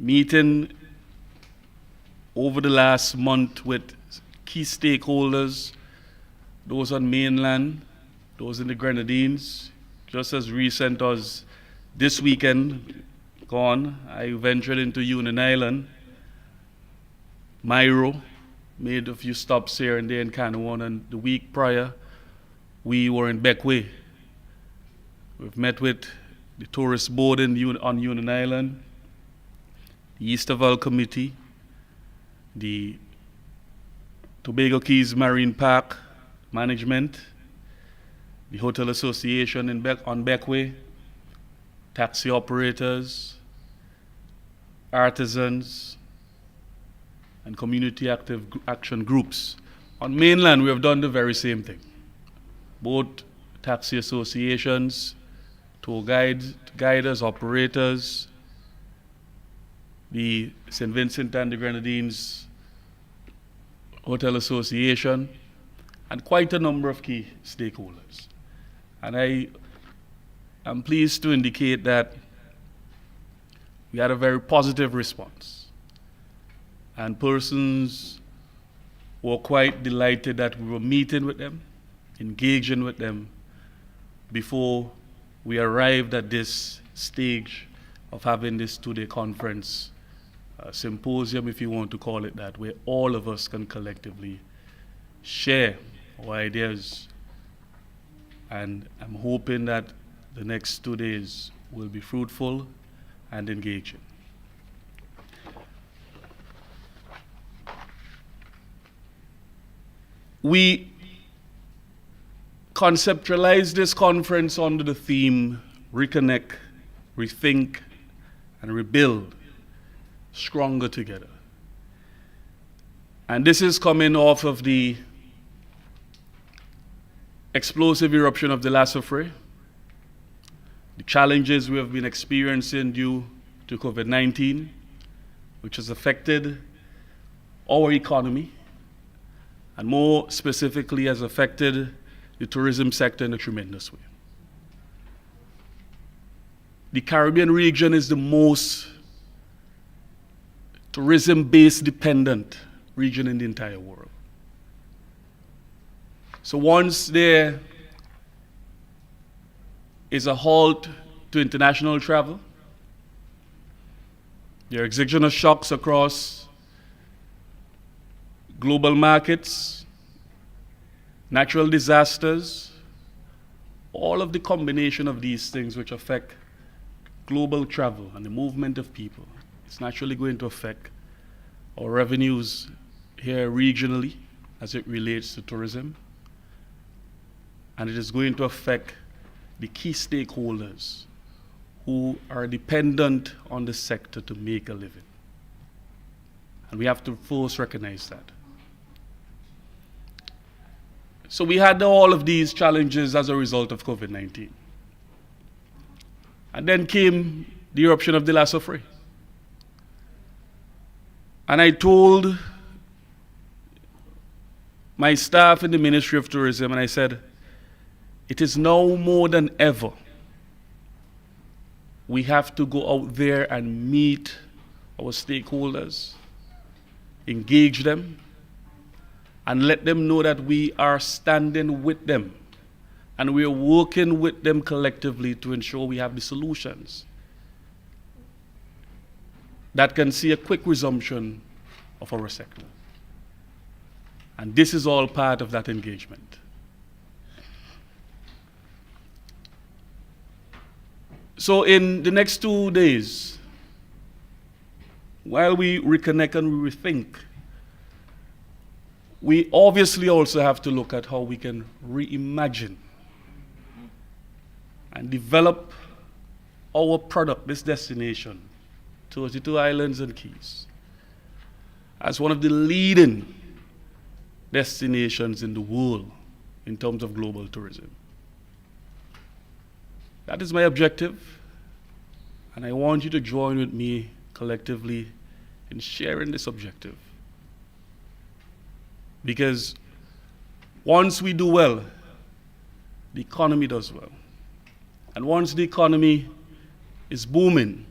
meeting over the last month with key stakeholders, those on mainland, those in the Grenadines. Just as recent as this weekend gone, I ventured into Union Island, Mairo, made a few stops here and there in Canouan, and the week prior, we were in Bequia. We've met with the tourist board on Union Island, the Easterval Committee, the Tobago Keys Marine Park Management, the Hotel Association on Bequia, taxi operators, artisans, and community action groups. On mainland, we have done the very same thing. Both taxi associations, tour guiders, operators, the St. Vincent and the Grenadines Hotel Association, and quite a number of key stakeholders. And I am pleased to indicate that we had a very positive response. And persons were quite delighted that we were meeting with them, engaging with them before we arrived at this stage of having this two-day conference, symposium, if you want to call it that, where all of us can collectively share our ideas. And I'm hoping that the next 2 days will be fruitful and engaging. We conceptualized this conference under the theme Reconnect, Rethink, and Rebuild, Stronger Together. And this is coming off of the explosive eruption of the Lassa Fray, the challenges we have been experiencing due to COVID-19, which has affected our economy, and more specifically has affected the tourism sector in a tremendous way. The Caribbean region is the most tourism-based dependent region in the entire world. So once there is a halt to international travel, there are exogenous shocks across global markets, natural disasters, all of the combination of these things which affect global travel and the movement of people. It's naturally going to affect our revenues here regionally as it relates to tourism. And it is going to affect the key stakeholders who are dependent on the sector to make a living. And we have to first recognize that. So we had all of these challenges as a result of COVID-19. And then came the eruption of the Lassa Fray. And I told my staff in the Ministry of Tourism, and I said, it is now more than ever we have to go out there and meet our stakeholders, engage them, and let them know that we are standing with them and we are working with them collectively to ensure we have the solutions that can see a quick resumption of our sector. And this is all part of that engagement. So in the next 2 days, while we reconnect and we rethink, we obviously also have to look at how we can reimagine and develop our product, this destination, 32 islands and keys, as one of the leading destinations in the world in terms of global tourism. That is my objective, and I want you to join with me collectively in sharing this objective. Because once we do well, the economy does well. And once the economy is booming,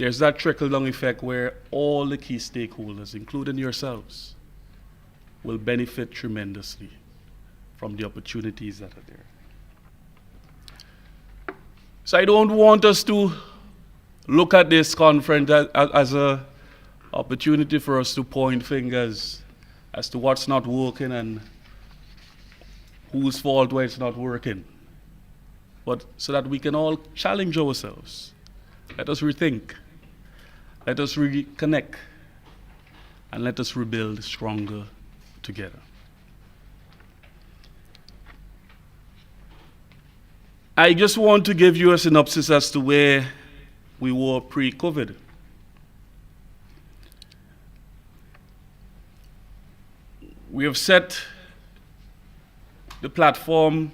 there's that trickle-down effect where all the key stakeholders, including yourselves, will benefit tremendously from the opportunities that are there. So I don't want us to look at this conference as an opportunity for us to point fingers as to what's not working and whose fault why it's not working, but so that we can all challenge ourselves. Let us rethink, let us reconnect, and let us rebuild stronger together. I just want to give you a synopsis as to where we were pre-COVID. We have set the platform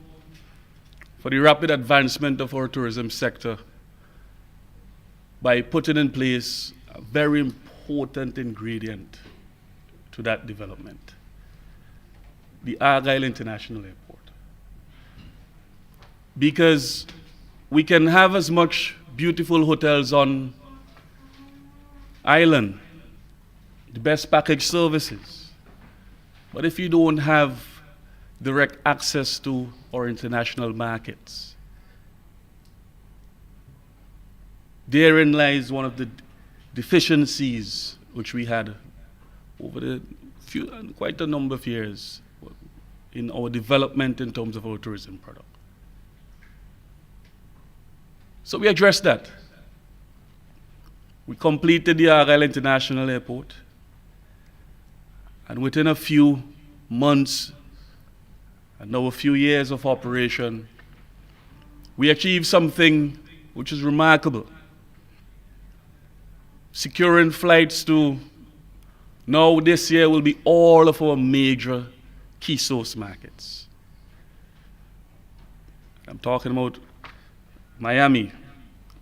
for the rapid advancement of our tourism sector by putting in place a very important ingredient to that development, the Argyle International Airport. Because we can have as much beautiful hotels on island, the best package services, but if you don't have direct access to our international markets, therein lies one of the deficiencies which we had over the quite a number of years in our development in terms of our tourism product. So we addressed that. We completed the Argyle International Airport, and within a few months and now a few years of operation, we achieved something which is remarkable. Securing flights to, now this year will be all of our major key source markets. I'm talking about Miami,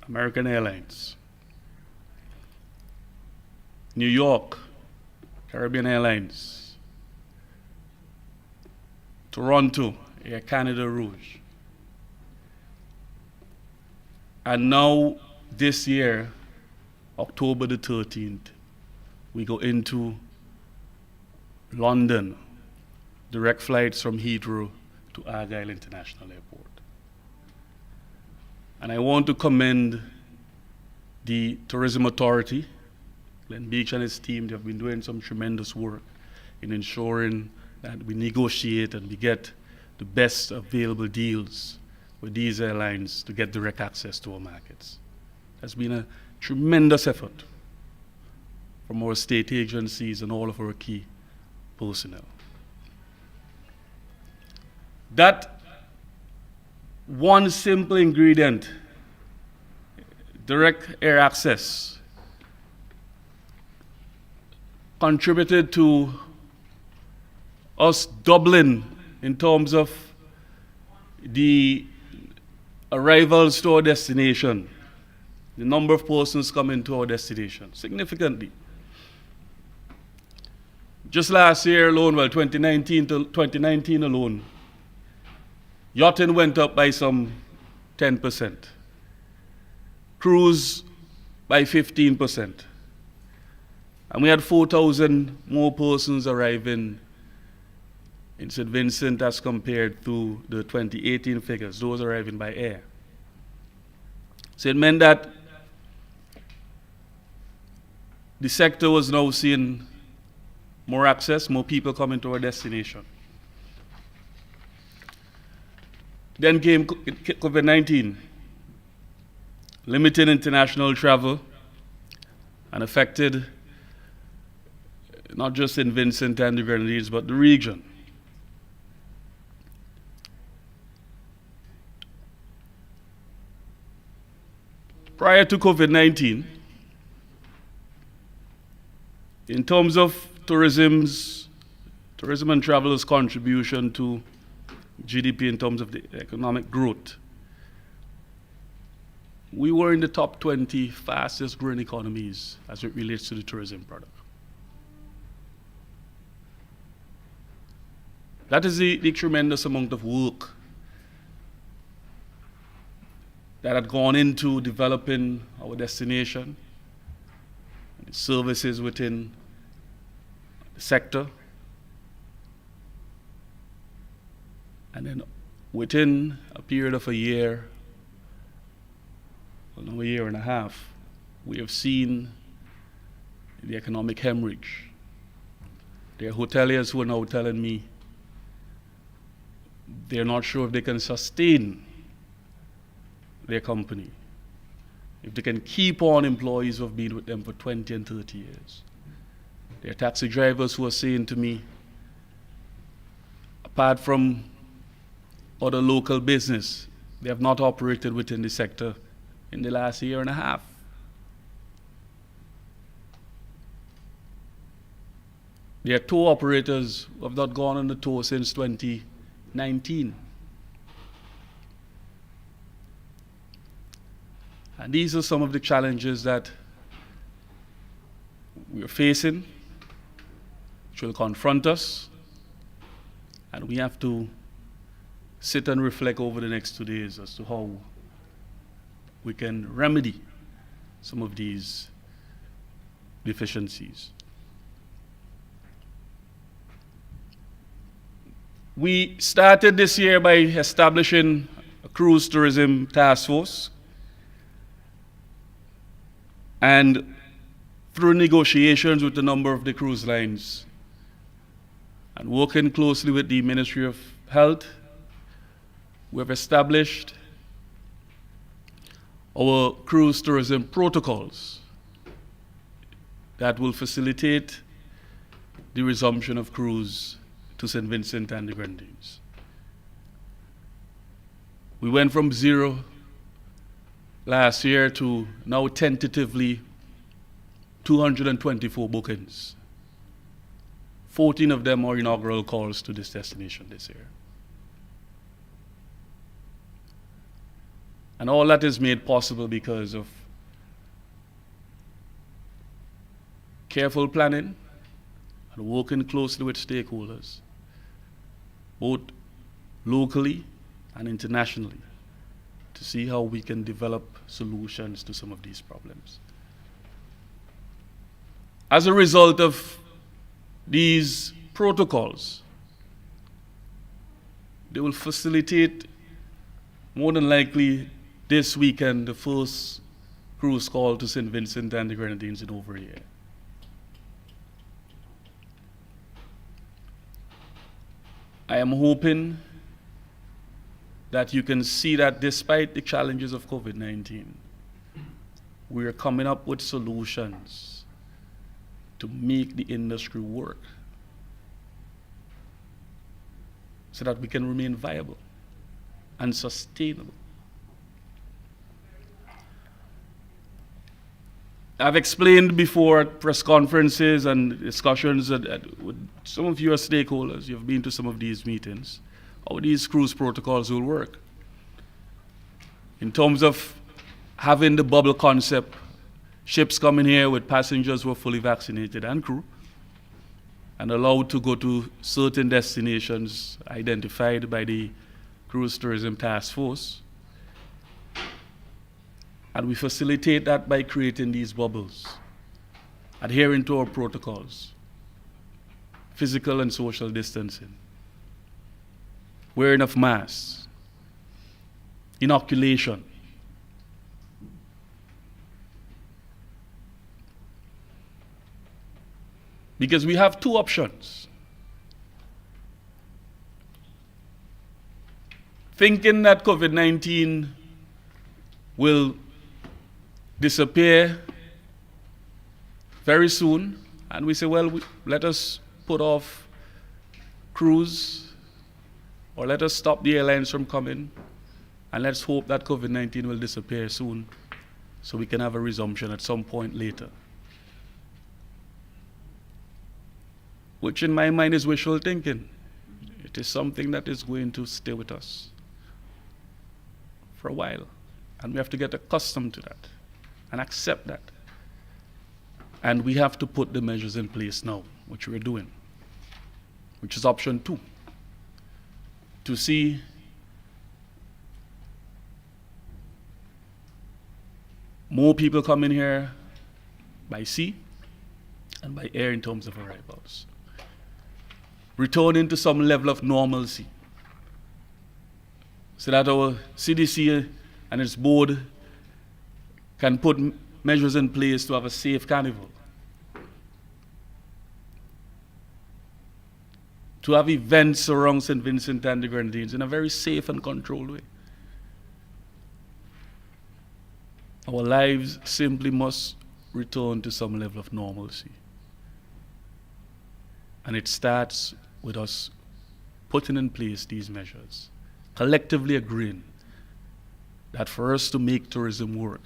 American Airlines. New York, Caribbean Airlines. Toronto, Air Canada Rouge. And now, this year, October the 13th, we go into London, direct flights from Heathrow to Argyle International Airport. And I want to commend the Tourism Authority, Glenn Beach and his team. They have been doing some tremendous work in ensuring that we negotiate and we get the best available deals with these airlines to get direct access to our markets. That's been a tremendous effort from our state agencies and all of our key personnel. That one simple ingredient, direct air access, contributed to us doubling in terms of the arrivals to our destination, the number of persons coming to our destination, significantly. Just last year alone, well, 2019 alone, yachting went up by some 10%. Cruise by 15%. And we had 4,000 more persons arriving in St. Vincent as compared to the 2018 figures, those arriving by air. So it meant that the sector was now seeing more access, more people coming to our destination. Then came COVID-19, limiting international travel and affected not just St. Vincent and the Grenadines, but the region. Prior to COVID-19, in terms of tourism and travel's contribution to GDP in terms of the economic growth, we were in the top 20 fastest growing economies as it relates to the tourism product. That is the tremendous amount of work that had gone into developing our destination, services within the sector. And then within a period of a year, well, now a year and a half, we have seen the economic hemorrhage. There are hoteliers who are now telling me they're not sure if they can sustain their company, if they can keep on employees who have been with them for 20 and 30 years. There are taxi drivers who are saying to me, apart from other local business, they have not operated within the sector in the last year and a half. There are tour operators who have not gone on the tour since 2019. And these are some of the challenges that we are facing, which will confront us, and we have to sit and reflect over the next 2 days as to how we can remedy some of these deficiencies. We started this year by establishing a cruise tourism task force, and through negotiations with a number of the cruise lines and working closely with the Ministry of Health, we have established our cruise tourism protocols that will facilitate the resumption of cruise to St. Vincent and the Grenadines. We went from 0 last year to now tentatively 224 bookings. 14 of them are inaugural calls to this destination this year. And all that is made possible because of careful planning and working closely with stakeholders, both locally and internationally, to see how we can develop solutions to some of these problems. As a result of these protocols, they will facilitate, more than likely this weekend, the first cruise call to St. Vincent and the Grenadines in over a year. I am hoping that you can see that despite the challenges of COVID-19, we are coming up with solutions to make the industry work so that we can remain viable and sustainable. I've explained before at press conferences and discussions with some of your stakeholders, you've been to some of these meetings, how these cruise protocols will work. In terms of having the bubble concept, ships coming here with passengers who are fully vaccinated and crew, and allowed to go to certain destinations identified by the Cruise Tourism Task Force. And we facilitate that by creating these bubbles, adhering to our protocols, physical and social distancing, wearing of masks, inoculation. Because we have two options. Thinking that COVID-19 will disappear very soon, and we say, well, let us put off cruise, or let us stop the airlines from coming, and let's hope that COVID-19 will disappear soon so we can have a resumption at some point later. Which in my mind is wishful thinking. It is something that is going to stay with us for a while, and we have to get accustomed to that and accept that. And we have to put the measures in place now, which we're doing, which is option 2, to see more people coming here by sea, and by air in terms of arrivals. Returning to some level of normalcy so that our CDC and its board can put measures in place to have a safe carnival, to have events around St. Vincent and the Grenadines in a very safe and controlled way. Our lives simply must return to some level of normalcy. And it starts with us putting in place these measures, collectively agreeing that for us to make tourism work,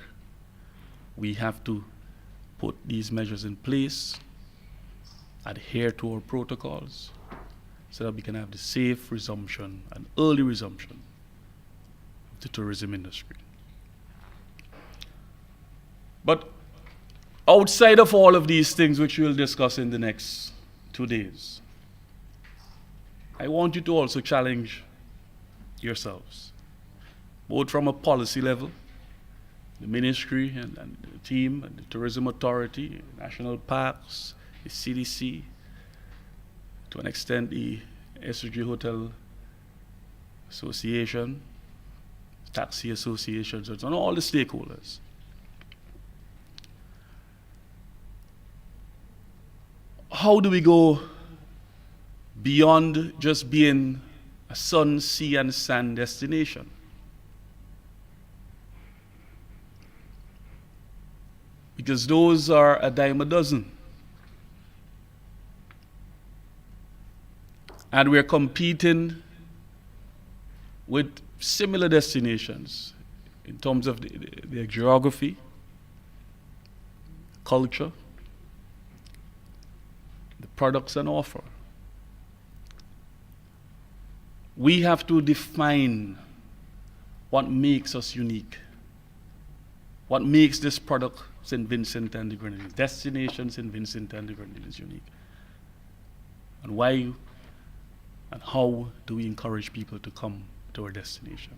we have to put these measures in place, adhere to our protocols, so that we can have the safe resumption and early resumption of the tourism industry. But outside of all of these things, which we'll discuss in the next 2 days, I want you to also challenge yourselves, both from a policy level, the ministry and the team, and the Tourism Authority, national parks, the CDC, to an extent the SOG Hotel Association, taxi associations, and all the stakeholders. How do we go beyond just being a sun, sea, and sand destination? Because those are a dime a dozen. And we're competing with similar destinations in terms of their geography, culture, the products on offer. We have to define what makes us unique, what makes this product St. Vincent and the Grenadines, destination St. Vincent and the Grenadines unique, and why and how do we encourage people to come to our destination.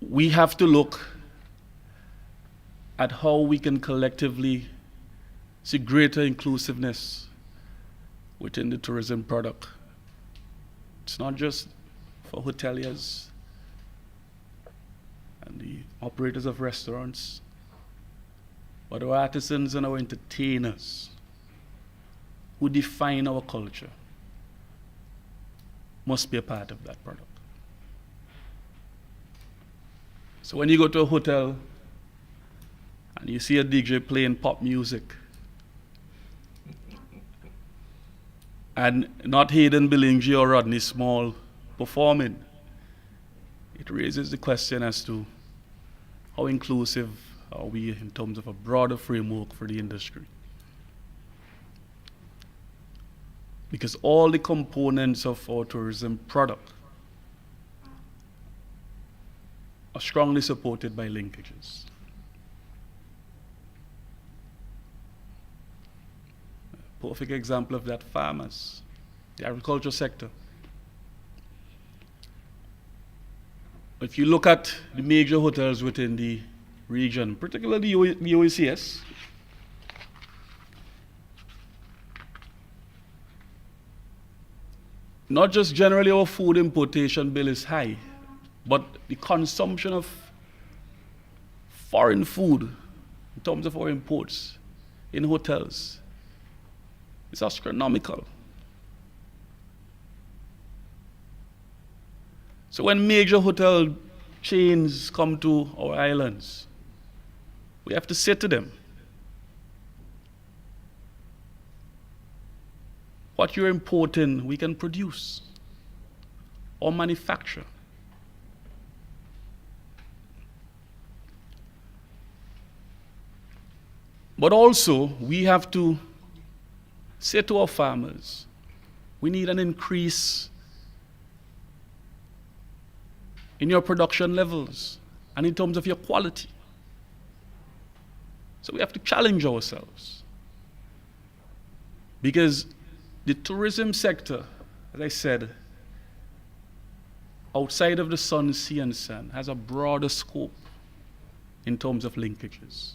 We have to look at how we can collectively see greater inclusiveness within the tourism product. It's not just for hoteliers and the operators of restaurants, but our artisans and our entertainers who define our culture must be a part of that product. So when you go to a hotel and you see a DJ playing pop music, and not Hayden Billingy or Rodney Small performing, it raises the question as to how inclusive are we in terms of a broader framework for the industry. Because all the components of our tourism product are strongly supported by linkages. A perfect example of that, farmers, the agriculture sector. If you look at the major hotels within the region, particularly the OECS, not just generally our food importation bill is high, but the consumption of foreign food in terms of our imports in hotels is astronomical. So when major hotel chains come to our islands, we have to say to them, what you're importing, we can produce or manufacture. But also, we have to say to our farmers, we need an increase in your production levels and in terms of your quality. So we have to challenge ourselves. Because the tourism sector, as I said, outside of the sun, sea, and sand, has a broader scope in terms of linkages.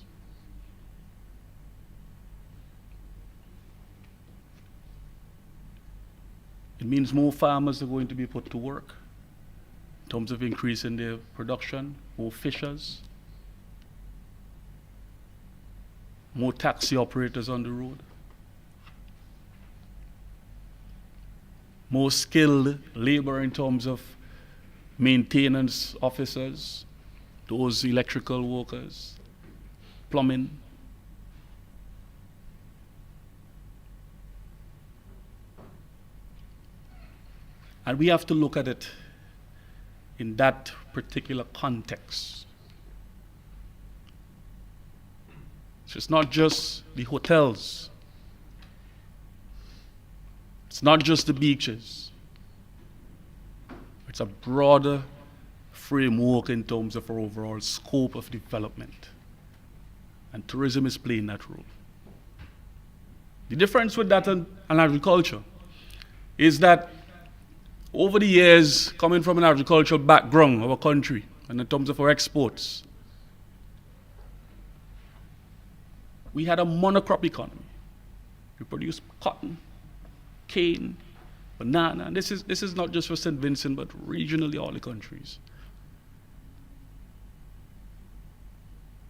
It means more farmers are going to be put to work in terms of increasing their production, more fishers, more taxi operators on the road, more skilled labor in terms of maintenance officers, those electrical workers, plumbing. And we have to look at it in that particular context. So it's not just the hotels. It's not just the beaches. It's a broader framework in terms of our overall scope of development. And tourism is playing that role. The difference with that and agriculture is that over the years, coming from an agricultural background of our country, and in terms of our exports, we had a monocrop economy. We produced cotton, cane, banana, and this is not just for St. Vincent, but regionally all the countries.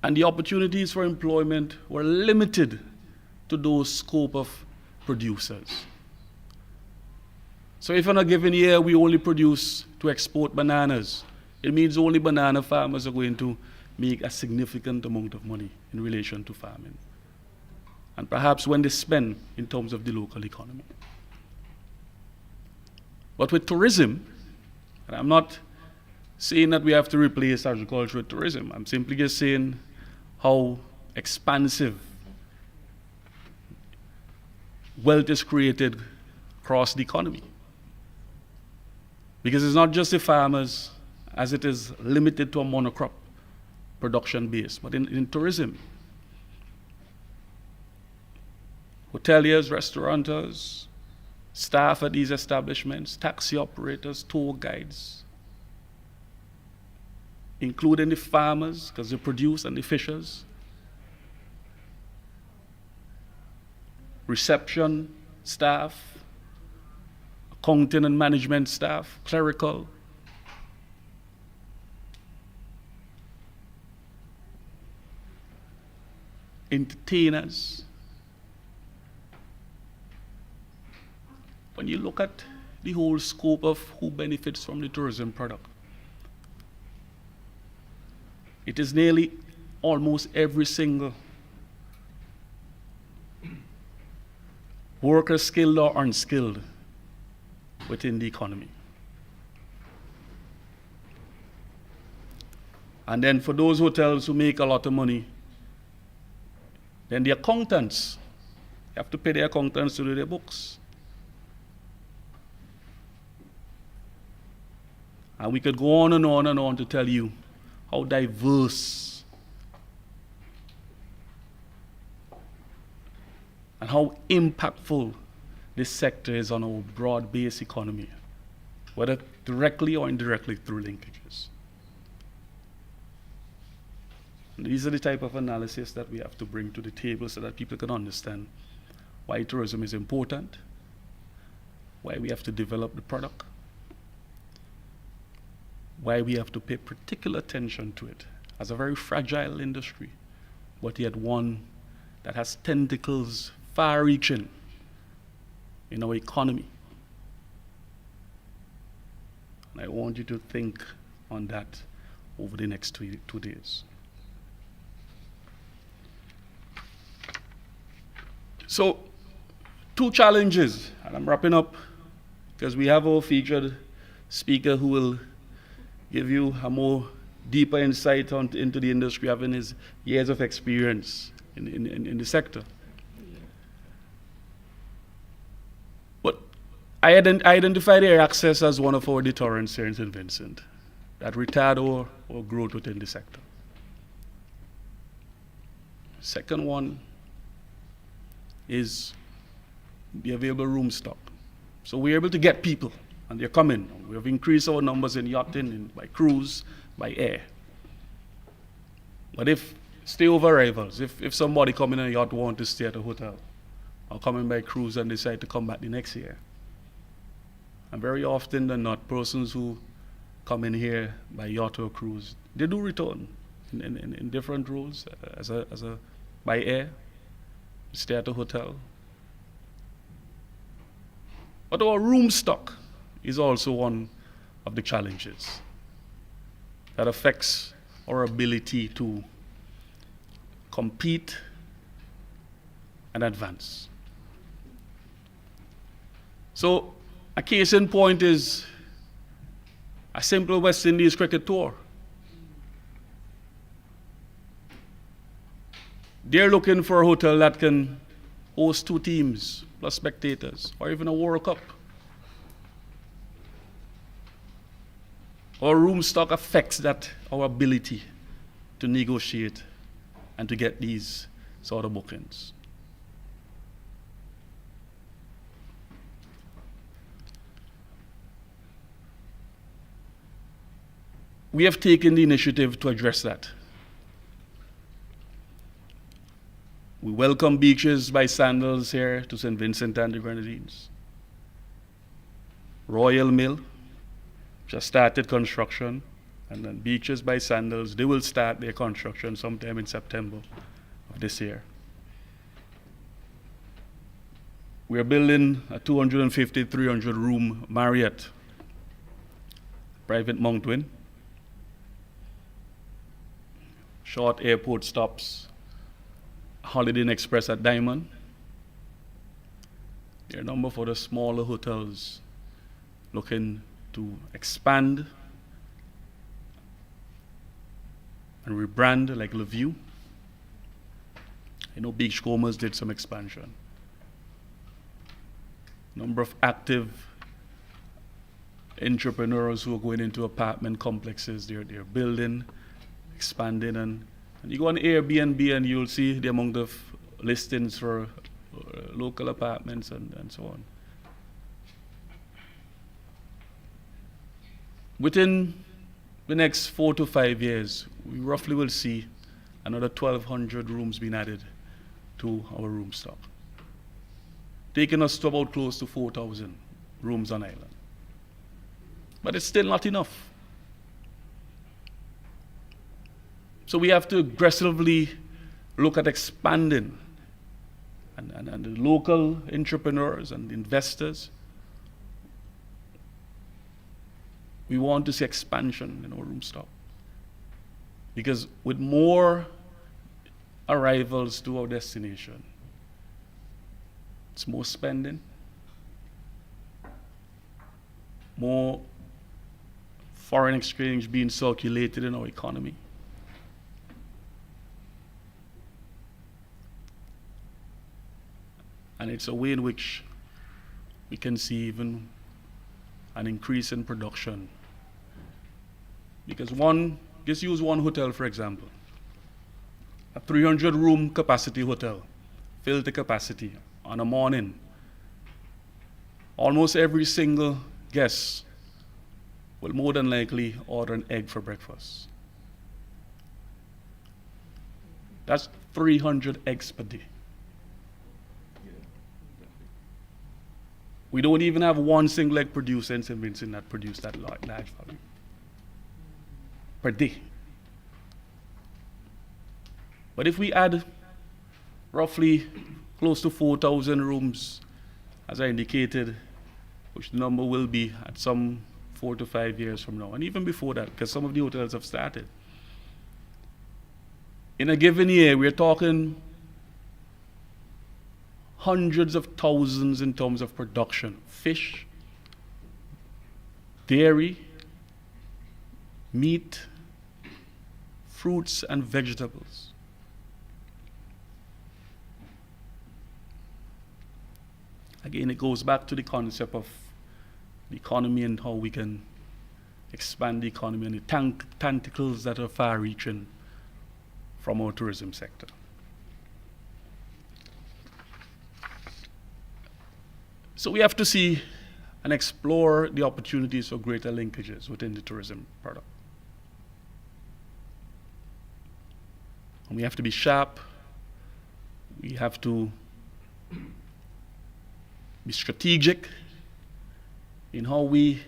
And the opportunities for employment were limited to those scope of producers. So if in a given year we only produce to export bananas, it means only banana farmers are going to make a significant amount of money in relation to farming. And perhaps when they spend in terms of the local economy. But with tourism, and I'm not saying that we have to replace agriculture with tourism, I'm simply just saying how expansive wealth is created across the economy. Because it's not just the farmers, as it is limited to a monocrop production base, but in tourism. Hoteliers, restaurateurs, staff at these establishments, taxi operators, tour guides, including the farmers, because they produce, and the fishers, reception staff, accounting and management staff, clerical, entertainers. When you look at the whole scope of who benefits from the tourism product, it is nearly almost every single worker, skilled or unskilled, within the economy. And then for those hotels who make a lot of money, then the accountants, you have to pay the accountants to do their books. And we could go on and on and on to tell you how diverse and how impactful this sector is on our broad-based economy, whether directly or indirectly through linkages. And these are the type of analysis that we have to bring to the table so that people can understand why tourism is important, why we have to develop the product, why we have to pay particular attention to it as a very fragile industry, but yet one that has tentacles far-reaching in our economy. And I want you to think on that over the next two days. So, two challenges, and I'm wrapping up because we have our featured speaker who will give you a more deeper insight into the industry, having his years of experience in the sector. But I identified air access as one of our deterrents here in St. Vincent that retard our growth within the sector. Second one is the available room stock. So we're able to get people, and they're coming. We have increased our numbers in yachting, by cruise, by air. But if stayover arrivals, if somebody coming in a yacht want to stay at a hotel, or coming by cruise and decide to come back the next year, And very often than not, persons who come in here by yacht or cruise, they do return in different roles, by air, stay at a hotel. But our room stock is also one of the challenges that affects our ability to compete and advance. So a case in point is a simple West Indies cricket tour. They're looking for a hotel that can host 2 teams plus spectators, or even a World Cup. Our room stock affects that, our ability to negotiate and to get these sort of bookings. We have taken the initiative to address that. We welcome Beaches by Sandals here to St. Vincent and the Grenadines. Royal Mill just started construction, and then Beaches by Sandals, they will start their construction sometime in September of this year. We are building a 250, 300 room Marriott, private Mountwin. Short airport stops, Holiday Inn Express at Diamond. There are a number for the smaller hotels looking to expand and rebrand, like Le View. I know Beachcombers did some expansion. Number of active entrepreneurs who are going into apartment complexes. They're building, expanding, and you go on Airbnb and you'll see the amount of listings for local apartments and so on. Within the next 4 to 5 years, we roughly will see another 1,200 rooms being added to our room stock, taking us to about close to 4,000 rooms on island. But it's still not enough. So we have to aggressively look at expanding, and the local entrepreneurs and investors. We want to see expansion in our room stock, because with more arrivals to our destination, it's more spending, more foreign exchange being circulated in our economy. And it's a way in which we can see even an increase in production. Because just use one hotel for example. A 300 room capacity hotel, filled to capacity on a morning. Almost every single guest will more than likely order an egg for breakfast. That's 300 eggs per day. We don't even have one single egg producer in St. Vincent that produced that large volume per day. But if we add roughly close to 4,000 rooms, as I indicated, which the number will be at some 4 to 5 years from now, and even before that, because some of the hotels have started. In a given year, we're talking hundreds of thousands in terms of production. Fish, dairy, meat, fruits and vegetables. Again, it goes back to the concept of the economy and how we can expand the economy and the tentacles that are far-reaching from our tourism sector. So we have to see and explore the opportunities for greater linkages within the tourism product. And we have to be sharp. We have to be strategic in how we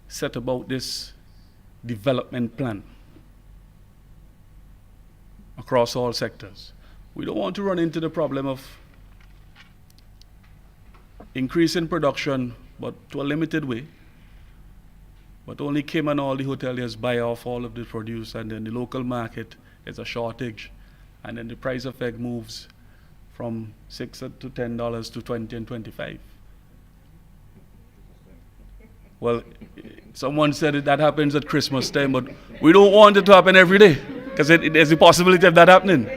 set about this development plan across all sectors. We don't want to run into the problem of increasing production, but to a limited way. But only Kim and all the hoteliers buy off all of the produce, and then the local market is a shortage, and then the price of egg moves from $6 to $10 to 20 and 25. Well, someone said that happens at Christmas time, but we don't want it to happen every day, because there's a possibility of that happening.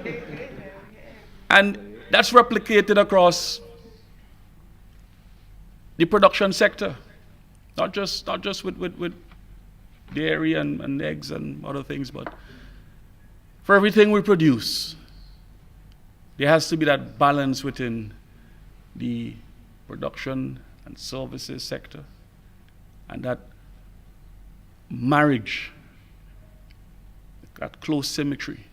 And that's replicated across the production sector, not just with dairy and eggs and other things, but for everything we produce, there has to be that balance within the production and services sector, and that marriage, that close symmetry,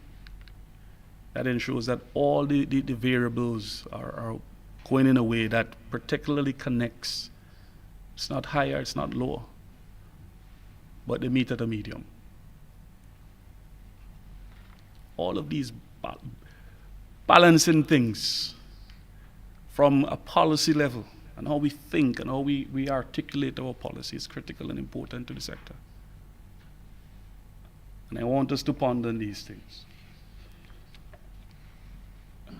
that ensures that all the variables are going in a way that particularly connects. It's not higher, it's not lower, but they meet at a medium. All of these balancing things from a policy level, and how we think and how we articulate our policy is critical and important to the sector. And I want us to ponder on these things.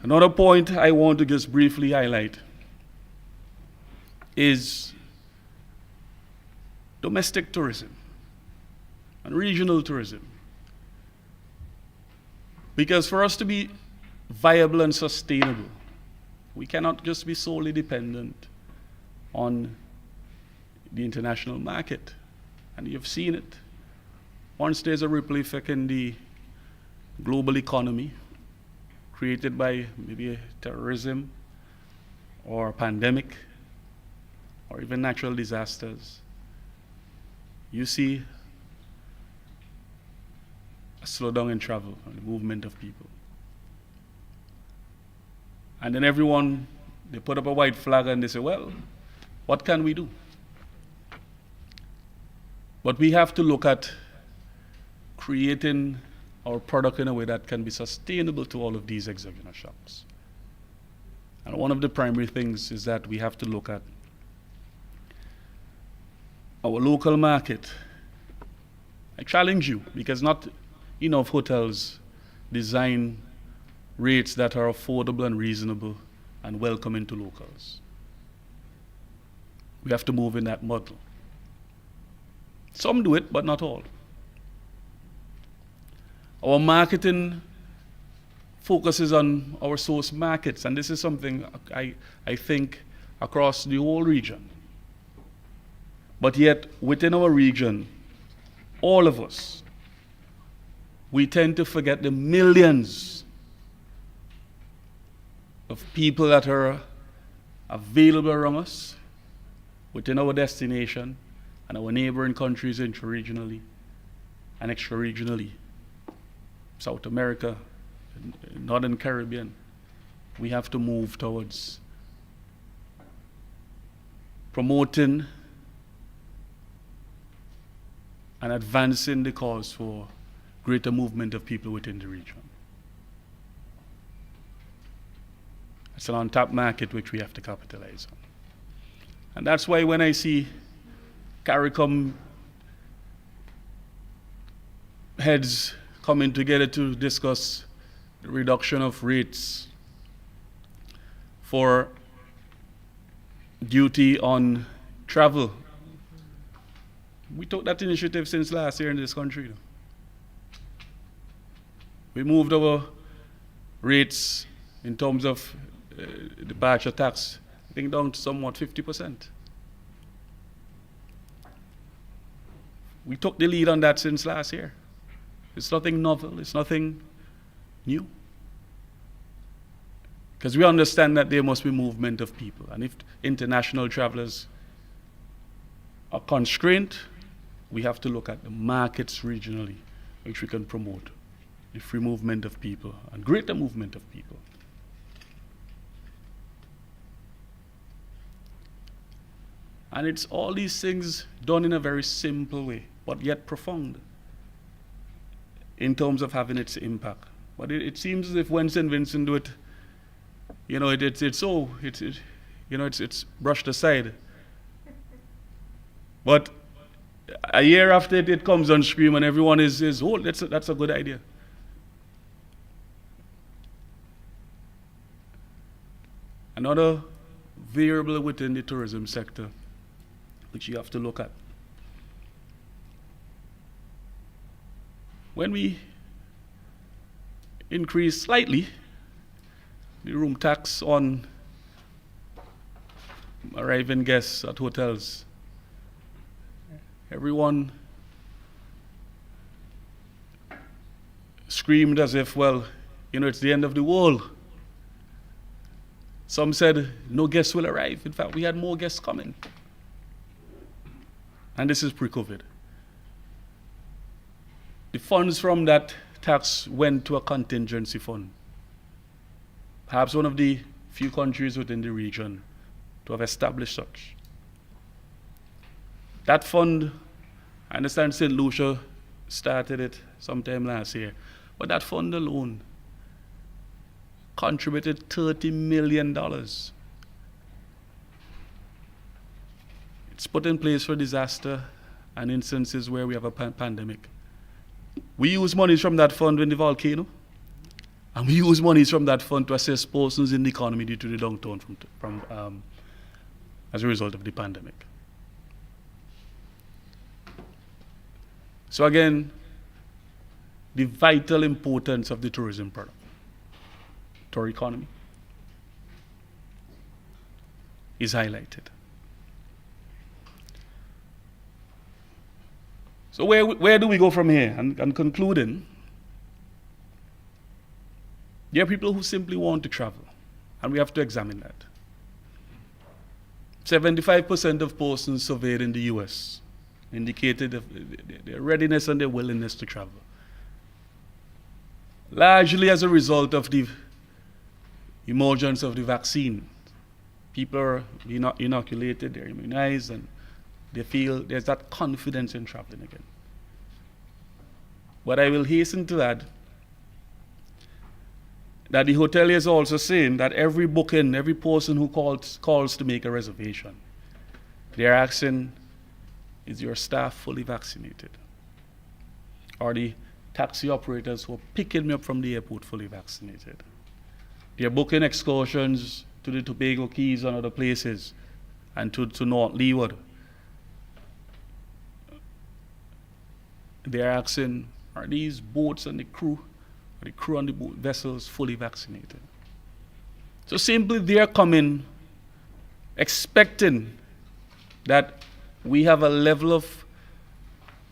Another point I want to just briefly highlight is domestic tourism and regional tourism. Because for us to be viable and sustainable, we cannot just be solely dependent on the international market. And you've seen it. Once there's a ripple effect in the global economy, created by maybe terrorism or a pandemic or even natural disasters, you see a slowdown in travel and the movement of people. And then everyone, they put up a white flag and they say, well, what can we do? But we have to look at creating our product in a way that can be sustainable to all of these exogenous shocks. And one of the primary things is that we have to look at our local market. I challenge you, because not enough hotels design rates that are affordable and reasonable and welcoming to locals. We have to move in that model. Some do it, but not all. Our marketing focuses on our source markets, and this is something I think across the whole region. But yet, within our region, all of us, we tend to forget the millions of people that are available around us, within our destination, and our neighboring countries intra-regionally and extra-regionally. South America, Northern Caribbean, we have to move towards promoting and advancing the cause for greater movement of people within the region. It's an untapped market which we have to capitalize on. And that's why when I see CARICOM heads coming together to discuss the reduction of rates for duty on travel, we took that initiative since last year in this country. We moved our rates in terms of departure tax, I think, down to somewhat 50%. We took the lead on that since last year. It's nothing novel, it's nothing new. Because we understand that there must be movement of people. And if international travelers are constrained, we have to look at the markets regionally, which we can promote the free movement of people and greater movement of people. And it's all these things done in a very simple way, but yet profound in terms of having its impact. But it seems as if when St. Vincent do it, it's brushed aside. But a year after it comes on screen and everyone is oh, that's a good idea. Another variable within the tourism sector which you have to look at. When we increase slightly the room tax on arriving guests at hotels, everyone screamed as if, well, it's the end of the world. Some said no guests will arrive. In fact, we had more guests coming. And this is pre-COVID. The funds from that tax went to a contingency fund. Perhaps one of the few countries within the region to have established such. That fund, I understand St. Lucia started it sometime last year, but that fund alone contributed $30 million. It's put in place for disaster and instances where we have a pandemic. We use monies from that fund in the volcano, and we use monies from that fund to assist persons in the economy due to the downturn as a result of the pandemic. So again, the vital importance of the tourism product to our economy is highlighted. So where do we go from here? And concluding, there are people who simply want to travel, and we have to examine that. 75% of persons surveyed in the US indicated their readiness and their willingness to travel. Largely as a result of the emergence of the vaccine. People are inoculated, they're immunized, and they feel there's that confidence in traveling again. But I will hasten to add that the hotelier is also saying that every booking, every person who calls to make a reservation, they're asking, is your staff fully vaccinated? Are the taxi operators who are picking me up from the airport fully vaccinated? They're booking excursions to the Tobago Keys and other places and to North Leeward. They're asking, are these boats and the crew on the boat vessels fully vaccinated? So simply they're coming expecting that we have a level of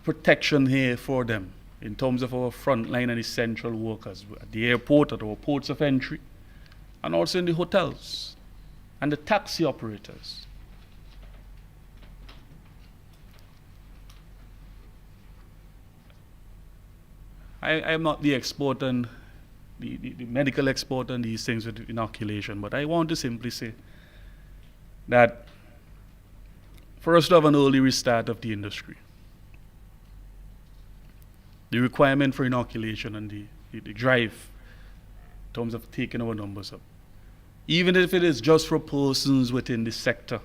protection here for them in terms of our frontline and essential workers at the airport, at our ports of entry, and also in the hotels and the taxi operators. I am not the expert and the medical expert on these things with inoculation, but I want to simply say that for us to have an early restart of the industry, the requirement for inoculation and the drive in terms of taking our numbers up, even if it is just for persons within the sector,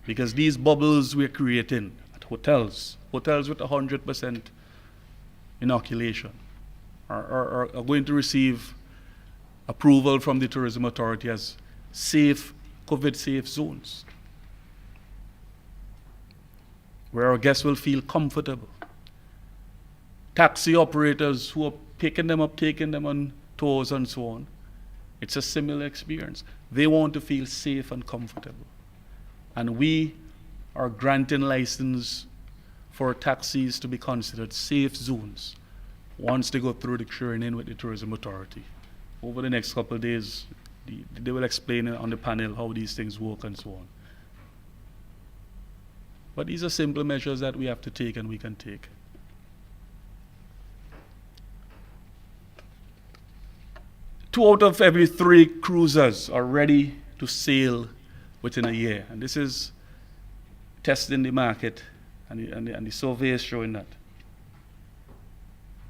because these bubbles we're creating at hotels with 100% inoculation are going to receive approval from the tourism authority as safe, COVID-safe zones, where our guests will feel comfortable. Taxi operators who are picking them up, taking them on tours and so on, it's a similar experience. They want to feel safe and comfortable. And we are granting license for taxis to be considered safe zones once they go through the training with the tourism authority. Over the next couple of days, they will explain on the panel how these things work and so on. But these are simple measures that we have to take and we can take. Two out of every 3 cruisers are ready to sail within a year. And this is testing the market, and the survey is showing that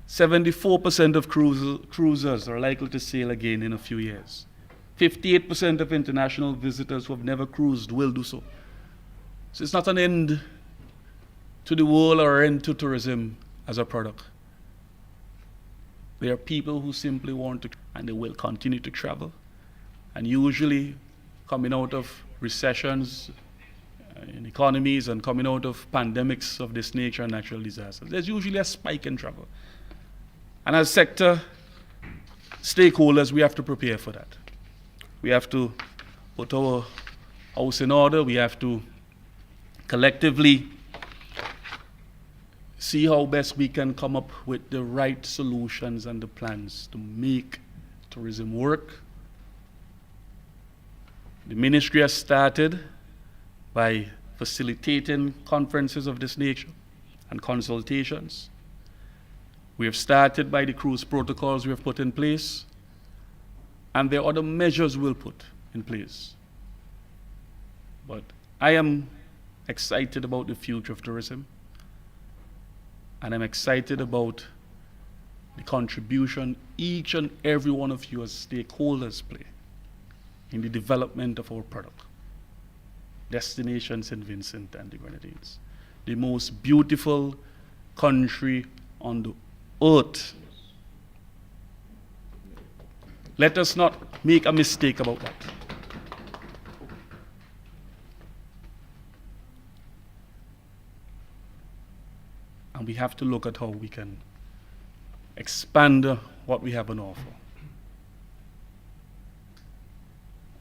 74% of cruisers are likely to sail again in a few years. 58% of international visitors who have never cruised will do so. So it's not an end to the world or end to tourism as a product. There are people who simply want to, and they will continue to travel. And usually, coming out of recessions in economies and coming out of pandemics of this nature and natural disasters, there's usually a spike in travel. And as sector stakeholders, we have to prepare for that. We have to put our house in order. We have to collectively see how best we can come up with the right solutions and the plans to make tourism work. The ministry has started by facilitating conferences of this nature and consultations. We have started by the cruise protocols we have put in place, and there are other measures we'll put in place. But I am excited about the future of tourism, and I'm excited about the contribution each and every one of you as stakeholders play in the development of our product. Destination St. Vincent and the Grenadines, the most beautiful country on the earth. Let us not make a mistake about that. And we have to look at how we can expand what we have on offer.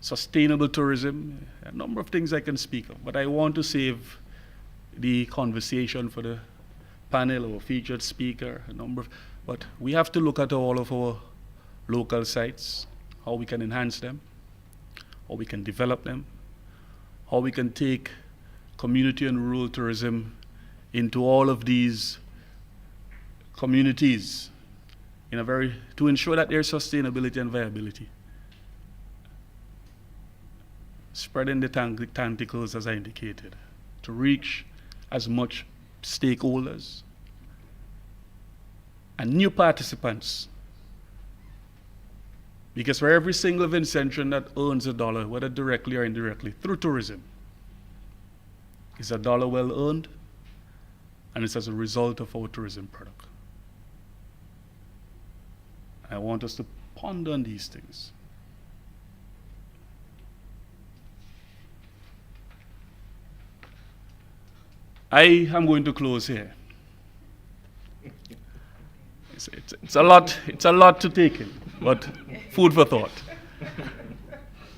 Sustainable tourism, a number of things I can speak of, but I want to save the conversation for the panel or featured speaker, but we have to look at all of our local sites, how we can enhance them, how we can develop them, how we can take community and rural tourism into all of these communities to ensure that there's sustainability and viability. Spreading the tentacles, as I indicated, to reach as much stakeholders and new participants. Because for every single Vincentian that earns $1, whether directly or indirectly, through tourism, is $1 well earned, and it's as a result of our tourism product. I want us to ponder on these things. I am going to close here. It's a lot to take in, but food for thought.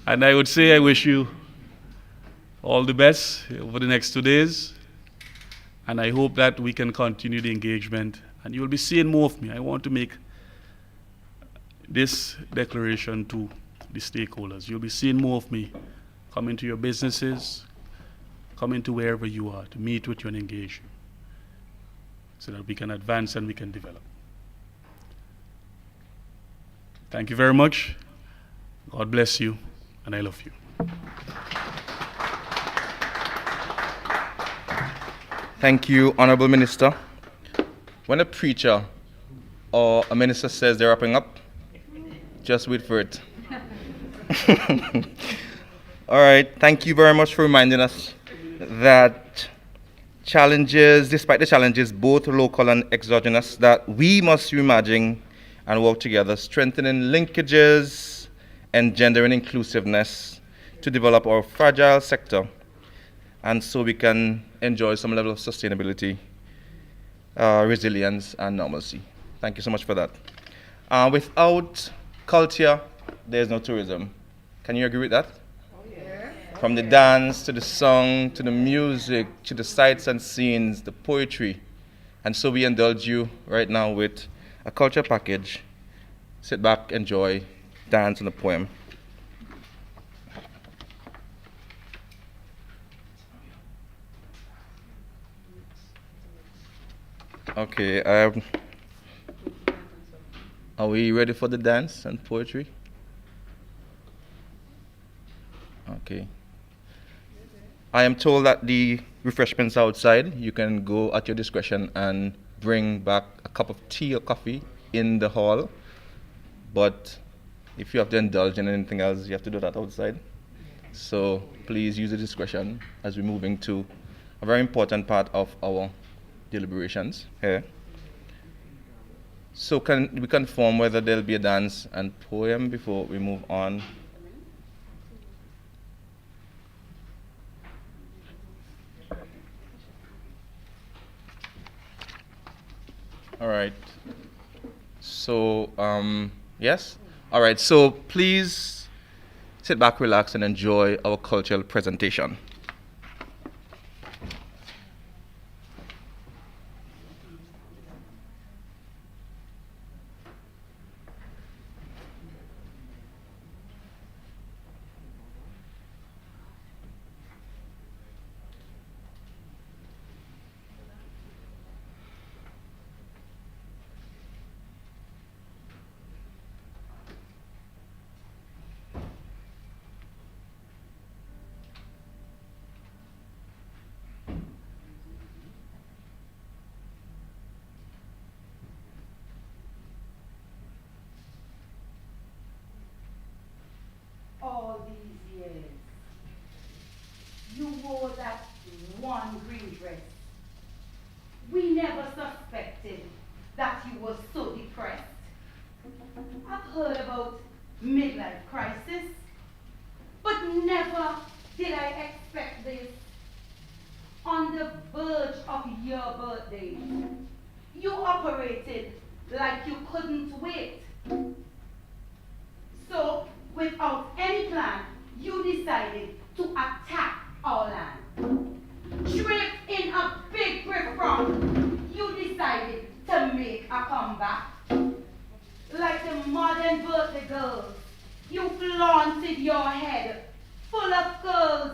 And I would say I wish you all the best over the next 2 days, and I hope that we can continue the engagement, and you will be seeing more of me. I want to make this declaration to the stakeholders. You'll be seeing more of me coming to your businesses, coming to wherever you are to meet with you and engage you so that we can advance and we can develop. Thank you very much. God bless you, and I love you. Thank you, Honorable Minister. When a preacher or a minister says they're wrapping up, just wait for it. All right, thank you very much for reminding us that despite the challenges, both local and exogenous, that we must reimagine and work together, strengthening linkages, engendering inclusiveness to develop our fragile sector, and so we can enjoy some level of sustainability, resilience, and normalcy. Thank you so much for that. Without culture, there's no tourism. Can you agree with that? From the dance, to the song, to the music, to the sights and scenes, the poetry. And so we indulge you right now with a culture package. Sit back, enjoy, dance on the poem. Okay, are we ready for the dance and poetry? Okay. I am told that the refreshments outside. You can go at your discretion and bring back a cup of tea or coffee in the hall. But if you have to indulge in anything else, you have to do that outside. So please use your discretion as we're moving to a very important part of our deliberations here. So can we confirm whether there'll be a dance and poem before we move on? All right. So, yes? All right, so please sit back, relax, and enjoy our cultural presentation. All these years, you wore that one green dress. We never suspected that you were so depressed. I've heard about midlife crisis, but never did I expect this. On the verge of your birthday, you operated like you couldn't wait. So, without any plan, you decided to attack our land. Draped in a big brick front, you decided to make a comeback. Like the modern birthday girls, you flaunted your head full of curls.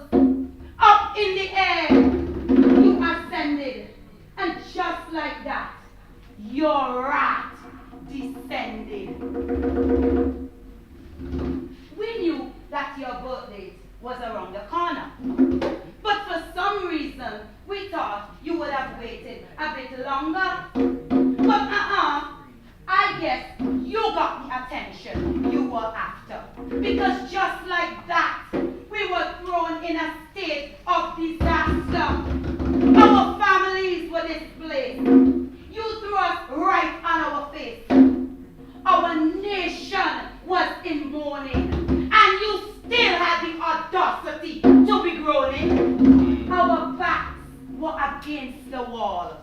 Up in the air, you ascended, and just like that, your rat descended. We knew that your birthday was around the corner. But for some reason, we thought you would have waited a bit longer. But I guess you got the attention you were after. Because just like that, we were thrown in a state of disaster. Our families were displaced. You threw us right on our face. Our nation was in mourning, and you still had the audacity to be groaning. Our backs were against the wall,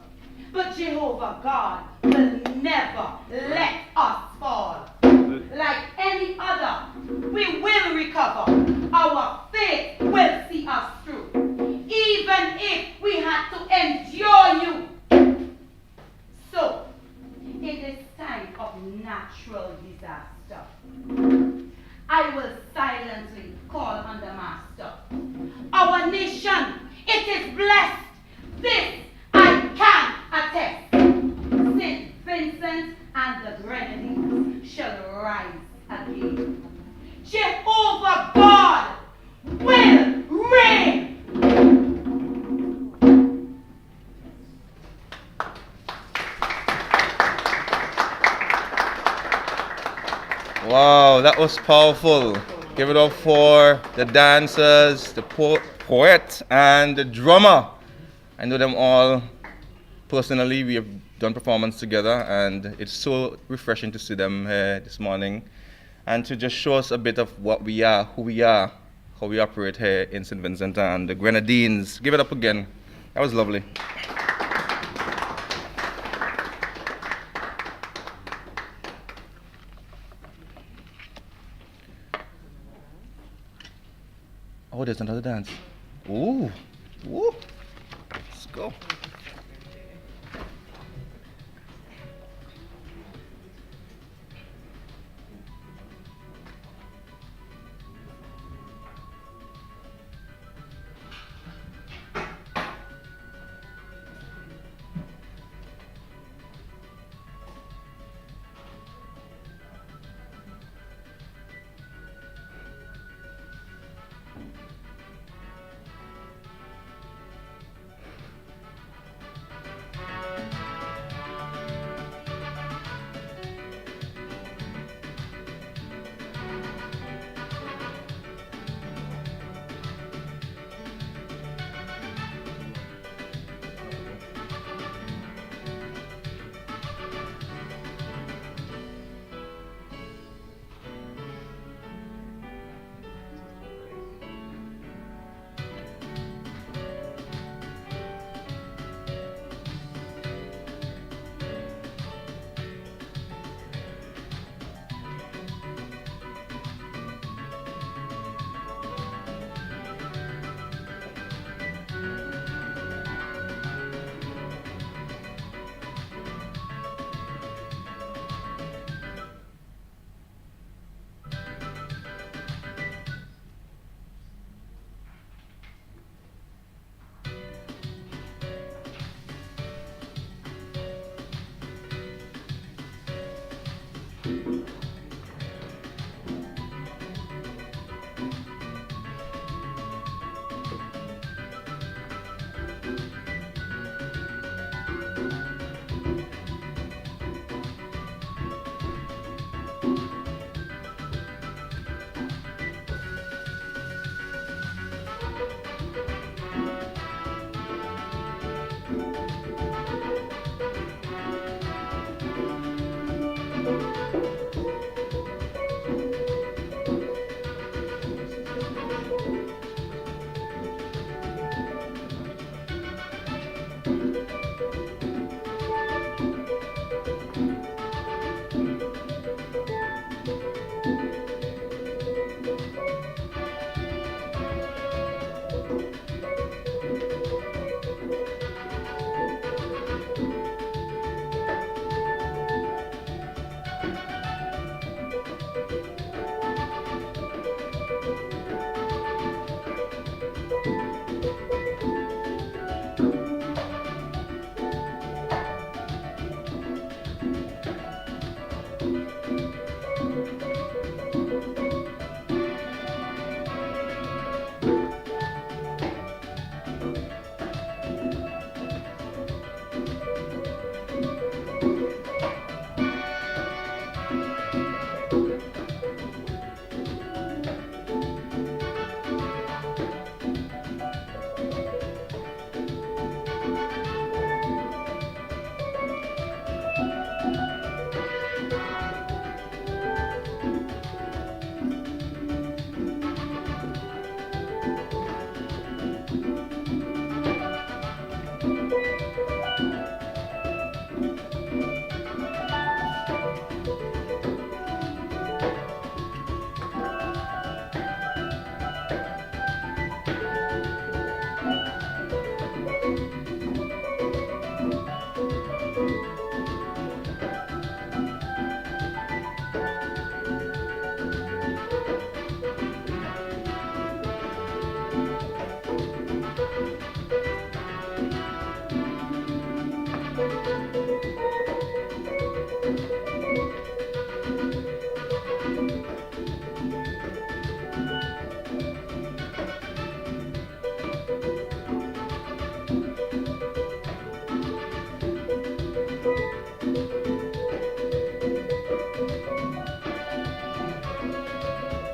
but Jehovah God will never let us fall. Like any other, we will recover. Our faith will see us through, even if we had to endure you. So, in this time of natural disaster, I will silently call on the Master. Our nation, it is blessed. This I can attest. St. Vincent and the Grenadines shall rise again. Jehovah God will reign. Wow, that was powerful. Give it up for the dancers, the poet, and the drummer. I know them all personally. We have done performance together, and it's so refreshing to see them here this morning and to just show us a bit of what we are, who we are, how we operate here in St. Vincent and the Grenadines. Give it up again. That was lovely. Oh, there's another dance. Ooh. Ooh. Let's go.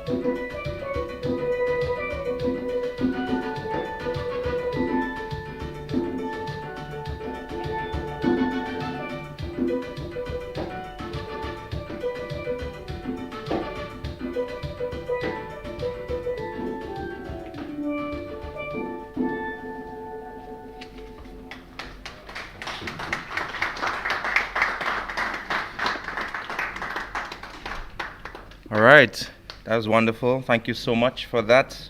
All right, that was wonderful. Thank you so much for that.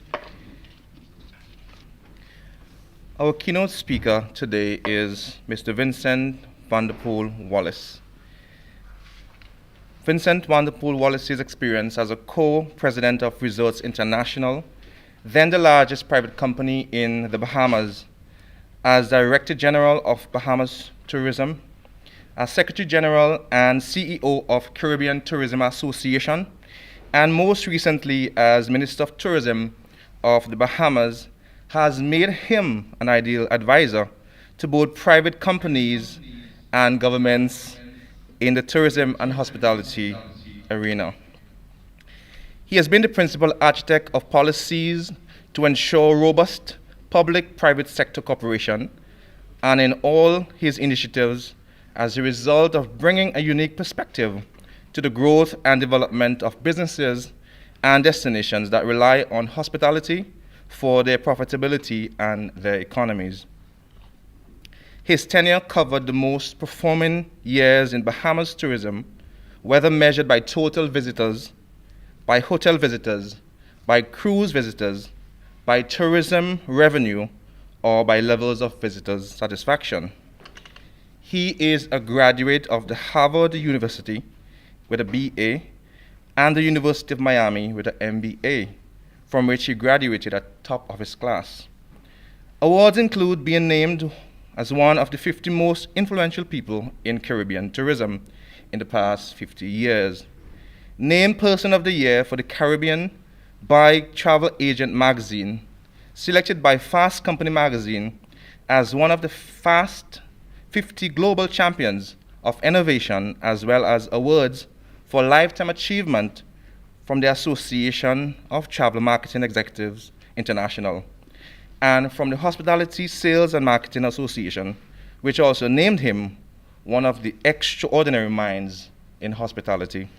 Our keynote speaker today is Mr. Vincent Vanderpool Wallace. Vincent Vanderpool Wallace's experience as a co-president of Resorts International, then the largest private company in the Bahamas, as Director General of Bahamas Tourism, as Secretary General and CEO of Caribbean Tourism Association, and most recently as Minister of Tourism of the Bahamas, has made him an ideal advisor to both private companies and governments in the tourism and hospitality arena. He has been the principal architect of policies to ensure robust public-private sector cooperation, and in all his initiatives as a result of bringing a unique perspective to the growth and development of businesses and destinations that rely on hospitality for their profitability and their economies. His tenure covered the most performing years in Bahamas tourism, whether measured by total visitors, by hotel visitors, by cruise visitors, by tourism revenue, or by levels of visitors' satisfaction. He is a graduate of the Harvard University with a BA and the University of Miami with an MBA, from which he graduated at top of his class. Awards include being named as one of the 50 most influential people in Caribbean tourism in the past 50 years. Named Person of the Year for the Caribbean by Travel Agent magazine, selected by Fast Company magazine as one of the Fast 50 global champions of innovation, as well as awards for lifetime achievement from the Association of Travel Marketing Executives International, and from the Hospitality Sales and Marketing Association, which also named him one of the extraordinary minds in hospitality.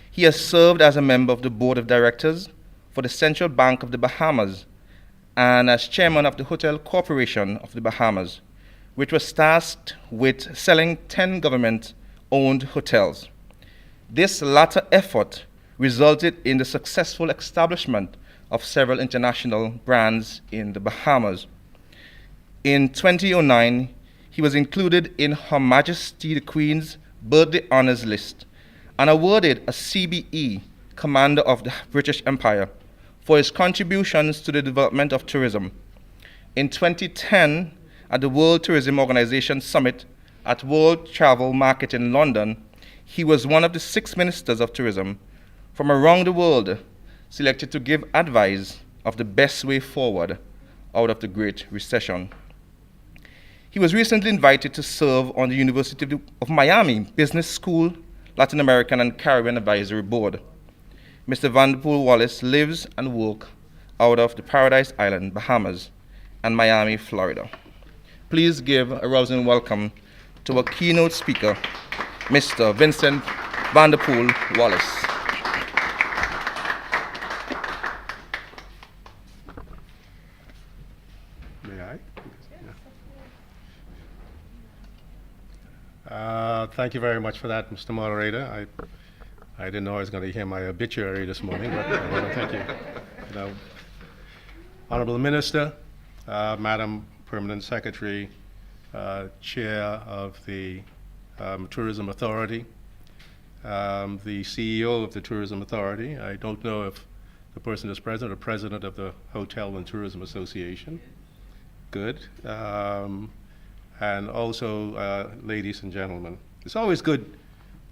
He has served as a member of the Board of Directors for the Central Bank of the Bahamas and as chairman of the Hotel Corporation of the Bahamas, which was tasked with selling 10 government-owned hotels. This latter effort resulted in the successful establishment of several international brands in the Bahamas. In 2009, he was included in Her Majesty the Queen's Birthday Honors List and awarded a CBE, Commander of the British Empire, for his contributions to the development of tourism. In 2010, at the World Tourism Organization Summit at World Travel Market in London, he was one of the 6 ministers of tourism from around the world selected to give advice of the best way forward out of the Great Recession. He was recently invited to serve on the University of Miami Business School, Latin American and Caribbean Advisory Board. Mr. Vanderpool Wallace lives and works out of the Paradise Island, Bahamas, and Miami, Florida. Please give a rousing welcome to our keynote speaker, Mr. Vincent Vanderpool Wallace. May I? Thank you very much for that, Mr. Moderator. I didn't know I was going to hear my obituary this morning, but I want to thank you. Honorable Minister, Madam Permanent Secretary, Chair of the Tourism Authority, the CEO of the Tourism Authority. I don't know if the person is present or president of the Hotel and Tourism Association. Good. And also, ladies and gentlemen, it's always good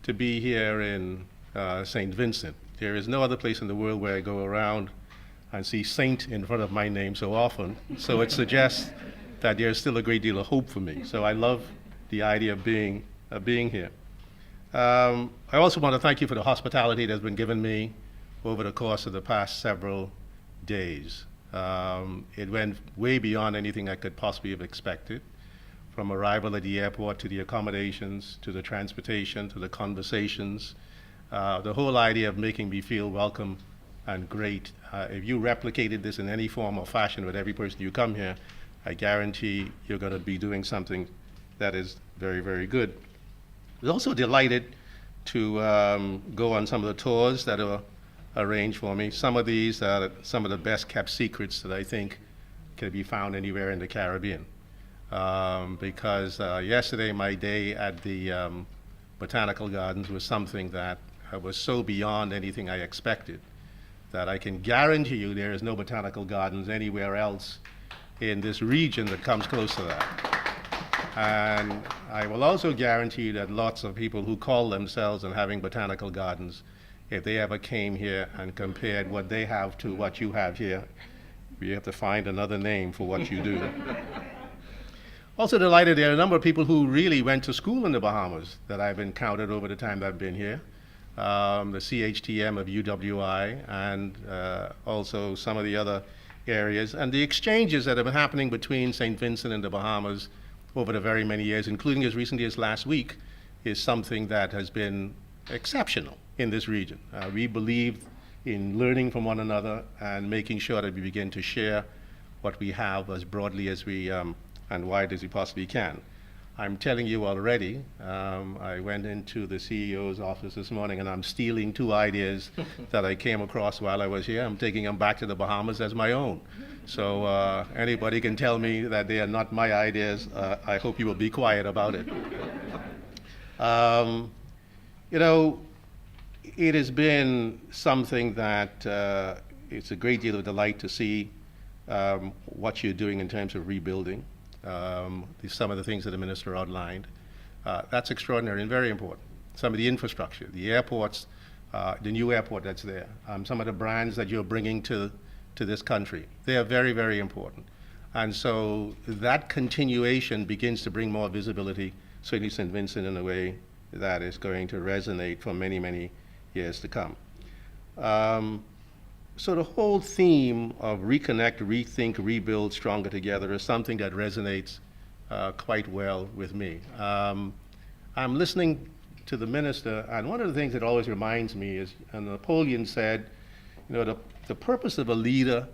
to be here in St. Vincent. There is no other place in the world where I go around and see Saint in front of my name so often, so it suggests that there's still a great deal of hope for me. So I love the idea of being here. I also want to thank you for the hospitality that's been given me over the course of the past several days. It went way beyond anything I could possibly have expected, from arrival at the airport to the accommodations, to the transportation, to the conversations, the whole idea of making me feel welcome and great. If you replicated this in any form or fashion with every person you come here, I guarantee you're going to be doing something that is very, very good. I was also delighted to go on some of the tours that are arranged for me. Some of these are some of the best kept secrets that I think can be found anywhere in the Caribbean. Because yesterday my day at the Botanical Gardens was something that was so beyond anything I expected that I can guarantee you there is no botanical gardens anywhere else in this region that comes close to that. And I will also guarantee you that lots of people who call themselves and having botanical gardens, if they ever came here and compared what they have to what you have here, we have to find another name for what you do. Also delighted there are a number of people who really went to school in the Bahamas that I've encountered over the time that I've been here. The CHTM of UWI and also some of the other areas, and the exchanges that have been happening between St. Vincent and the Bahamas over the very many years, including as recently as last week, is something that has been exceptional in this region. We believe in learning from one another and making sure that we begin to share what we have as broadly as we and wide as we possibly can. I'm telling you already, I went into the CEO's office this morning and I'm stealing 2 ideas that I came across while I was here. I'm taking them back to the Bahamas as my own. So anybody can tell me that they are not my ideas. I hope you will be quiet about it. You know, it has been something that it's a great deal of delight to see what you're doing in terms of rebuilding. Some of the things that the minister outlined. That's extraordinary and very important. Some of the infrastructure, the airports, the new airport that's there, some of the brands that you're bringing to this country, they are very, very important. And so that continuation begins to bring more visibility, certainly St. Vincent, in a way that is going to resonate for many, many years to come. So the whole theme of reconnect, rethink, rebuild, stronger together is something that resonates quite well with me. I'm listening to the minister, and one of the things that always reminds me is, and Napoleon said, you know, the purpose of a leader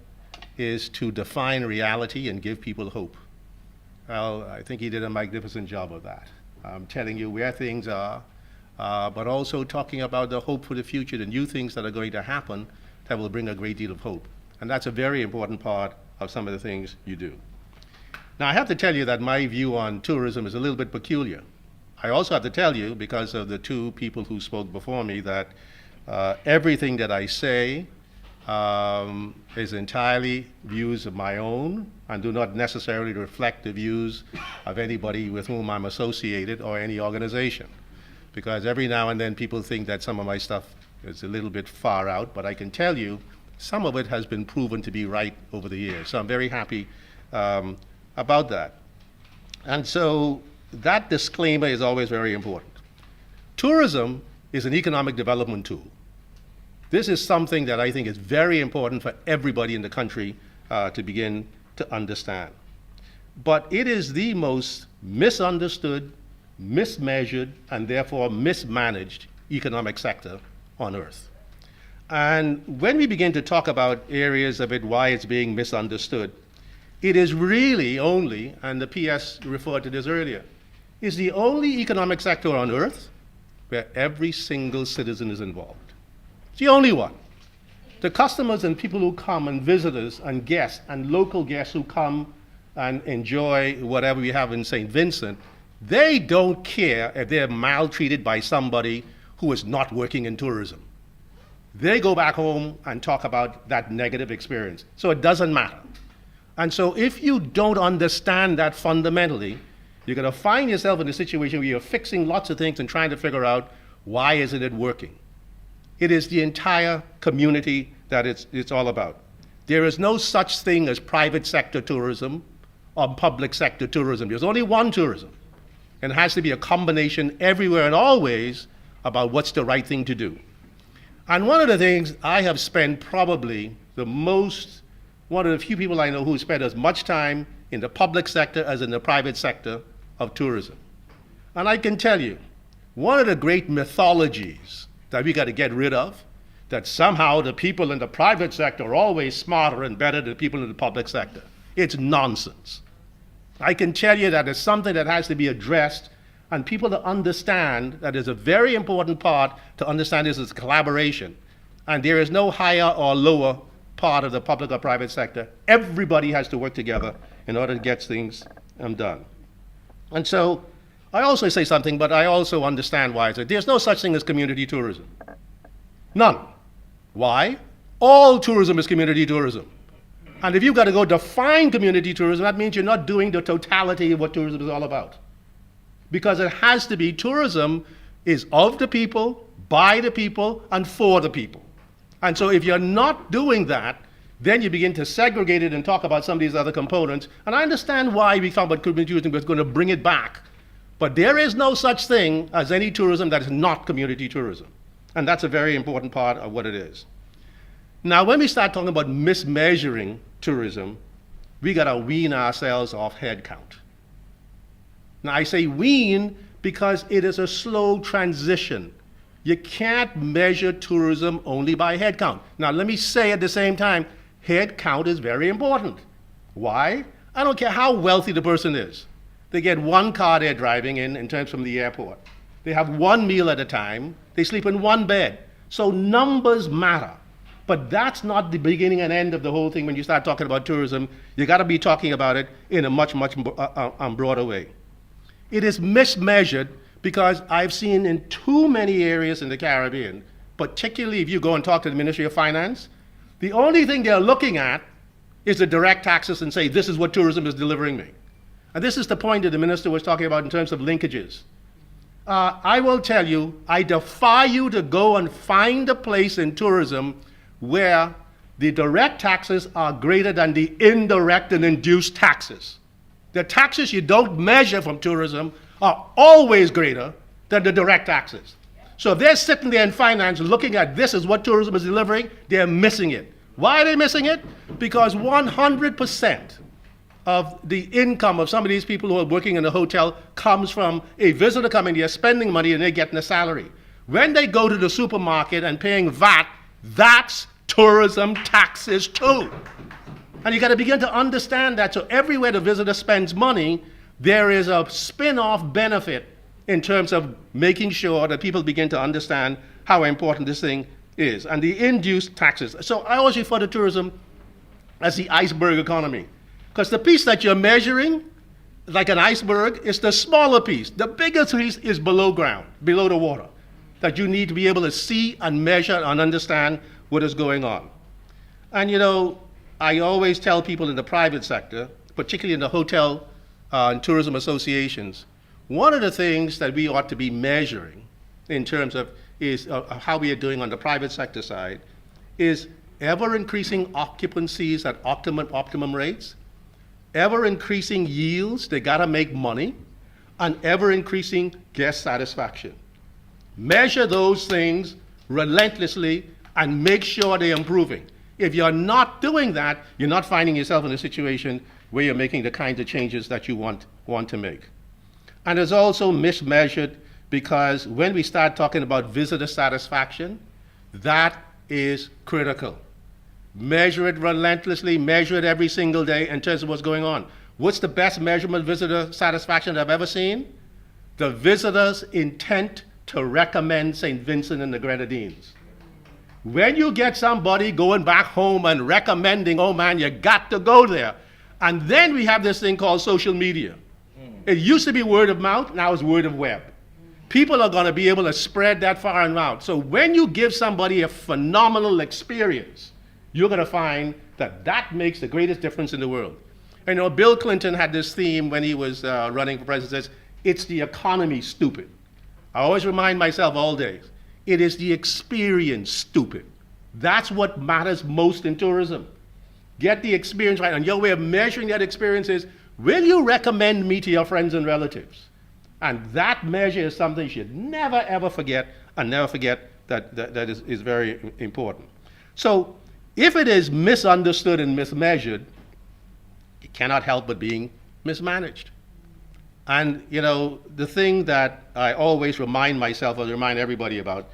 is to define reality and give people hope. Well, I think he did a magnificent job of that. I'm telling you where things are, but also talking about the hope for the future, the new things that are going to happen that will bring a great deal of hope. And that's a very important part of some of the things you do. Now, I have to tell you that my view on tourism is a little bit peculiar. I also have to tell you, because of the 2 people who spoke before me, that everything that I say is entirely views of my own and do not necessarily reflect the views of anybody with whom I'm associated or any organization. Because every now and then people think that some of my stuff is a little bit far out, but I can tell you some of it has been proven to be right over the years. So I'm very happy about that. And so that disclaimer is always very important. Tourism is an economic development tool. This is something that I think is very important for everybody in the country to begin to understand. But it is the most misunderstood, mismeasured, and therefore mismanaged economic sector on earth. And when we begin to talk about areas of it, why it's being misunderstood, it is really only, and the PS referred to this earlier, is the only economic sector on earth where every single citizen is involved. It's the only one. The customers and people who come and visitors and guests and local guests who come and enjoy whatever we have in St. Vincent, they don't care if they're maltreated by somebody who is not working in tourism. They go back home and talk about that negative experience. So it doesn't matter. And so if you don't understand that fundamentally, you're going to find yourself in a situation where you're fixing lots of things and trying to figure out why isn't it working. It is the entire community that it's all about. There is no such thing as private sector tourism or public sector tourism. There's only one tourism. And it has to be a combination everywhere and always about what's the right thing to do. And one of the things I have spent probably one of the few people I know who spend as much time in the public sector as in the private sector of tourism. And I can tell you, one of the great mythologies that we got to get rid of, that somehow the people in the private sector are always smarter and better than the people in the public sector. It's nonsense. I can tell you that it's something that has to be addressed, and people to understand that is a very important part to understand this is collaboration. And there is no higher or lower part of the public or private sector. Everybody has to work together in order to get things done. And so I also say something, but I also understand why. There's no such thing as community tourism. None. Why? All tourism is community tourism. And if you've got to go define community tourism, that means you're not doing the totality of what tourism is all about. Because it has to be, tourism is of the people, by the people, and for the people. And so if you're not doing that, then you begin to segregate it and talk about some of these other components. And I understand why we talk about community tourism, because it's going to bring it back. But there is no such thing as any tourism that is not community tourism. And that's a very important part of what it is. Now, when we start talking about mismeasuring tourism, we got to wean ourselves off head count. Now, I say wean because it is a slow transition. You can't measure tourism only by head count. Now, let me say at the same time, head count is very important. Why? I don't care how wealthy the person is. They get one car they're driving in terms from the airport. They have one meal at a time. They sleep in one bed. So numbers matter. But that's not the beginning and end of the whole thing. When you start talking about tourism, you got to be talking about it in a much broader way. It is mismeasured because I've seen in too many areas in the Caribbean, particularly if you go and talk to the Ministry of Finance, the only thing they're looking at is the direct taxes and say, this is what tourism is delivering me. And this is the point that the minister was talking about in terms of linkages. I will tell you, I defy you to go and find a place in tourism where the direct taxes are greater than the indirect and induced taxes. The taxes you don't measure from tourism are always greater than the direct taxes. So if they're sitting there in finance looking at this is what tourism is delivering, they're missing it. Why are they missing it? Because 100% of the income of some of these people who are working in a hotel comes from a visitor coming here, spending money, and they're getting a salary. When they go to the supermarket and paying VAT, that's tourism taxes too. And you got to begin to understand that. So everywhere the visitor spends money, there is a spin-off benefit in terms of making sure that people begin to understand how important this thing is. And the induced taxes. So I always refer to tourism as the iceberg economy. Because the piece that you're measuring, like an iceberg, is the smaller piece. The biggest piece is below ground, below the water, that you need to be able to see and measure and understand what is going on. And you know, I always tell people in the private sector, particularly in the hotel and tourism associations, one of the things that we ought to be measuring in terms of is how we are doing on the private sector side is ever increasing occupancies at optimum rates, ever increasing yields, they gotta make money, and ever increasing guest satisfaction. Measure those things relentlessly and make sure they're improving. If you're not doing that, you're not finding yourself in a situation where you're making the kinds of changes that you want to make. And it's also mismeasured because when we start talking about visitor satisfaction, that is critical. Measure it relentlessly, measure it every single day in terms of what's going on. What's the best measurement of visitor satisfaction I've ever seen? The visitor's intent to recommend St. Vincent and the Grenadines. When you get somebody going back home and recommending, oh man, you got to go there. And then we have this thing called social media. It used to be word of mouth, now it's word of web. People are going to be able to spread that far and out. So when you give somebody a phenomenal experience, you're going to find that that makes the greatest difference in the world. You know, Bill Clinton had this theme when he was running for president, says, it's the economy, stupid. I always remind myself all day, it is the experience, stupid. That's what matters most in tourism. Get the experience right, and your way of measuring that experience is, will you recommend me to your friends and relatives? And that measure is something you should never, ever forget, and never forget that is very important. So if it is misunderstood and mismeasured, it cannot help but being mismanaged. And, the thing that I always remind myself or remind everybody about,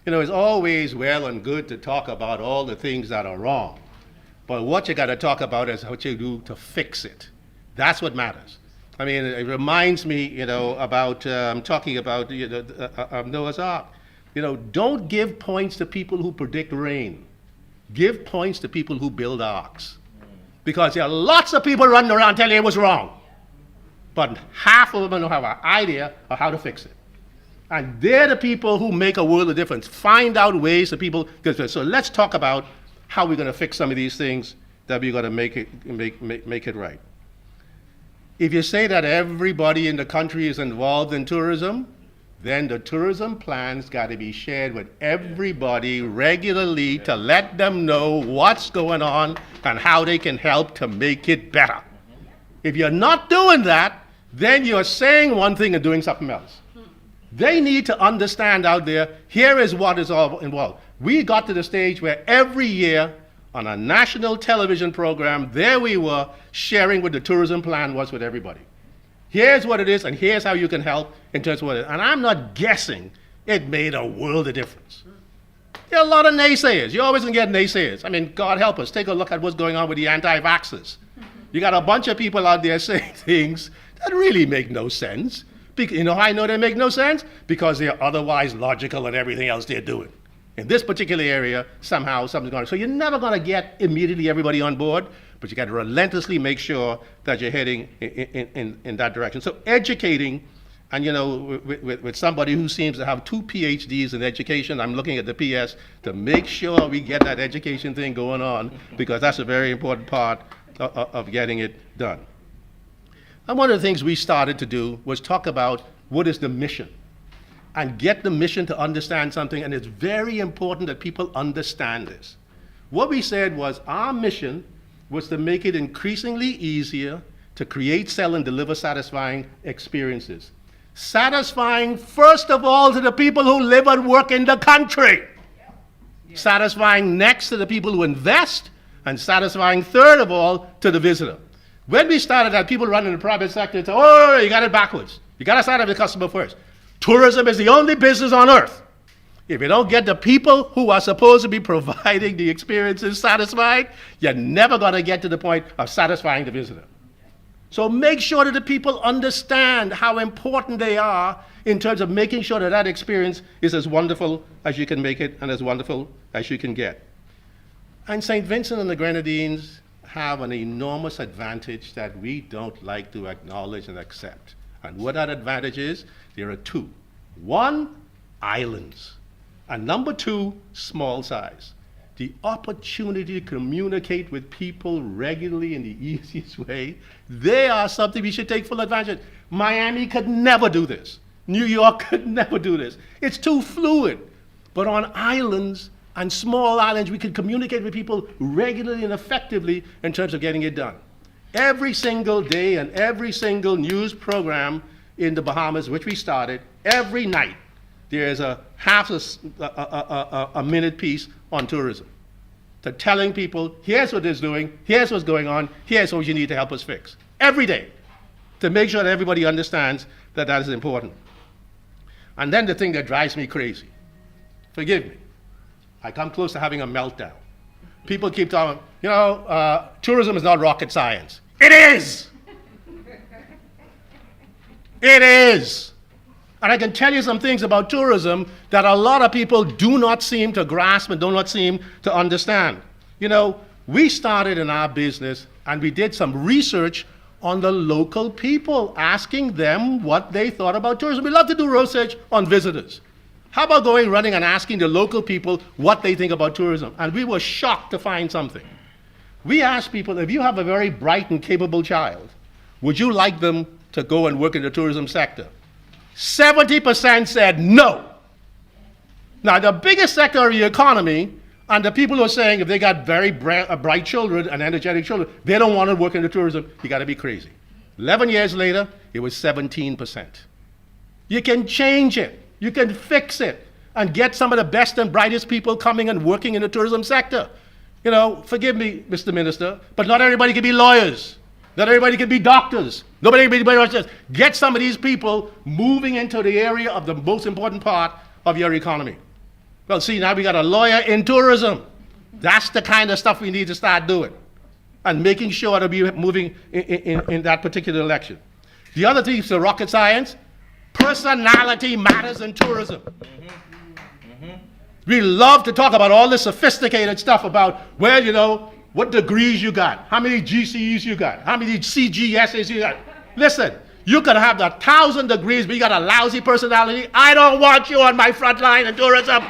it's always well and good to talk about all the things that are wrong. But what you got to talk about is what you do to fix it. That's what matters. I mean, it reminds me, about talking about Noah's Ark. Don't give points to people who predict rain. Give points to people who build arks. Because there are lots of people running around telling you it was wrong. But half of them don't have an idea of how to fix it. And they're the people who make a world of difference. Find out ways that people, so let's talk about how we're going to fix some of these things that we're going to make it right. If you say that everybody in the country is involved in tourism, then the tourism plans got to be shared with everybody regularly to let them know what's going on and how they can help to make it better. If you're not doing that, then you're saying one thing and doing something else. They need to understand out there, here is what is all involved. We got to the stage where every year on a national television program, there we were sharing what the tourism plan was with everybody. Here's what it is, and here's how you can help in terms of what it is. And I'm not guessing it made a world of difference. There are a lot of naysayers. You're always going to get naysayers. I mean, God help us. Take a look at what's going on with the anti-vaxxers. You got a bunch of people out there saying things that really make no sense. You know how I know they make no sense? Because they're otherwise logical in everything else they're doing. In this particular area, somehow something's going on. So you're never going to get immediately everybody on board, but you got to relentlessly make sure that you're heading in that direction. So educating, and with somebody who seems to have 2 PhDs in education, I'm looking at the PS to make sure we get that education thing going on, because that's a very important part of getting it done. And one of the things we started to do was talk about what is the mission, and get the mission to understand something, and it's very important that people understand this. What we said was our mission was to make it increasingly easier to create, sell, and deliver satisfying experiences. Satisfying, first of all, to the people who live and work in the country. Satisfying next to the people who invest, and satisfying third of all to the visitor. When we started that, people running in the private sector said, oh, you got it backwards. You got to start with the customer first. Tourism is the only business on earth. If you don't get the people who are supposed to be providing the experiences satisfied, you're never going to get to the point of satisfying the visitor. So make sure that the people understand how important they are in terms of making sure that that experience is as wonderful as you can make it and as wonderful as you can get. And St. Vincent and the Grenadines have an enormous advantage that we don't like to acknowledge and accept. And what that advantage is, there are 2. 1, islands. And number 2, small size. The opportunity to communicate with people regularly in the easiest way, they are something we should take full advantage of. Miami could never do this. New York could never do this. It's too fluid. But on islands and small islands, we can communicate with people regularly and effectively in terms of getting it done. Every single day and every single news program in the Bahamas, which we started, every night, there's a minute piece on tourism. To telling people, here's what it's doing, here's what's going on, here's what you need to help us fix. Every day. To make sure that everybody understands that that is important. And then the thing that drives me crazy. Forgive me. I come close to having a meltdown. People keep talking, tourism is not rocket science. It is! It is! And I can tell you some things about tourism that a lot of people do not seem to grasp and do not seem to understand. We started in our business and we did some research on the local people, asking them what they thought about tourism. We love to do research on visitors. How about running and asking the local people what they think about tourism? And we were shocked to find something. We asked people, if you have a very bright and capable child, would you like them to go and work in the tourism sector? 70% said no. Now, the biggest sector of the economy, and the people who are saying if they got very bright children and energetic children, they don't want to work in the tourism, you got to be crazy. 11 years later, it was 17%. You can change it. You can fix it. and get some of the best and brightest people coming and working in the tourism sector. You know, forgive me, Mr. Minister, but not everybody can be lawyers. Not everybody can be doctors. Nobody can be doctors. Get some of these people moving into the area of the most important part of your economy. Well, see, now we got a lawyer in tourism. That's the kind of stuff we need to start doing and making sure that we're moving in that particular direction. The other thing is the rocket science. Personality matters in tourism. We love to talk about all this sophisticated stuff about, well, you know, what degrees you got, how many GCEs you got, how many CGSs you got. Listen, you could have 1,000 degrees, but you got a lousy personality. I don't want you on my front line in tourism.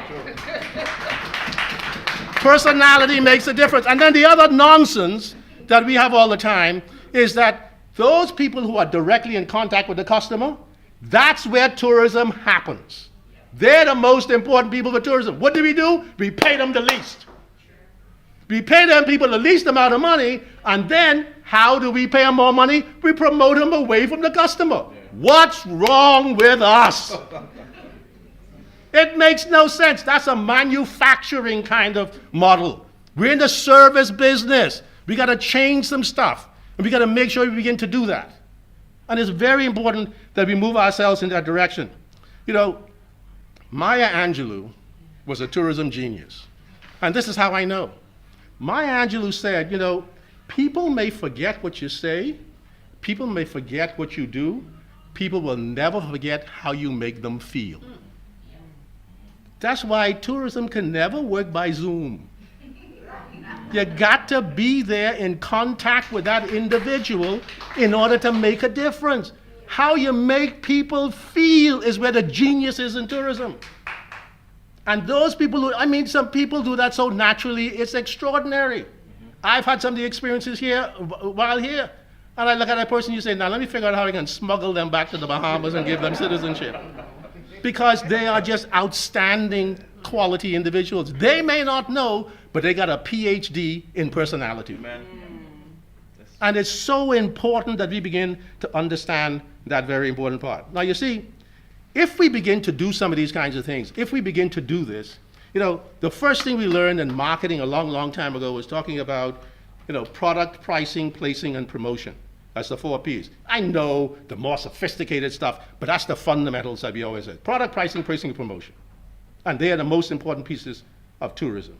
Personality makes a difference. And then the other nonsense that we have all the time is that those people who are directly in contact with the customer, that's where tourism happens. They're the most important people for tourism. What do? We pay them the least. We pay them people the least amount of money, and then how do we pay them more money? We promote them away from the customer. What's wrong with us? It makes no sense. That's a manufacturing kind of model. We're in the service business. We got to change some stuff, and we got to make sure we begin to do that. And it's very important that we move ourselves in that direction. You know, Maya Angelou was a tourism genius, and this is how I know. Maya Angelou said, you know, people may forget what you say, people may forget what you do, people will never forget how you make them feel. That's why tourism can never work by Zoom. You got to be there in contact with that individual in order to make a difference. How you make people feel is where the genius is in tourism. And those people who, I mean, some people do that so naturally, it's extraordinary. I've had some of the experiences here, while here, and I look at that person, you say, now let me figure out how I can smuggle them back to the Bahamas and give them citizenship. Because they are just outstanding quality individuals. They may not know, but they got a PhD in personality. Amen. And it's so important that we begin to understand that very important part. Now, you see, if we begin to do some of these kinds of things, if we begin to do this, you know, the first thing we learned in marketing a long, long time ago was talking about, you know, product, pricing, placing, and promotion. That's the 4 Ps. I know the more sophisticated stuff, but that's the fundamentals that we always say. Product, pricing, placing, and promotion. And they are the most important pieces of tourism.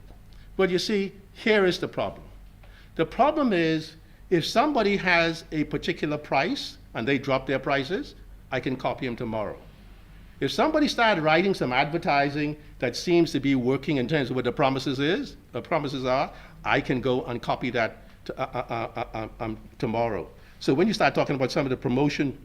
But you see, here is the problem. The problem is, if somebody has a particular price and they drop their prices, I can copy them tomorrow. If somebody started writing some advertising that seems to be working in terms of what the promises are, I can go and copy that tomorrow. So when you start talking about some of the promotion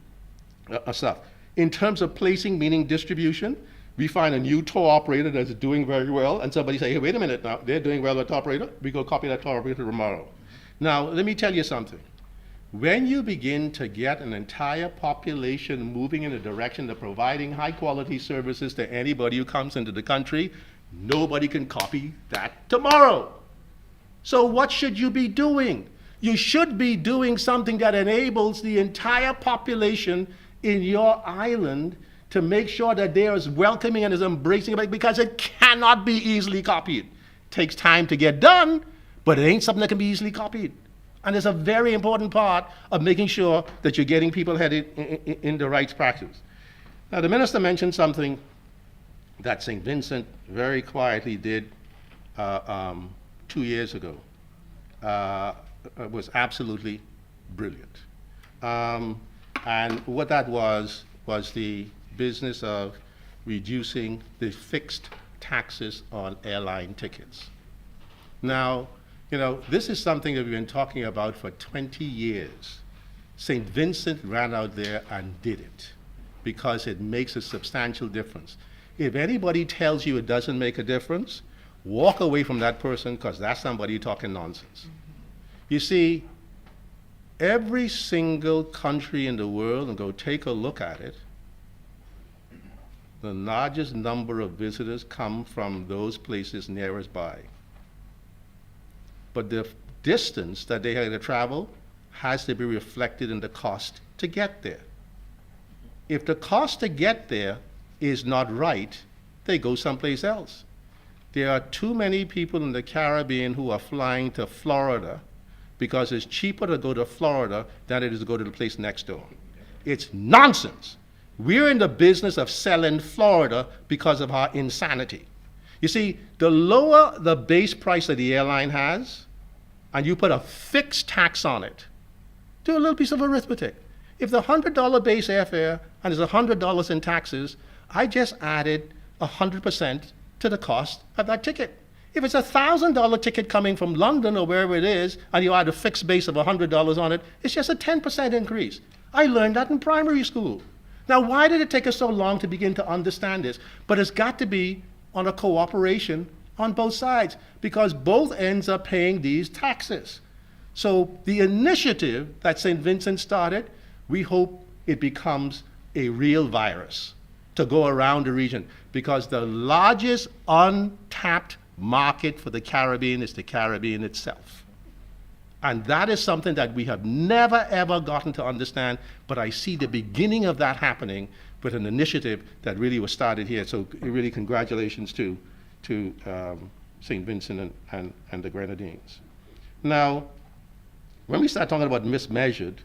stuff, in terms of placing, meaning distribution, we find a new tour operator that's doing very well, and somebody say, hey, wait a minute now, they're doing well with tour operator, we go copy that tour operator tomorrow. Now, let me tell you something. When you begin to get an entire population moving in the direction of providing high quality services to anybody who comes into the country, nobody can copy that tomorrow. So what should you be doing? You should be doing something that enables the entire population in your island to make sure that they are as welcoming and as embracing it, because it cannot be easily copied. It takes time to get done, but it ain't something that can be easily copied. And it's a very important part of making sure that you're getting people headed in the right practice. Now, the minister mentioned something that St. Vincent very quietly did 2 years ago. Was absolutely brilliant. And what that was the business of reducing the fixed taxes on airline tickets. Now, you know, this is something that we've been talking about for 20 years. St. Vincent ran out there and did it because it makes a substantial difference. If anybody tells you it doesn't make a difference, walk away from that person, because that's somebody talking nonsense. You see, every single country in the world, and go take a look at it, the largest number of visitors come from those places nearest by. But the distance that they had to travel has to be reflected in the cost to get there. If the cost to get there is not right, they go someplace else. There are too many people in the Caribbean who are flying to Florida because it's cheaper to go to Florida than it is to go to the place next door. It's nonsense. We're in the business of selling Florida because of our insanity. You see, the lower the base price that the airline has, and you put a fixed tax on it, do a little piece of arithmetic. If the $100 base airfare and there's $100 in taxes, I just added 100% to the cost of that ticket. If it's a $1,000 ticket coming from London or wherever it is, and you add a fixed base of $100 on it, it's just a 10% increase. I learned that in primary school. Now, why did it take us so long to begin to understand this? But it's got to be on a cooperation on both sides, because both ends are paying these taxes. So the initiative that St. Vincent started, we hope it becomes a real virus to go around the region, because the largest untapped market for the Caribbean is the Caribbean itself. And that is something that we have never, ever gotten to understand, but I see the beginning of that happening with an initiative that really was started here. So really congratulations to St. Vincent and the Grenadines. Now, when we start talking about mismeasured,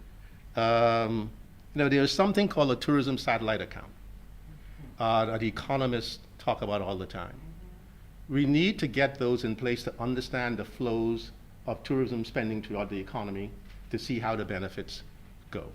there's something called a tourism satellite account that economists talk about all the time. We need to get those in place to understand the flows of tourism spending throughout the economy to see how the benefits go.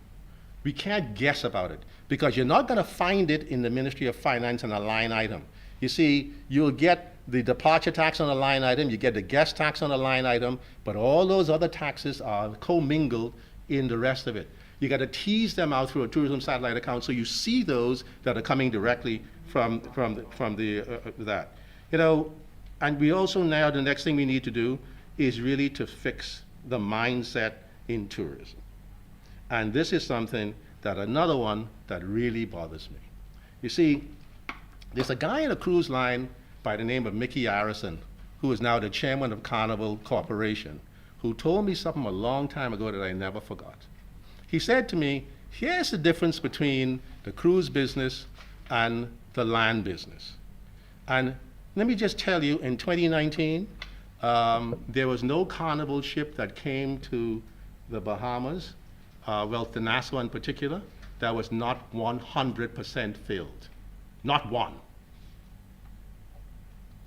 We can't guess about it, because you're not going to find it in the Ministry of Finance on a line item. You see, you'll get the departure tax on a line item, you get the guest tax on a line item, but all those other taxes are commingled in the rest of it. You got to tease them out through a tourism satellite account so you see those that are coming directly from that. And we also now, the next thing we need to do is really to fix the mindset in tourism. And this is something that another one that really bothers me. You see, there's a guy in a cruise line by the name of Mickey Arison, who is now the chairman of Carnival Corporation, who told me something a long time ago that I never forgot. He said to me, here's the difference between the cruise business and the land business. And let me just tell you, in 2019, there was no Carnival ship that came to the Bahamas, the Nassau in particular, that was not 100% filled. Not one.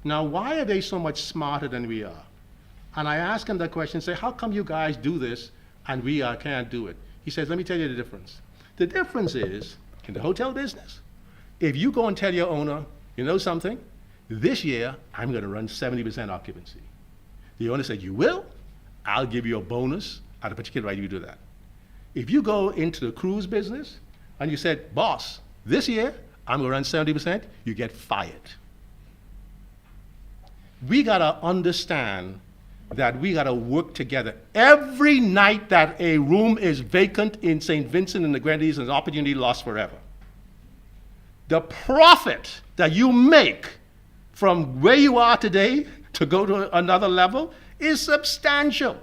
Now, why are they so much smarter than we are? And I asked him that question, say, how come you guys do this and we can't do it? He says, let me tell you the difference. The difference is, in the hotel business, if you go and tell your owner, you know something, this year I'm going to run 70% occupancy. The owner said, you will? I'll give you a bonus at a particular rate you do that. If you go into the cruise business and you said, boss, this year I'm going to run 70%, you get fired. We got to understand that we got to work together. Every night that a room is vacant in St. Vincent and the Grenadines is an opportunity lost forever. The profit that you make from where you are today to go to another level is substantial.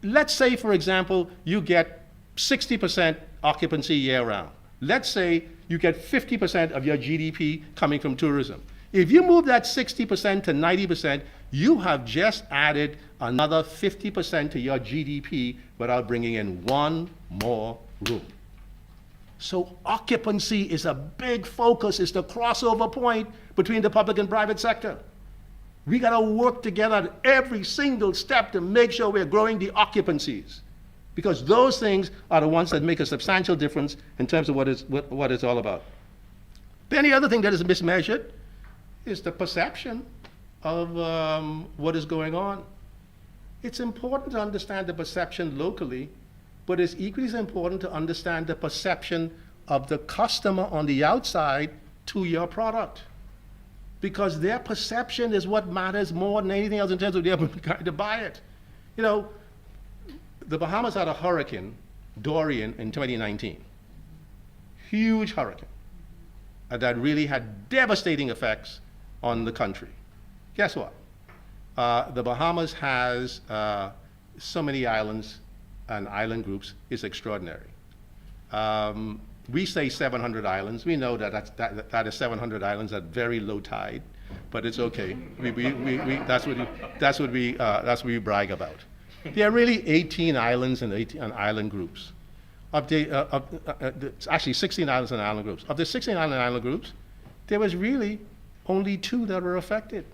Let's say, for example, you get 60% occupancy year-round. Let's say you get 50% of your GDP coming from tourism. If you move that 60% to 90%, you have just added another 50% to your GDP without bringing in one more room. So occupancy is a big focus. It's the crossover point between the public and private sector. We got to work together at every single step to make sure we're growing the occupancies, because those things are the ones that make a substantial difference in terms of what it's all about. Then the other thing that is mismeasured is the perception of what is going on. It's important to understand the perception locally, but it's equally as important to understand the perception of the customer on the outside to your product, because their perception is what matters more than anything else in terms of their ability to buy it. The Bahamas had a hurricane, Dorian, in 2019. Huge hurricane that really had devastating effects on the country. Guess what? The Bahamas has so many islands and island groups. It's extraordinary. we say 700 islands. We know that is 700 islands at very low tide, but it's okay. That's what we brag about. There are really 18 islands and 18 island groups. Actually 16 islands and island groups. Of the 16 island groups, there was really only 2 that were affected.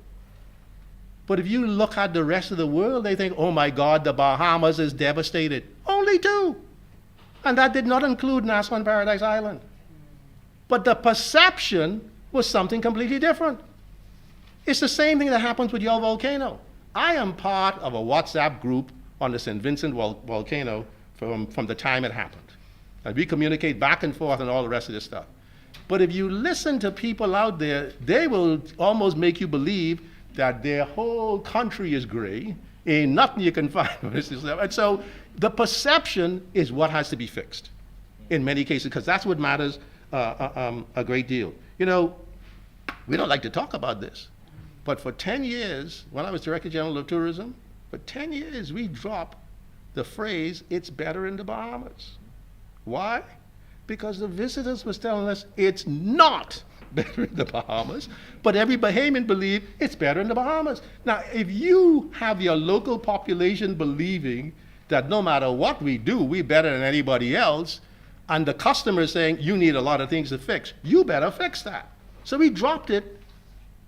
But if you look at the rest of the world, they think, oh my God, the Bahamas is devastated. Only 2. And that did not include Nassau and Paradise Island. But the perception was something completely different. It's the same thing that happens with your volcano. I am part of a WhatsApp group on the St. Vincent volcano from the time it happened. And we communicate back and forth and all the rest of this stuff. But if you listen to people out there, they will almost make you believe that their whole country is gray, ain't nothing you can find. And so the perception is what has to be fixed in many cases, because that's what matters a great deal. You know, we don't like to talk about this, but for 10 years, when I was Director General of Tourism, for 10 years we dropped the phrase, it's better in the Bahamas. Why? Because the visitors was telling us it's not better in the Bahamas, but every Bahamian believed it's better in the Bahamas. Now, if you have your local population believing that no matter what we do, we're better than anybody else, and the customer saying you need a lot of things to fix, you better fix that. So we dropped it,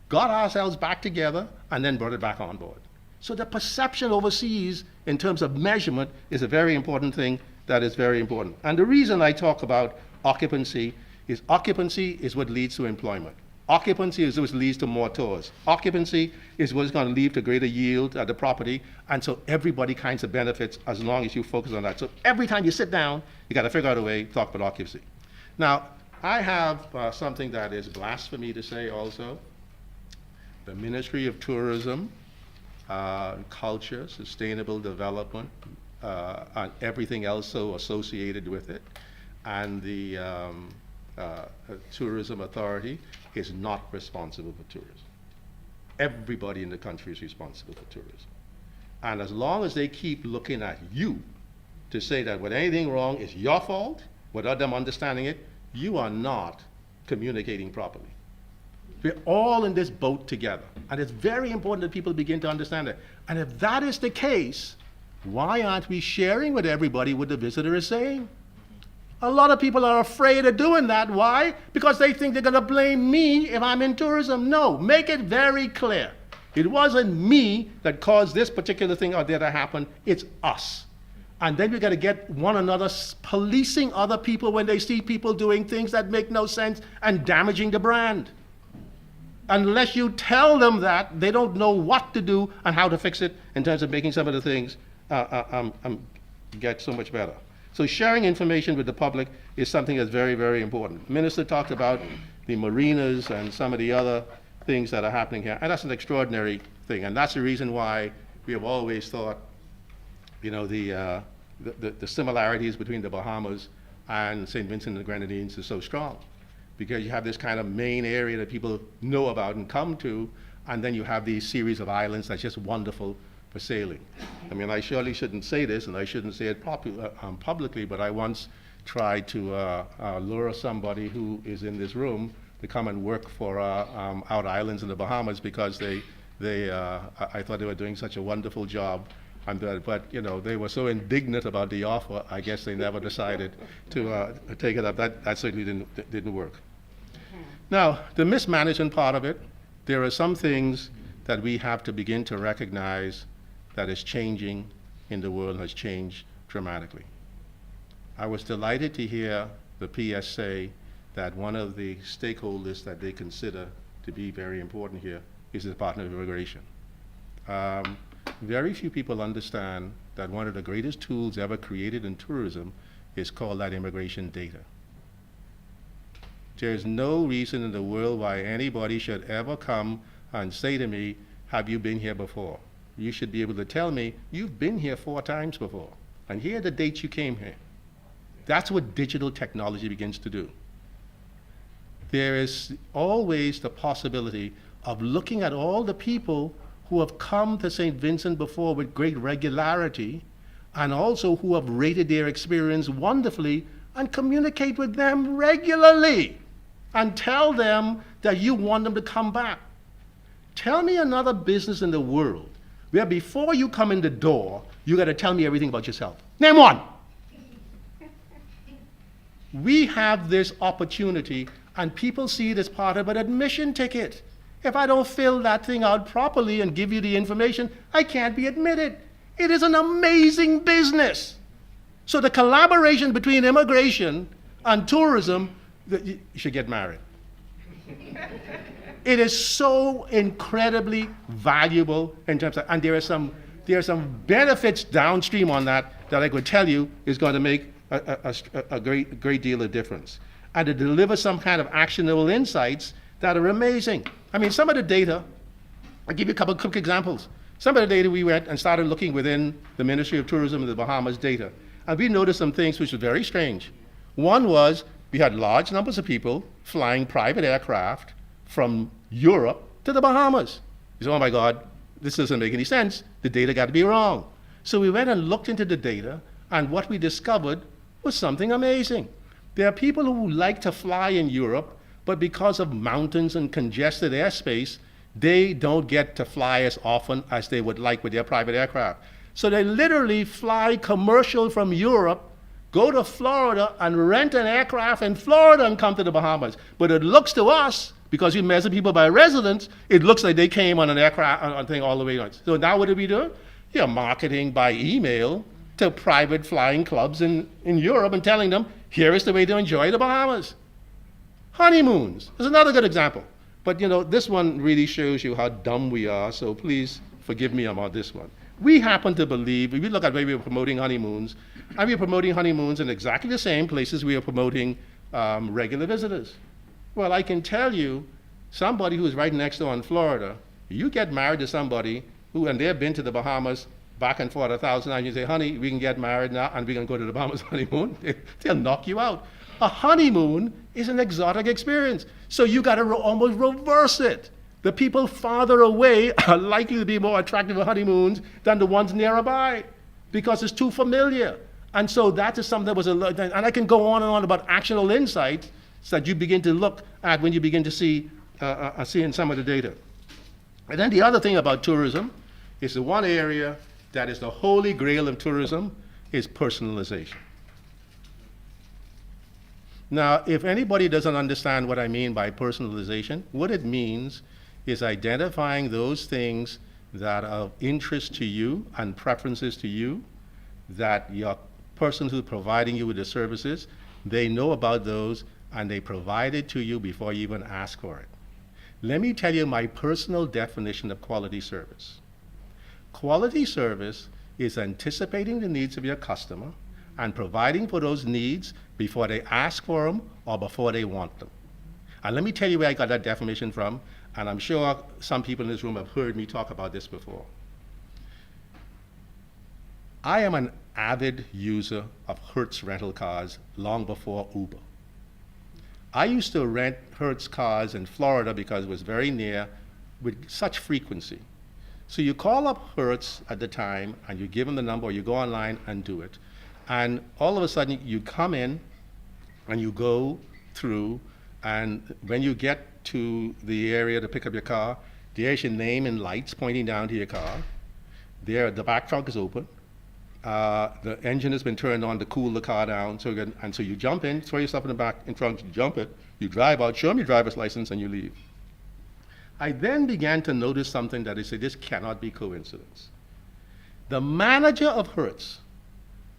got ourselves back together, and then brought it back on board. So the perception overseas in terms of measurement is a very important thing that is very important. And the reason I talk about occupancy is what leads to employment. Occupancy is what leads to more tours. Occupancy is what's going to lead to greater yield at the property, and so everybody kinds of benefits as long as you focus on that. So every time you sit down, you got to figure out a way to talk about occupancy. Now, I have something that is blasphemy to say also. The Ministry of Tourism, Culture, Sustainable Development, and everything else so associated with it, and the Tourism Authority is not responsible for tourism. Everybody in the country is responsible for tourism. And as long as they keep looking at you to say that when anything wrong is your fault, without them understanding it, you are not communicating properly. We're all in this boat together. And it's very important that people begin to understand it. And if that is the case, why aren't we sharing with everybody what the visitor is saying? A lot of people are afraid of doing that. Why? Because they think they're going to blame me if I'm in tourism. No, make it very clear. It wasn't me that caused this particular thing out there to happen. It's us. And then we got to get one another policing other people when they see people doing things that make no sense and damaging the brand. Unless you tell them that, they don't know what to do and how to fix it in terms of making some of the things get so much better. So sharing information with the public is something that's very, very important. The Minister talked about the marinas and some of the other things that are happening here, and that's an extraordinary thing, and that's the reason why we have always thought, you know, the similarities between the Bahamas and St. Vincent and the Grenadines is so strong, because you have this kind of main area that people know about and come to, and then you have these series of islands that's just wonderful for sailing. I mean, I surely shouldn't say this, and I shouldn't say it publicly, but I once tried to lure somebody who is in this room to come and work for out islands in the Bahamas, because I thought they were doing such a wonderful job. But you know, they were so indignant about the offer, I guess they never decided to take it up. That certainly didn't work. Now, the mismanagement part of it, there are some things that we have to begin to recognize that is changing in the world, has changed dramatically. I was delighted to hear the PS say that one of the stakeholders that they consider to be very important here is the Department of Immigration. Very few people understand that one of the greatest tools ever created in tourism is called that immigration data. There's no reason in the world why anybody should ever come and say to me, have you been here before? You should be able to tell me, you've been here 4 times before, and here are the dates you came here. That's what digital technology begins to do. There is always the possibility of looking at all the people who have come to St. Vincent before with great regularity, and also who have rated their experience wonderfully, and communicate with them regularly and tell them that you want them to come back. Tell me another business in the world where before you come in the door, you got to tell me everything about yourself. Name one. We have this opportunity, and people see it as part of an admission ticket. If I don't fill that thing out properly and give you the information, I can't be admitted. It is an amazing business. So the collaboration between immigration and tourism, you should get married. It is so incredibly valuable in terms of, and there are some benefits downstream on that I could tell you is going to make a great deal of difference. And to deliver some kind of actionable insights that are amazing. I mean, some of the data, I'll give you a couple of quick examples. Some of the data we went and started looking within the Ministry of Tourism of the Bahamas data. And we noticed some things which were very strange. One was we had large numbers of people flying private aircraft from Europe to the Bahamas. You say, oh my God, this doesn't make any sense. The data got to be wrong. So we went and looked into the data, and what we discovered was something amazing. There are people who like to fly in Europe, but because of mountains and congested airspace, they don't get to fly as often as they would like with their private aircraft. So they literally fly commercial from Europe, go to Florida and rent an aircraft in Florida and come to the Bahamas. But it looks to us, because we measure people by residence, it looks like they came on an aircraft on thing all the way on. So now what do we do? You're marketing by email to private flying clubs in Europe and telling them, here is the way to enjoy the Bahamas. Honeymoons is another good example. But you know, this one really shows you how dumb we are, so please forgive me about this one. We happen to believe, if we look at where we were promoting honeymoons, and we were promoting honeymoons in exactly the same places we are promoting regular visitors. Well, I can tell you, somebody who's right next door in Florida, you get married to somebody who, and they've been to the Bahamas back and forth 1,000 times, you say, honey, we can get married now, and we're going to go to the Bahamas honeymoon. They'll knock you out. A honeymoon is an exotic experience. So you got to almost reverse it. The people farther away are likely to be more attractive for honeymoons than the ones nearby because it's too familiar. And so that is something that was, and I can go on and on about actionable insights that you begin to look at when you begin to see in some of the data. And then the other thing about tourism is the one area that is the holy grail of tourism is personalization. Now, if anybody doesn't understand what I mean by personalization, what it means is identifying those things that are of interest to you and preferences to you, that your person who's providing you with the services, they know about those and they provide it to you before you even ask for it. Let me tell you my personal definition of quality service. Quality service is anticipating the needs of your customer and providing for those needs before they ask for them or before they want them. And let me tell you where I got that definition from, and I'm sure some people in this room have heard me talk about this before. I am an avid user of Hertz rental cars long before Uber. I used to rent Hertz cars in Florida because it was very near with such frequency. So you call up Hertz at the time and you give them the number, or you go online and do it. And all of a sudden you come in and you go through, and when you get to the area to pick up your car, there's your name in lights pointing down to your car. There, the back trunk is open. The engine has been turned on to cool the car down. So you jump in, throw yourself in the back in trunk, you jump it, you drive out, show them your driver's license, and you leave. I then began to notice something that I said, this cannot be coincidence. The manager of Hertz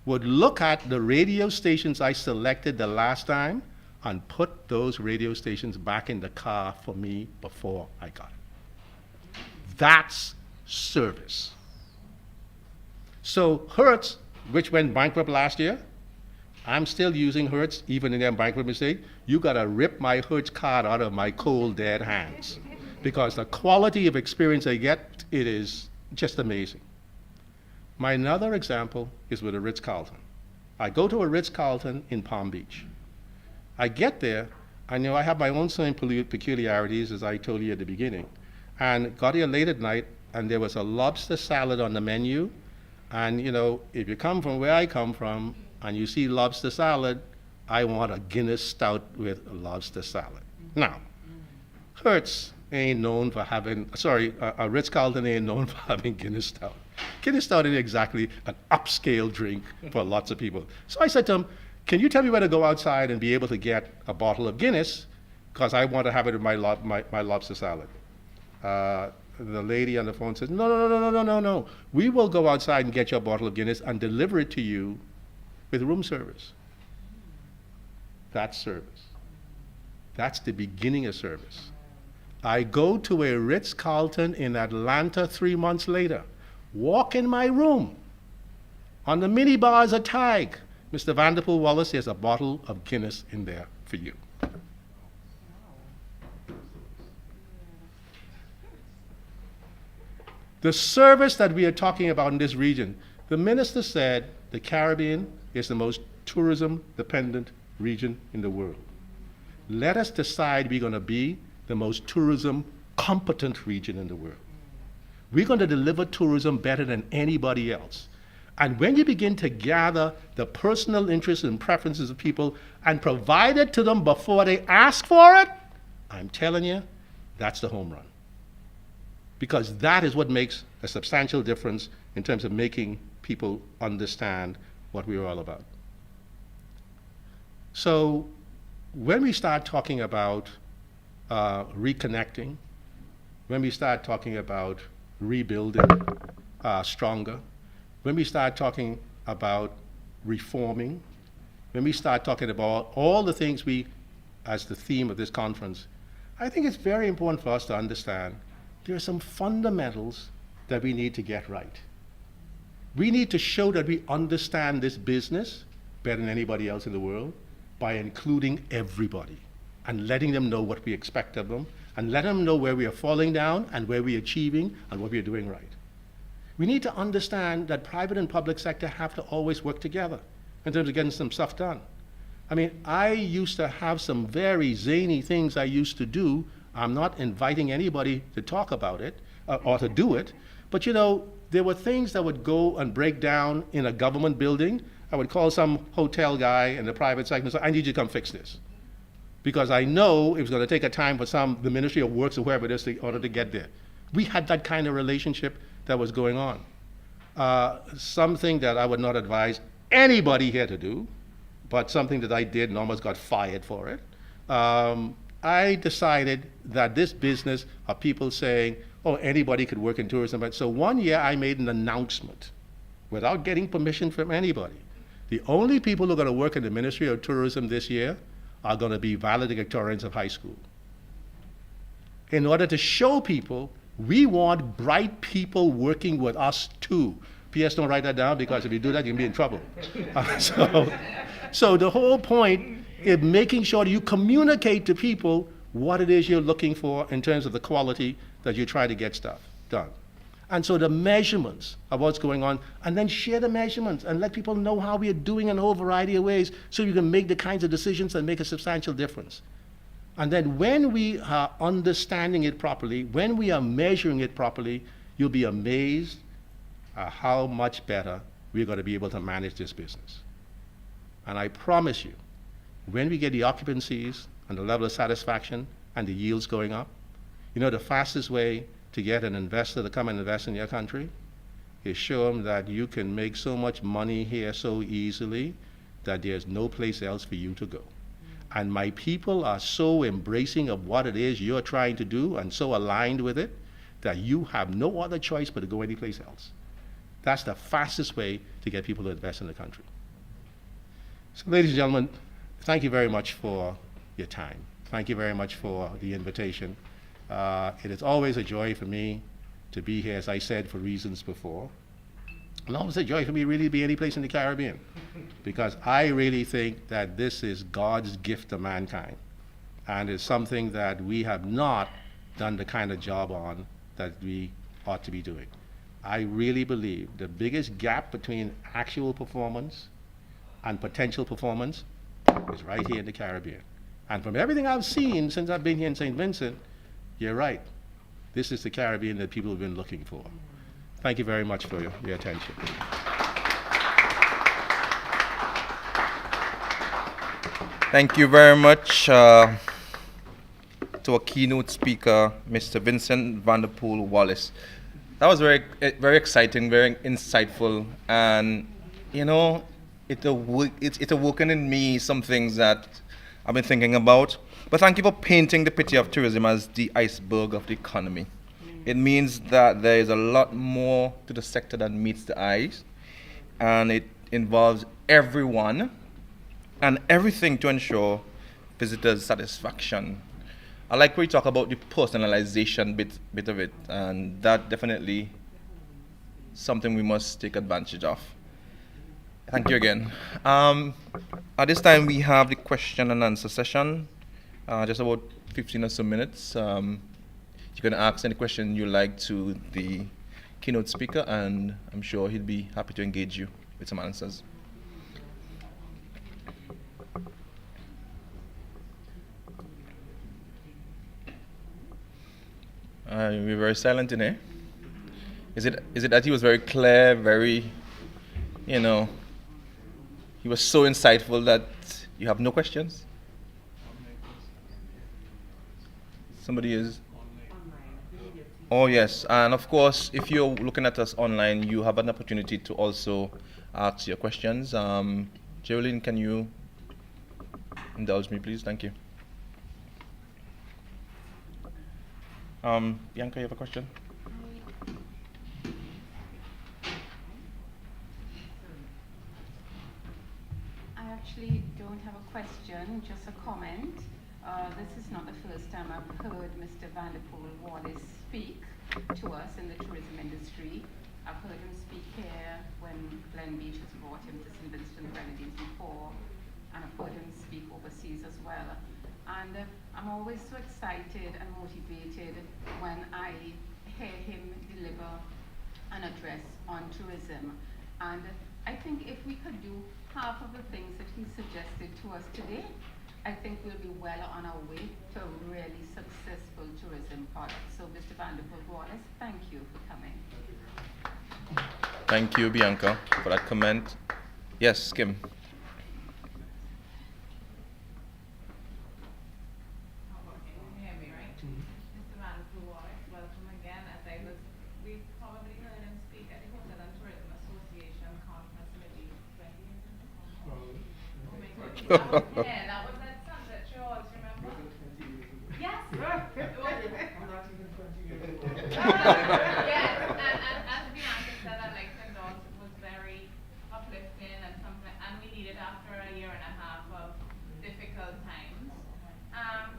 would look at the radio stations I selected the last time and put those radio stations back in the car for me before I got it. That's service. So Hertz, which went bankrupt last year, I'm still using Hertz even in their bankrupt state. You gotta rip my Hertz card out of my cold, dead hands because the quality of experience I get, it is just amazing. My another example is with a Ritz-Carlton. I go to a Ritz-Carlton in Palm Beach. I get there, I know I have my own certain peculiarities, as I told you at the beginning, and got here late at night, and there was a lobster salad on the menu, and you know, if you come from where I come from, and you see lobster salad, I want a Guinness stout with a lobster salad. Now, Hertz ain't known for having, a Ritz-Carlton ain't known for having Guinness stout. Guinness stout is exactly an upscale drink for lots of people. So I said to him, can you tell me where to go outside and be able to get a bottle of Guinness? Because I want to have it in my lobster salad. The lady on the phone says, no. We will go outside and get you a bottle of Guinness and deliver it to you with room service. That's service. That's the beginning of service. I go to a Ritz-Carlton in Atlanta 3 months later, walk in my room. On the minibar is a tag. Mr. Vanderpool Wallace, there's a bottle of Guinness in there for you. The service that we are talking about in this region, the minister said the Caribbean is the most tourism-dependent region in the world. Let us decide we're going to be the most tourism-competent region in the world. We're going to deliver tourism better than anybody else. And when you begin to gather the personal interests and preferences of people and provide it to them before they ask for it, I'm telling you, that's the home run. Because that is what makes a substantial difference in terms of making people understand what we're all about. So when we start talking about reconnecting, when we start talking about rebuilding stronger, when we start talking about reforming, when we start talking about all the things as the theme of this conference, I think it's very important for us to understand there are some fundamentals that we need to get right. We need to show that we understand this business better than anybody else in the world by including everybody and letting them know what we expect of them and letting them know where we are falling down and where we are achieving and what we are doing right. We need to understand that private and public sector have to always work together in terms of getting some stuff done. I mean, I used to have some very zany things I used to do. I'm not inviting anybody to talk about it or to do it, but you know, there were things that would go and break down in a government building. I would call some hotel guy in the private sector and say, I need you to come fix this. Because I know it was going to take a time for the Ministry of Works or whoever it is in order to get there. We had that kind of relationship that was going on. Something that I would not advise anybody here to do, but something that I did and almost got fired for it. I decided that this business of people saying, oh, anybody could work in tourism. So one year I made an announcement without getting permission from anybody. The only people who are going to work in the Ministry of Tourism this year are going to be valedictorians of high school. In order to show people we want bright people working with us too. P.S. don't write that down because if you do that, you'll be in trouble. So the whole point is making sure that you communicate to people what it is you're looking for in terms of the quality that you try to get stuff done. And so the measurements of what's going on, and then share the measurements and let people know how we are doing in a whole variety of ways so you can make the kinds of decisions that make a substantial difference. And then when we are understanding it properly, when we are measuring it properly, you'll be amazed at how much better we're going to be able to manage this business. And I promise you, when we get the occupancies and the level of satisfaction and the yields going up, you know the fastest way to get an investor to come and invest in your country is show them that you can make so much money here so easily that there's no place else for you to go. And my people are so embracing of what it is you're trying to do and so aligned with it that you have no other choice but to go anyplace else. That's the fastest way to get people to invest in the country. So ladies and gentlemen, thank you very much for your time. Thank you very much for the invitation. It is always a joy for me to be here, as I said, for reasons before. And always a joy for me really to be any place in the Caribbean, because I really think that this is God's gift to mankind, and it's something that we have not done the kind of job on that we ought to be doing. I really believe the biggest gap between actual performance and potential performance is right here in the Caribbean. And from everything I've seen since I've been here in St. Vincent, you're right. This is the Caribbean that people have been looking for. Thank you very much for your attention. Thank you very much to our keynote speaker, Mr. Vincent Vanderpool Wallace. That was very exciting, very insightful, and you know, it's awoken in me some things that I've been thinking about. But thank you for painting the picture of tourism as the iceberg of the economy. It means that there is a lot more to the sector than meets the eyes, and it involves everyone and everything to ensure visitors' satisfaction. I like where you talk about the personalization bit of it, and that definitely something we must take advantage of. Thank you again. At this time, we have the question and answer session, just about 15 or so minutes. You can ask any question you like to the keynote speaker, and I'm sure he'll be happy to engage you with some answers. We're very silent in here. Is it that he was very clear, very, you know, he was so insightful that you have no questions? Somebody is? Oh yes, and of course, if you're looking at us online, you have an opportunity to also ask your questions. Geraldine, can you indulge me, please? Thank you. Bianca, you have a question? I actually don't have a question, just a comment. This is not the first time I've heard Mr. Vanderpool Wallace speak to us in the tourism industry. I've heard him speak here when Glen Beach has brought him to St. Vincent and Grenadines before, and I've heard him speak overseas as well. And I'm always so excited and motivated when I hear him deliver an address on tourism. And I think if we could do half of the things that he suggested to us today, I think we'll be well on our way to a really successful tourism product. So Mr. Vanderpool Wallace, thank you for coming. Thank you, Bianca, for that comment. Yes, Kim. Yeah, that was at Sunset Shores, remember? Yes. Yes, and as Bianca said, I like to endorse, it was very uplifting and something, and we needed after a year and a half of difficult times. I'm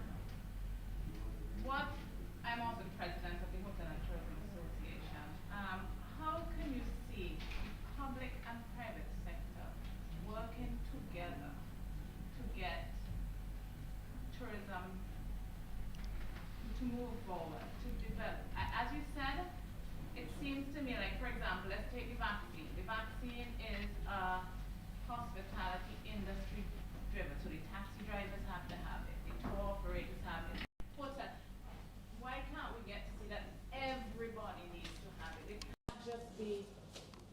also the president of the Hotel and Tourism Association. How can you see public and private sector working together to get tourism to move forward, to develop? As you said, it seems to me like, for example, let's take the vaccine. The vaccine is a hospitality industry driven, so the taxi drivers have to have it, the tour operators have it. Hotel. Why can't we get to see that everybody needs to have it? It can't just be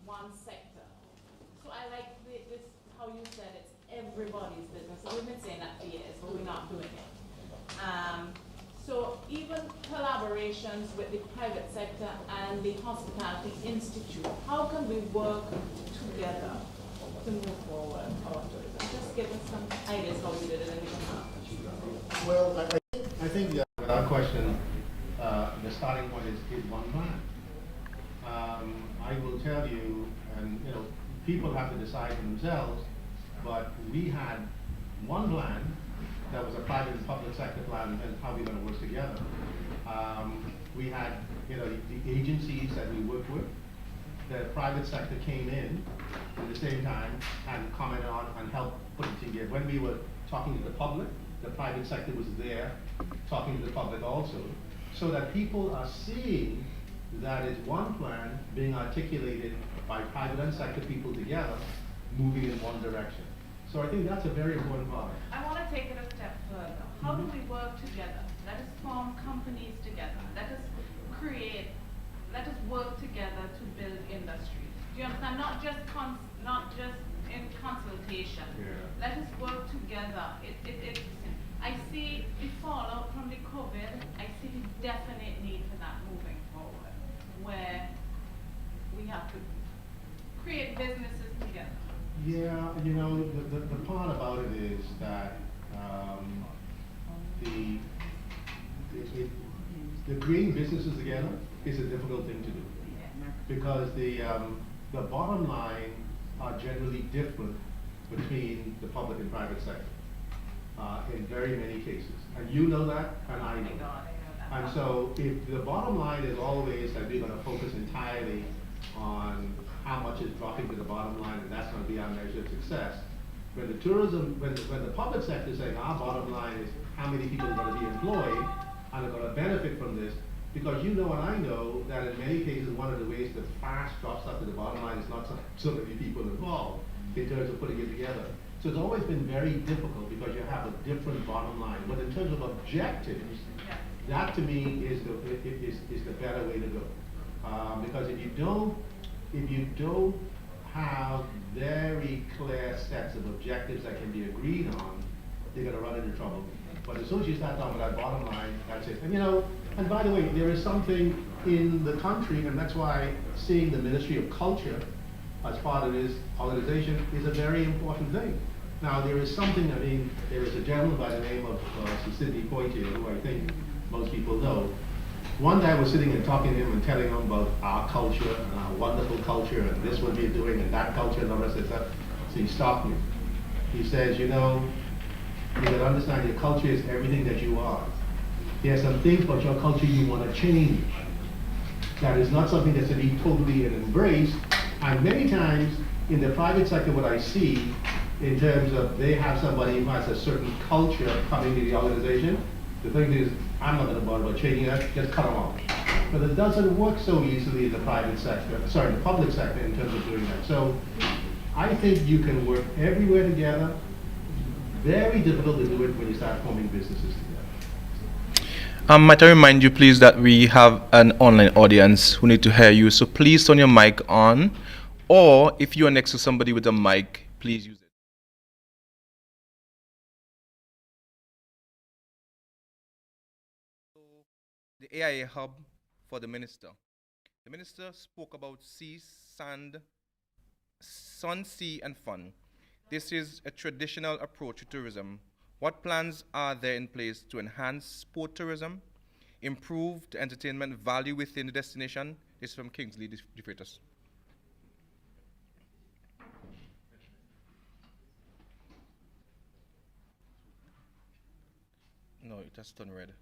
one sector. So I like this, how you said it's everybody's business. So we've been saying that for years, but we're not doing it. So even collaborations with the private sector and the Hospitality Institute, how can we work together to move forward our tourism? Just give us some ideas how you did it and we can help. Well, I think without question, the starting point is one plan. I will tell you, and you know, people have to decide for themselves, but we had one plan that was a private and public sector plan and how we're going to work together. We had, you know, the agencies that we worked with. The private sector came in at the same time and commented on and helped put it together. When we were talking to the public, the private sector was there talking to the public also, so that people are seeing that it's one plan being articulated by private and sector people together, moving in one direction. So I think that's a very important part. I want to take it a step further. How do we work together? Let us form companies together. Let us work together to build industry. Do you understand? Not just in consultation. Yeah. Let us work together. I see the fallout from the COVID. I see the definite need for that moving forward, where we have to create businesses together. Yeah, you know, the part about it is that the creating businesses together is a difficult thing to do, because the bottom line are generally different between the public and private sector in very many cases, and you know that, and I know that. And so, if the bottom line is always that we're going to focus entirely on how much is dropping to the bottom line, and that's going to be our measure of success, when the public sector is saying our bottom line is how many people are going to be employed and are going to benefit from this, because you know and I know that in many cases one of the ways the fast drops stuff to the bottom line is not so many people involved in terms of putting it together. So it's always been very difficult because you have a different bottom line. But in terms of objectives, that to me is the better way to go. Because if you don't have very clear sets of objectives that can be agreed on, you're going to run into trouble. But as soon as you start talking about bottom line, that's it. And you know, and by the way, there is something in the country, and that's why seeing the Ministry of Culture as part of this organization is a very important thing. Now, there is something, I mean, there is a gentleman by the name of Sir Sidney Poitier, who I think most people know. One day I was sitting and talking to him and telling him about our culture and our wonderful culture and this what we're doing and that culture and all that stuff. So he stopped me. He says, you know, you got to understand your culture is everything that you are. There are some things about your culture you want to change. That is not something that's to be totally an embrace. And many times in the private sector, what I see in terms of they have somebody who has a certain culture coming to the organization, the thing is, I'm not going to bother about changing that, just cut them off. But it doesn't work so easily in the private sector, sorry, the public sector in terms of doing that. So I think you can work everywhere together. Very difficult to do it when you start forming businesses together. Might I remind you, please, that we have an online audience who need to hear you. So please turn your mic on, or if you are next to somebody with a mic, please use it. The AIA hub for the minister. The minister spoke about sea, sand, sun, sea, and fun. This is a traditional approach to tourism. What plans are there in place to enhance sport tourism, improve the entertainment value within the destination? This is from Kingsley De Freitas. No, it has turned red.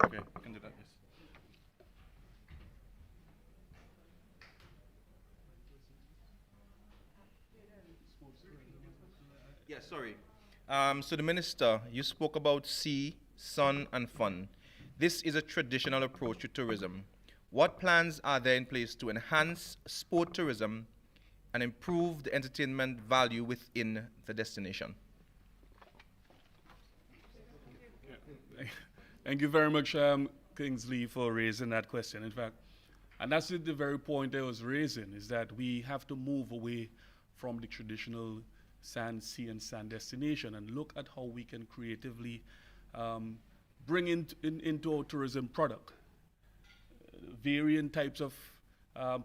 Okay, we can do that, yes. Yeah, sorry. So the minister, you spoke about sea, sun, and fun. This is a traditional approach to tourism. What plans are there in place to enhance sport tourism and improve the entertainment value within the destination? Thank you very much, Kingsley, for raising that question. In fact, and that's the very point I was raising, is that we have to move away from the traditional sand, sea, and sand destination and look at how we can creatively bring into our tourism product varying types of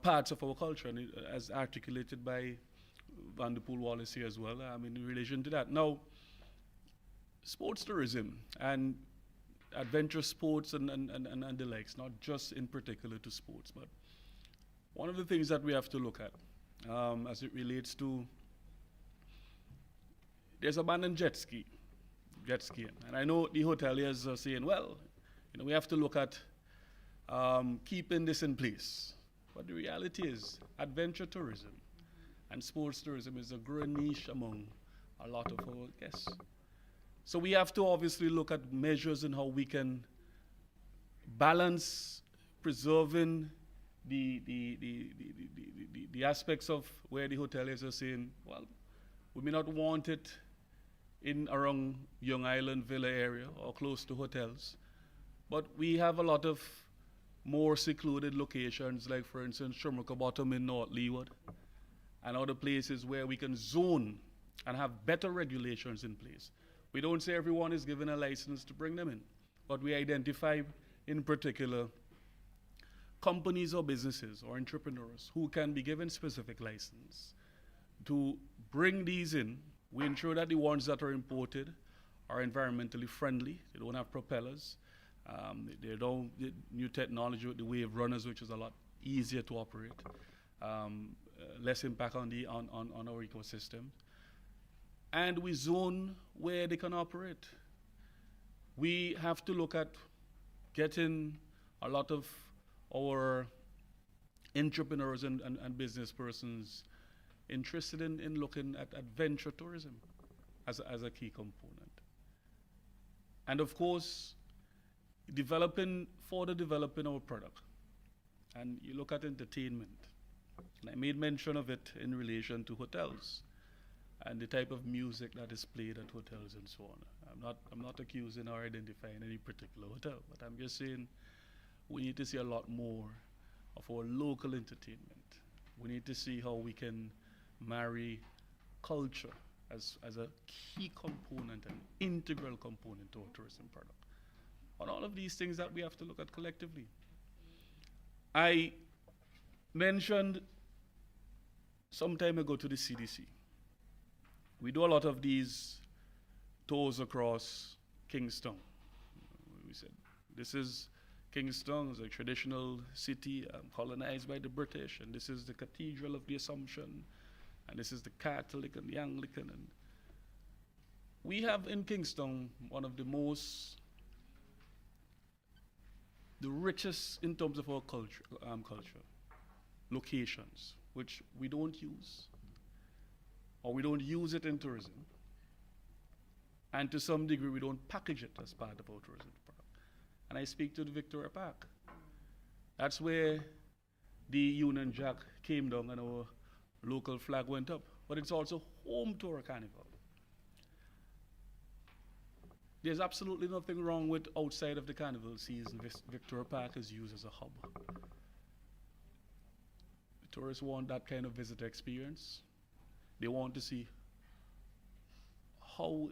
parts of our culture, and as articulated by Vanderpool Wallace here as well, in relation to that. Now, sports tourism and adventure sports and the likes, not just in particular to sports, but one of the things that we have to look at as it relates to, there's abandoned jet skiing. And I know the hoteliers are saying, well, we have to look at keeping this in place. But the reality is, adventure tourism and sports tourism is a growing niche among a lot of our guests. So we have to obviously look at measures in how we can balance preserving the aspects of where the hoteliers are saying, well, we may not want it in around Young Island Villa area or close to hotels, But we have a lot of more secluded locations, like for instance, Shumaka Bottom in North Leeward, and other places where we can zone and have better regulations in place. We don't say everyone is given a license to bring them in, but we identify in particular companies or businesses or entrepreneurs who can be given specific license to bring these in. We ensure that the ones that are imported are environmentally friendly. They don't have propellers. They don't get new technology with the wave runners, which is a lot easier to operate. Less impact on our ecosystem. And we zone where they can operate. We have to look at getting a lot of our entrepreneurs and business persons interested in looking at adventure tourism as a key component. And of course, further developing our product. And you look at entertainment. And I made mention of it in relation to hotels and the type of music that is played at hotels and so on. I'm not accusing or identifying any particular hotel, but I'm just saying we need to see a lot more of our local entertainment. We need to see how we can marry culture as a key component, an integral component to our tourism product. On all of these things that we have to look at collectively. I mentioned some time ago to the CDC. We do a lot of these tours across Kingston. We said, this is Kingston, is a traditional city colonized by the British, and this is the Cathedral of the Assumption, and this is the Catholic and the Anglican. And we have in Kingston one of the richest in terms of our culture locations, which we don't use, or we don't use it in tourism, and to some degree we don't package it as part of our tourism product. And I speak to the Victoria Park. That's where the Union Jack came down and our local flag went up, but it's also home to our carnival. There's absolutely nothing wrong with outside of the carnival season. Victoria Park is used as a hub. The tourists want that kind of visitor experience. They want to see how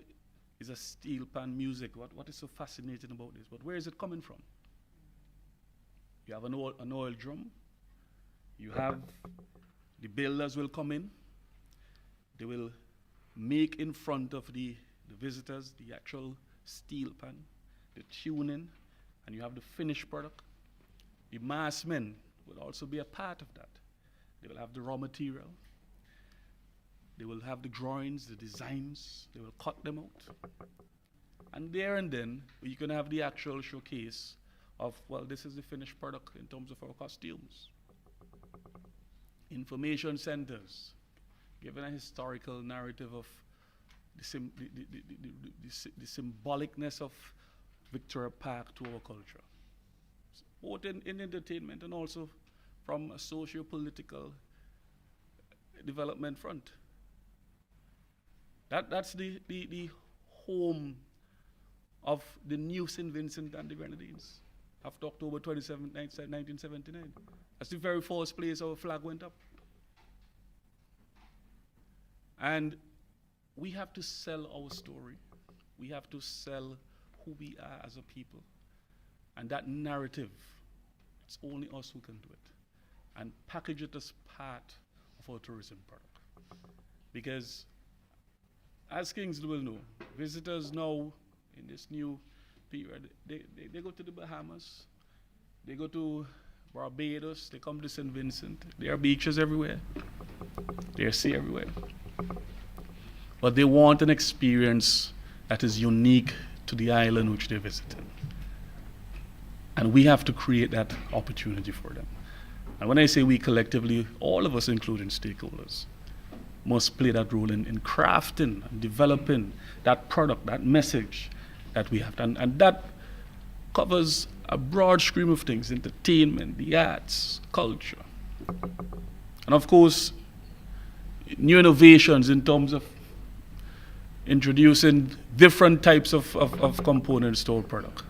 is a steel pan music, what is so fascinating about this, but where is it coming from? You have an oil drum, you have the builders will come in, they will make in front of the visitors the actual steel pan, the tuning, and you have the finished product. The mass men will also be a part of that. They will have the raw material. They will have the drawings, the designs. They will cut them out. And there and then, you can have the actual showcase of, well, this is the finished product in terms of our costumes. Information centers, given a historical narrative of the symbolicness of Victoria Park to our culture, both in entertainment and also from a socio-political development front. That's the home of the new St. Vincent and the Grenadines after October 27, 1979. That's the very first place our flag went up. And we have to sell our story. We have to sell who we are as a people. And that narrative, it's only us who can do it. And package it as part of our tourism product. Because as Kingsley will know, visitors now in this new period, they go to the Bahamas, they go to Barbados, they come to St. Vincent. There are beaches everywhere. There's sea everywhere. But they want an experience that is unique to the island which they're visiting. And we have to create that opportunity for them. And when I say we collectively, all of us, including stakeholders, must play that role in crafting and developing that product, that message that we have. And that covers a broad stream of things: entertainment, the arts, culture. And of course, new innovations in terms of introducing different types of components to our product.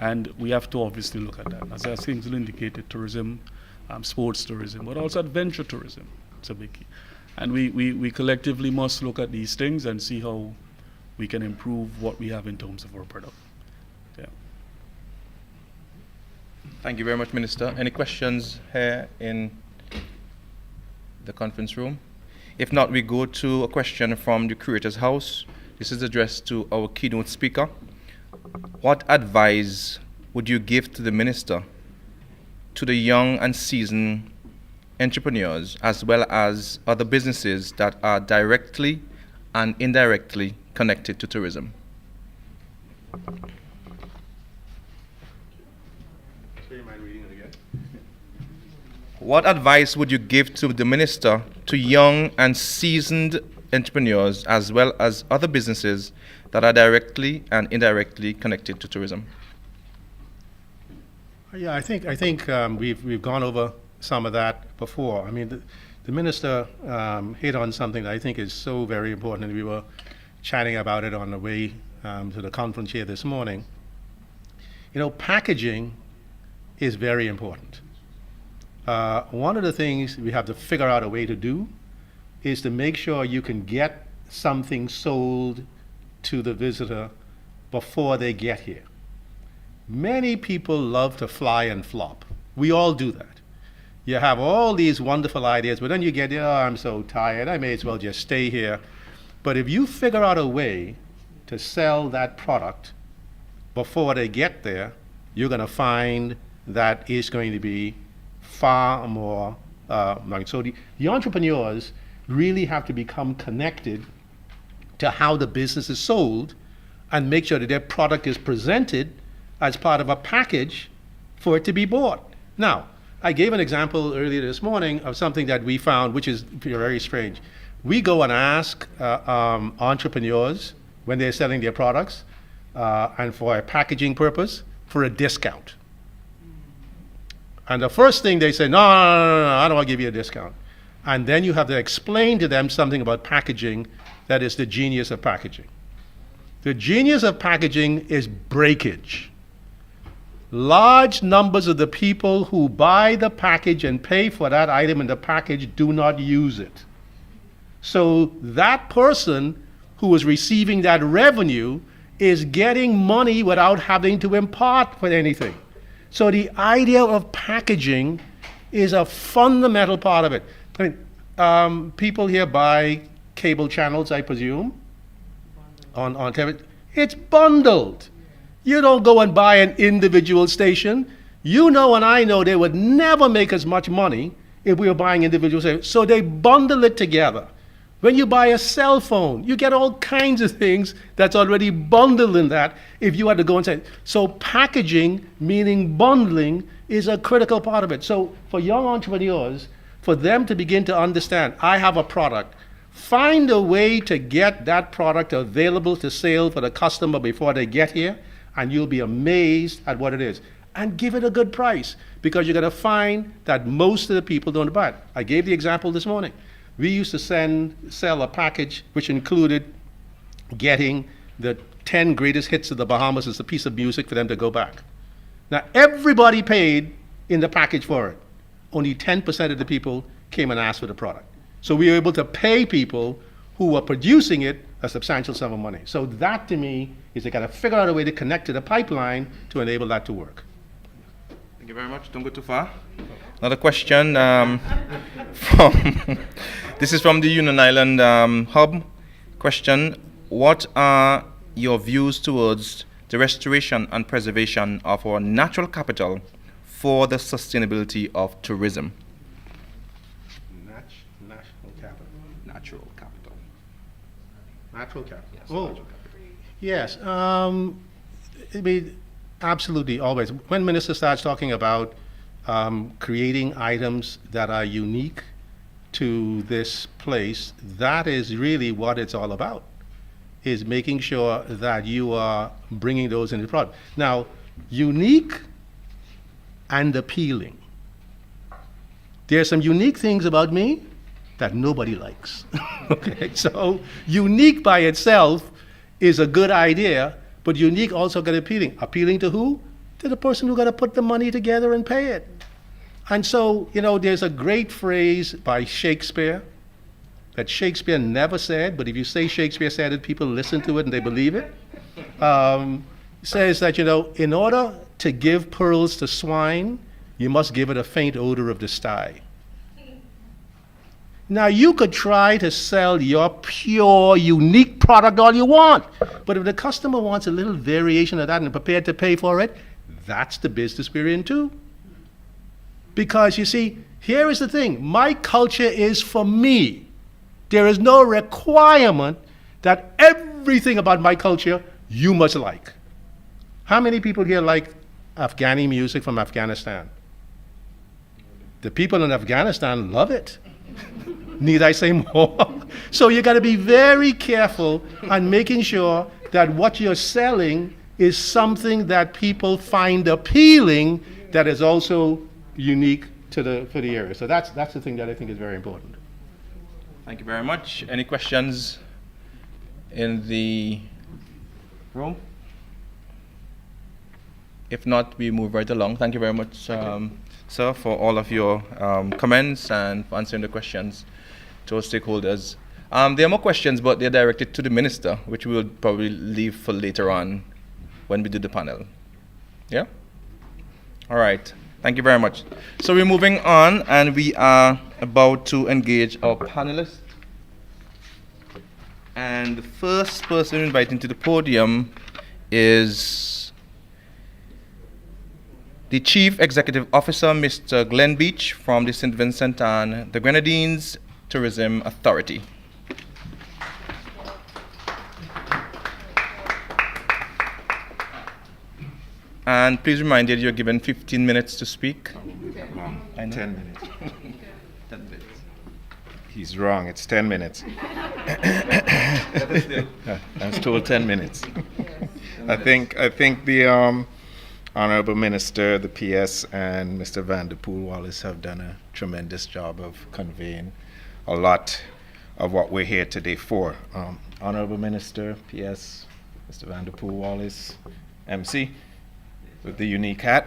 And we have to obviously look at that. As Kingsley indicated, tourism, sports tourism, but also adventure tourism. It's a big key. And we collectively must look at these things and see how we can improve what we have in terms of our product. Yeah. Thank you very much, Minister. Any questions here in the conference room? If not, we go to a question from the Curator's House. This is addressed to our keynote speaker. What advice would you give to the Minister to the young and seasoned entrepreneurs as well as other businesses that are directly and indirectly connected to tourism? So you mind reading it again? What advice would you give to the Minister to young and seasoned entrepreneurs as well as other businesses that are directly and indirectly connected to tourism? Yeah, I think we've gone over some of that before. I mean, the minister hit on something that I think is so very important, and we were chatting about it on the way to the conference here this morning. You know, packaging is very important. One of the things we have to figure out a way to do is to make sure you can get something sold to the visitor before they get here. Many people love to fly and flop. We all do that. You have all these wonderful ideas, but then you get, oh, I'm so tired, I may as well just stay here. But if you figure out a way to sell that product before they get there, you're going to find that it's going to be far more. So the entrepreneurs really have to become connected to how the business is sold and make sure that their product is presented as part of a package for it to be bought. Now, I gave an example earlier this morning of something that we found, which is very strange. We go and ask entrepreneurs when they're selling their products and for a packaging purpose, for a discount. And the first thing they say, no, I don't want to give you a discount. And then you have to explain to them something about packaging that is the genius of packaging. The genius of packaging is breakage. Large numbers of the people who buy the package and pay for that item in the package do not use it. So that person who is receiving that revenue is getting money without having to impart for anything. So the idea of packaging is a fundamental part of it. I mean, people here buy cable channels, I presume, on TV. It's bundled. You don't go and buy an individual station. You know and I know they would never make as much money if we were buying individual stations. So they bundle it together. When you buy a cell phone, you get all kinds of things that's already bundled in that if you had to go and say. So packaging, meaning bundling, is a critical part of it. So for young entrepreneurs, for them to begin to understand, I have a product, find a way to get that product available to sale for the customer before they get here, and you'll be amazed at what it is. And give it a good price, because you're going to find that most of the people don't buy it. I gave the example this morning. We used to sell a package which included getting the 10 greatest hits of the Bahamas as a piece of music for them to go back. Now, everybody paid in the package for it. Only 10% of the people came and asked for the product. So we were able to pay people who were producing it a substantial sum of money. So that, to me, is they got to figure out a way to connect to the pipeline to enable that to work. Thank you very much. Don't go too far. Another question from this is from the Union Island Hub. Question: what are your views towards the restoration and preservation of our natural capital for the sustainability of tourism? National capital. Natural capital. Natural capital. Yes, Oh, natural capital. yes. I mean, absolutely, always. When Minister starts talking about creating items that are unique to this place, that is really what it's all about, is making sure that you are bringing those into the product. Now, unique and appealing. There are some unique things about me that nobody likes. Okay, so unique by itself is a good idea, but unique also got appealing. Appealing to who? to the person who got to put the money together and pay it. And so, there's a great phrase by Shakespeare that Shakespeare never said, but if you say Shakespeare said it, people listen to it and they believe it. Says that, in order to give pearls to swine, you must give it a faint odor of the sty. Now, you could try to sell your pure, unique product all you want, but if the customer wants a little variation of that and prepared to pay for it, that's the business we're in too. Because you see, here is the thing, my culture is for me. There is no requirement that everything about my culture you must like. How many people here like Afghani music from Afghanistan? The people in Afghanistan love it. Need I say more? So you got to be very careful on making sure that what you're selling is something that people find appealing, that is also unique for the area. So that's the thing that I think is very important. Thank you very much. Any questions in the room? If not, we move right along. Thank you very much, sir, for all of your comments and for answering the questions to our stakeholders. There are more questions, but they're directed to the minister, which we will probably leave for later on when we do the panel. Yeah? All right. Thank you very much. So we're moving on, and we are about to engage our panelists. And the first person invited to the podium is the Chief Executive Officer, Mr. Glenn Beach, from the St. Vincent and the Grenadines Tourism Authority. And please remind you, you're given 15 minutes to speak. 10 minutes. 10 minutes. He's wrong, it's 10 minutes. I was told 10 minutes. I think the Honorable Minister, the PS, and Mr. Vanderpool Wallace have done a tremendous job of conveying a lot of what we're here today for. Honorable Minister, PS, Mr. Vanderpool Wallace, MC, with the unique hat.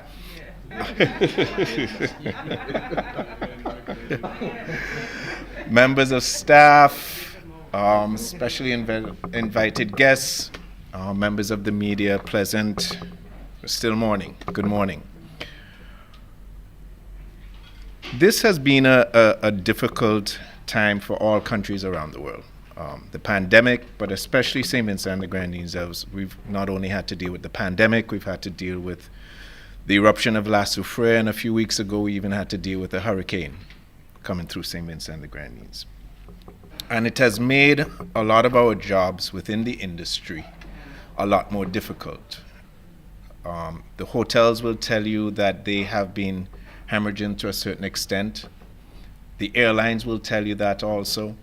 Members of staff, especially invited guests, members of the media present. Still morning. Good morning. This has been a difficult time for all countries around the world. The pandemic, but especially St. Vincent and the Grenadines, we've not only had to deal with the pandemic, we've had to deal with the eruption of La Soufrière, and a few weeks ago we even had to deal with a hurricane coming through St. Vincent and the Grenadines. And it has made a lot of our jobs within the industry a lot more difficult. The hotels will tell you that they have been hemorrhaging to a certain extent. The airlines will tell you that also.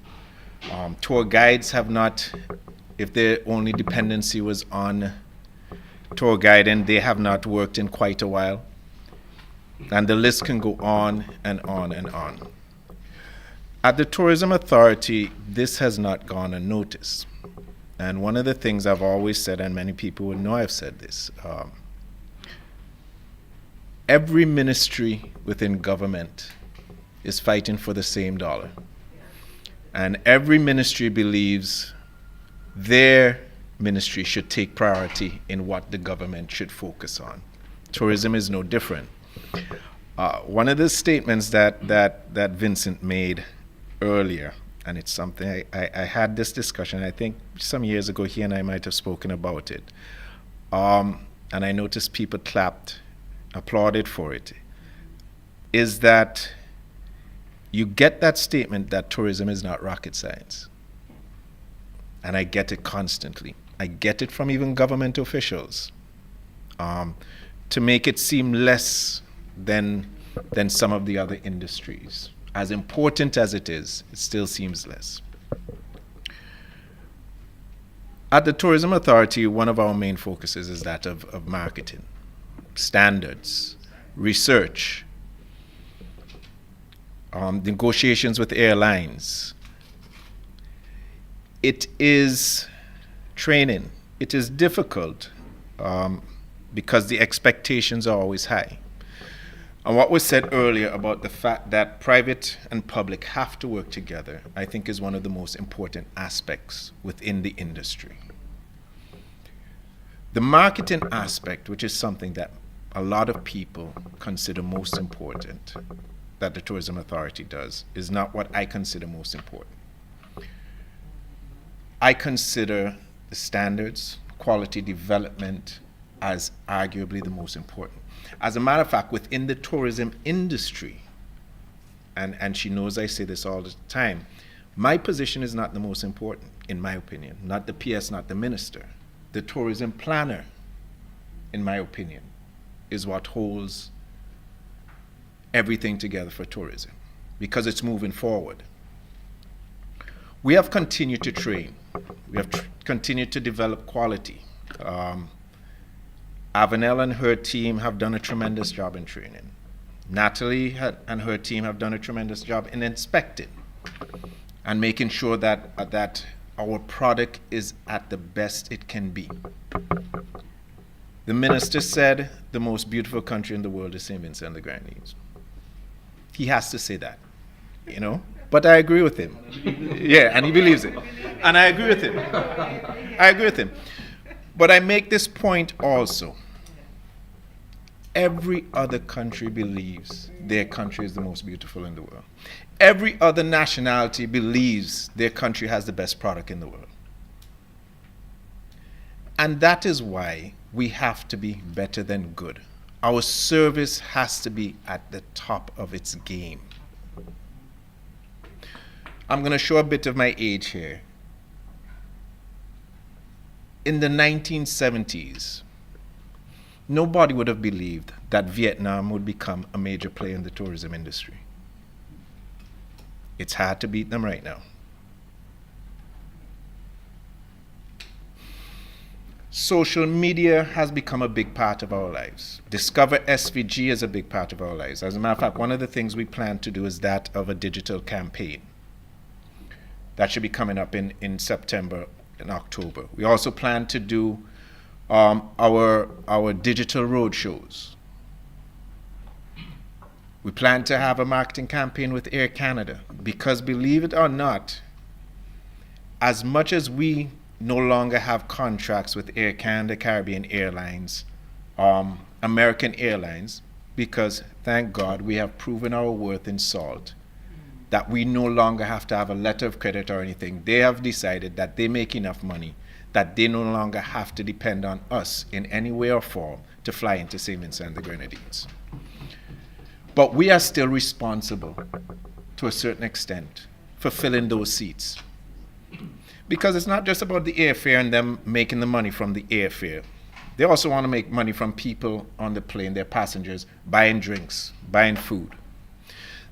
Tour guides have not, if their only dependency was on tour guiding, they have not worked in quite a while. And the list can go on and on and on. At the Tourism Authority, this has not gone unnoticed. And one of the things I've always said, and many people will know I've said this, every ministry within government is fighting for the same dollar. And every ministry believes their ministry should take priority in what the government should focus on. Tourism is no different. One of the statements that Vincent made earlier, and it's something I had this discussion, I think some years ago he and I might have spoken about it. And I noticed people clapped, applauded for it, is that you get that statement that tourism is not rocket science. And I get it constantly. I get it from even government officials, to make it seem less than some of the other industries. As important as it still seems less. At the Tourism Authority, one of our main focuses is that of marketing, standards, research, negotiations with airlines. It is training. It is difficult. because the expectations are always high. And what was said earlier about the fact that private and public have to work together, I think is one of the most important aspects within the industry. The marketing aspect, which is something that a lot of people consider most important that the Tourism Authority does, is not what I consider most important. I consider the standards, quality development as arguably the most important. As a matter of fact, within the tourism industry, and she knows I say this all the time, my position is not the most important, in my opinion. Not the PS, not the minister. The tourism planner, in my opinion, is what holds everything together for tourism, because it's moving forward. We have continued to train. We have continued to develop quality. Avanel and her team have done a tremendous job in training. Natalie and her team have done a tremendous job in inspecting and making sure that, that our product is at the best it can be. The minister said the most beautiful country in the world is St. Vincent and the Grenadines. He has to say that, you know? But I agree with him. Yeah, and he believes it. And I agree with him. I agree with him. But I make this point also. Every other country believes their country is the most beautiful in the world. Every other nationality believes their country has the best product in the world. And that is why we have to be better than good. Our service has to be at the top of its game. I'm going to show a bit of my age here. In the 1970s, nobody would have believed that Vietnam would become a major player in the tourism industry. It's hard to beat them right now. Social media has become a big part of our lives. Discover SVG is a big part of our lives. As a matter of fact, one of the things we plan to do is that of a digital campaign. That should be coming up in September and October. We also plan to do our digital road shows. We plan to have a marketing campaign with Air Canada, because believe it or not, as much as we no longer have contracts with Air Canada, Caribbean Airlines, American Airlines, because thank God we have proven our worth in salt, that we no longer have to have a letter of credit or anything. They have decided that they make enough money that they no longer have to depend on us in any way or form to fly into St. Vincent and the Grenadines. But we are still responsible, to a certain extent, for filling those seats. Because it's not just about the airfare and them making the money from the airfare. They also want to make money from people on the plane, their passengers, buying drinks, buying food.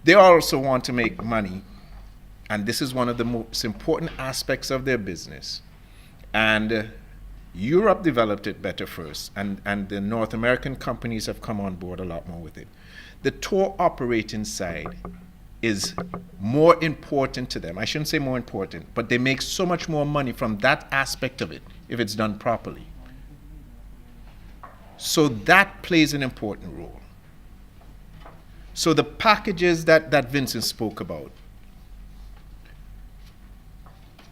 They also want to make money, and this is one of the most important aspects of their business. And Europe developed it better first, and the North American companies have come on board a lot more with it. The tour operating side is more important to them. I shouldn't say more important, but they make so much more money from that aspect of it if it's done properly. So that plays an important role. So the packages that Vincent spoke about,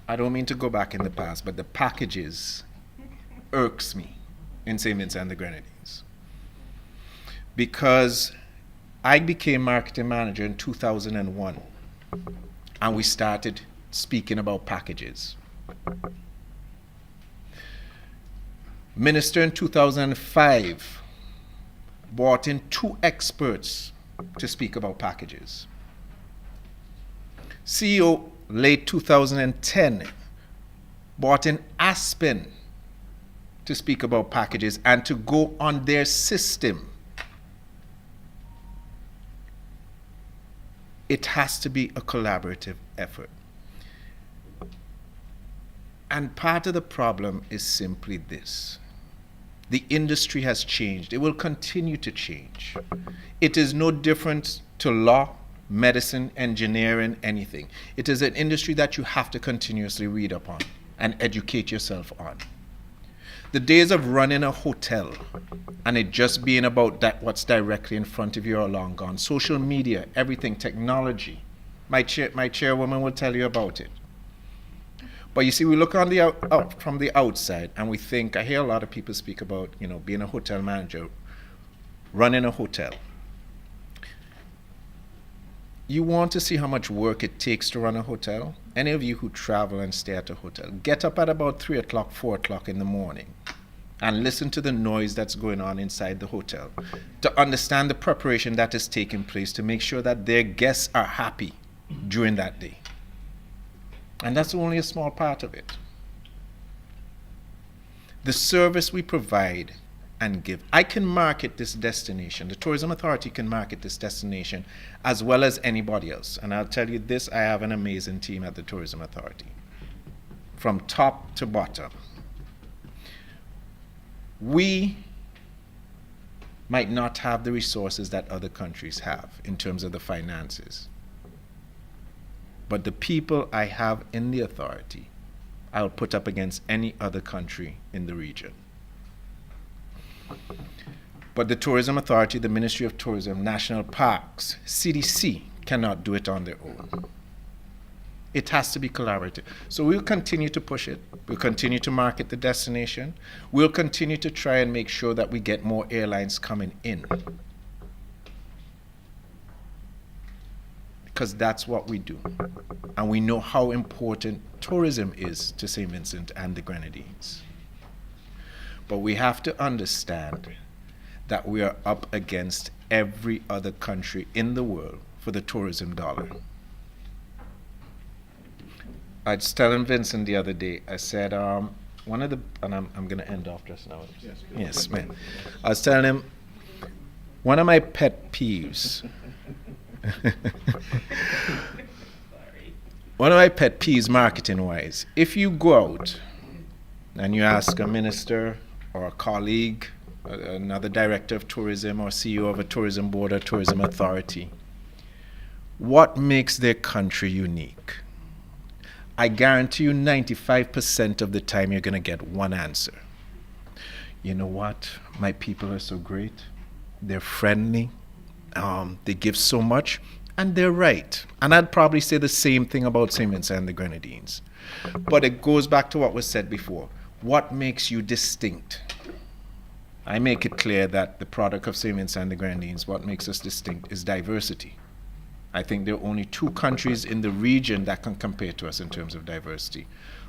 I don't mean to go back in the past, but the packages irks me in St. Vincent and the Grenadines. Because I became marketing manager in 2001, and we started speaking about packages. Minister in 2005 brought in 2 experts to speak about packages. CEO late 2010 brought in Aspen to speak about packages and to go on their system. It has to be a collaborative effort. And part of the problem is simply this. The industry has changed. It will continue to change. It is no different to law, medicine, engineering, anything. It is an industry that you have to continuously read upon and educate yourself on. The days of running a hotel and it just being about that what's directly in front of you are long gone. Social media, everything, technology. My chairwoman will tell you about it. But you see, we look on the out from the outside and we think, I hear a lot of people speak about, being a hotel manager, running a hotel. You want to see how much work it takes to run a hotel? Any of you who travel and stay at a hotel, get up at about 3 o'clock, 4 o'clock in the morning and listen to the noise that's going on inside the hotel to understand the preparation that is taking place to make sure that their guests are happy during that day. And that's only a small part of it. The service we provide and give. I can market this destination. The Tourism Authority can market this destination as well as anybody else. And I'll tell you this, I have an amazing team at the Tourism Authority. From top to bottom. We might not have the resources that other countries have in terms of the finances. But the people I have in the authority, I'll put up against any other country in the region. But the Tourism Authority, the Ministry of Tourism, National Parks, CDC cannot do it on their own. It has to be collaborative. So we'll continue to push it. We'll continue to market the destination. We'll continue to try and make sure that we get more airlines coming in. Because that's what we do. And we know how important tourism is to St. Vincent and the Grenadines. But we have to understand that we are up against every other country in the world for the tourism dollar. I was telling Vincent the other day, I said, one of the, and I'm going to end off just now. Yes, man. I was telling him, one of my pet peeves, one of my pet peeves marketing-wise, if you go out and you ask a minister or a colleague, another director of tourism or CEO of a tourism board or tourism authority, what makes their country unique? I guarantee you 95% of the time you're going to get one answer. You know what? My people are so great. They're friendly. They give so much. And they're right. And I'd probably say the same thing about St. Vincent and the Grenadines. But it goes back to what was said before. What makes you distinct? I make it clear that the product of St. Vincent and the Grenadines, what makes us distinct is diversity. I think there are only two countries in the region that can compare to us in terms of diversity.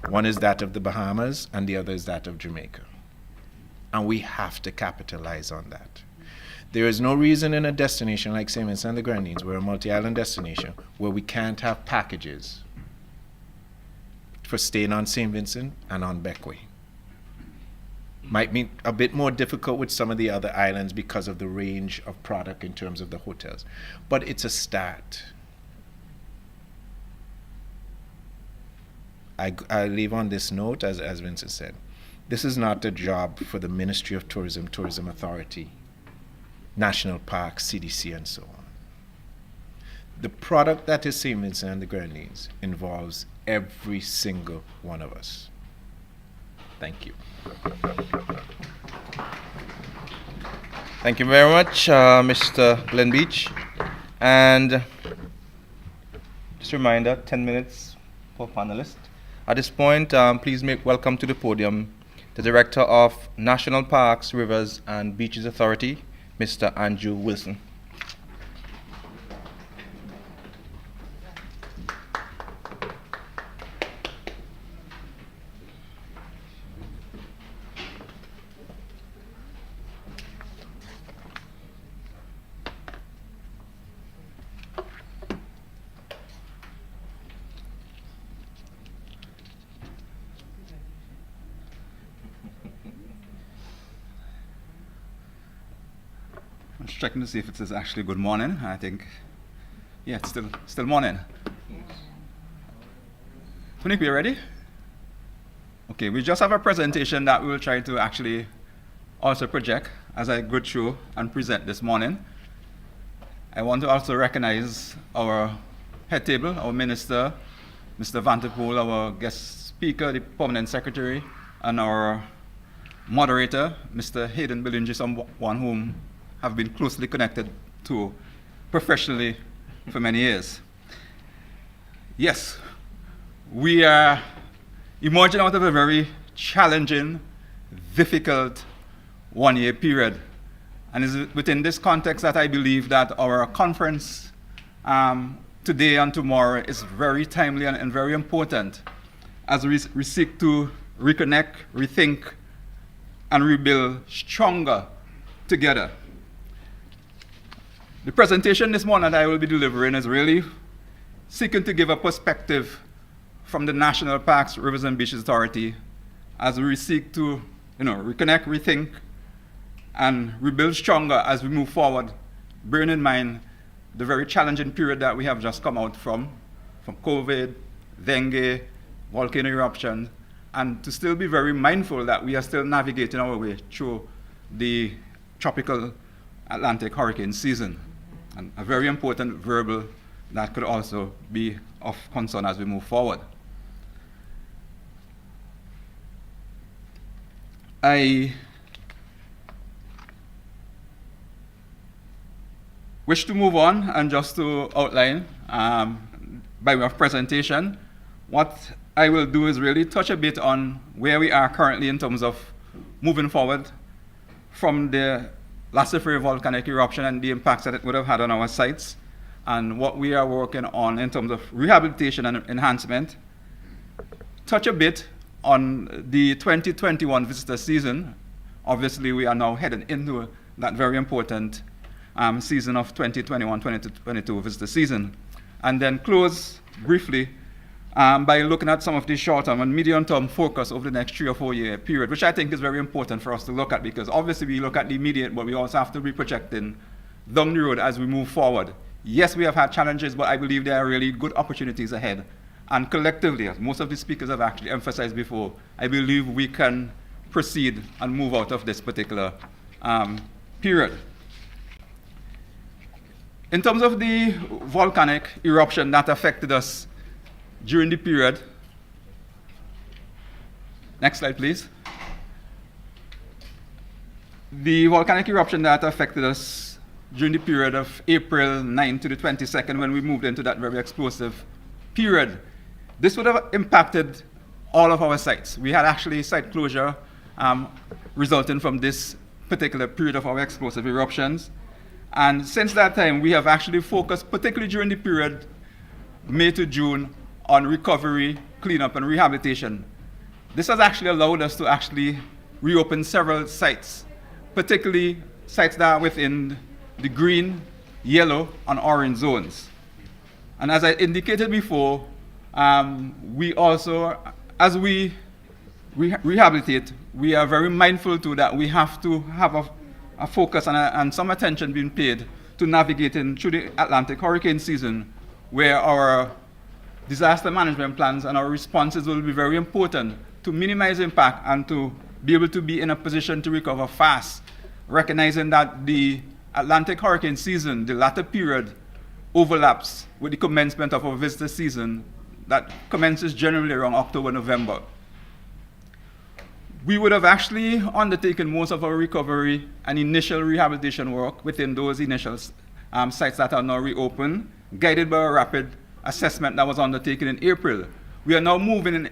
One is that of the Bahamas, and the other is that of Jamaica. And we have to capitalize on that. There is no reason in a destination like St. Vincent and the Grenadines, we're a multi-island destination, where we can't have packages for staying on St. Vincent and on Bequia. Might be a bit more difficult with some of the other islands because of the range of product in terms of the hotels. But it's a start. I leave on this note, as Vincent said, this is not a job for the Ministry of Tourism, Tourism Authority, National Parks, CDC, and so on. The product that is St. Vincent and the Grenadines involves every single one of us. Thank you. Thank you very much, Mr. Glenn Beach. And just a reminder, 10 minutes for panelists. At this point, please make welcome to the podium the Director of National Parks, Rivers and Beaches Authority, Mr. Andrew Wilson. I'm just checking to see if it says actually good morning. I think, yeah, it's still morning. Monique, we ready? Okay, we just have a presentation that we will try to actually also project as I go through and present this morning. I want to also recognize our head table, our minister, Mr. Vanterpool, our guest speaker, the permanent secretary, and our moderator, Mr. Hayden Billinge, someone whom have been closely connected to professionally for many years. Yes, we are emerging out of a very challenging, difficult one-year period. And it's within this context that I believe that our conference today and tomorrow is very timely and very important as we seek to reconnect, rethink, and rebuild stronger together. The presentation this morning that I will be delivering is really seeking to give a perspective from the National Parks, Rivers and Beaches Authority as we seek to reconnect, rethink, and rebuild stronger as we move forward, bearing in mind the very challenging period that we have just come out from COVID, dengue, volcano eruption, and to still be very mindful that we are still navigating our way through the tropical Atlantic hurricane season. And a very important variable that could also be of concern as we move forward. I wish to move on and just to outline by way of presentation. What I will do is really touch a bit on where we are currently in terms of moving forward from the Lac Seferre volcanic eruption and the impacts that it would have had on our sites, and what we are working on in terms of rehabilitation and enhancement. Touch a bit on the 2021 visitor season. Obviously, we are now headed into that very important season of 2021-2022 visitor season. And then close briefly by looking at some of the short-term and medium-term focus over the next 3 or 4 year period, which I think is very important for us to look at, because obviously we look at the immediate, but we also have to be projecting down the road as we move forward. Yes, we have had challenges, but I believe there are really good opportunities ahead. And collectively, as most of the speakers have actually emphasized before, I believe we can proceed and move out of this particular period. In terms of the volcanic eruption that affected us during the period, next slide please. The volcanic eruption that affected us during the period of April 9 to the 22nd, when we moved into that very explosive period, this would have impacted all of our sites. We had actually site closure resulting from this particular period of our explosive eruptions. And since that time, we have actually focused, particularly during the period May to June, on recovery, cleanup, and rehabilitation. This has actually allowed us to actually reopen several sites, particularly sites that are within the green, yellow, and orange zones. And as I indicated before, we also, as we rehabilitate, we are very mindful too that we have to have a focus and some attention being paid to navigating through the Atlantic hurricane season, where our disaster management plans and our responses will be very important to minimize impact and to be able to be in a position to recover fast, recognizing that the Atlantic hurricane season, the latter period, overlaps with the commencement of our visitor season that commences generally around October, November. We would have actually undertaken most of our recovery and initial rehabilitation work within those initial sites that are now reopened, guided by a rapid assessment that was undertaken in April. We are now moving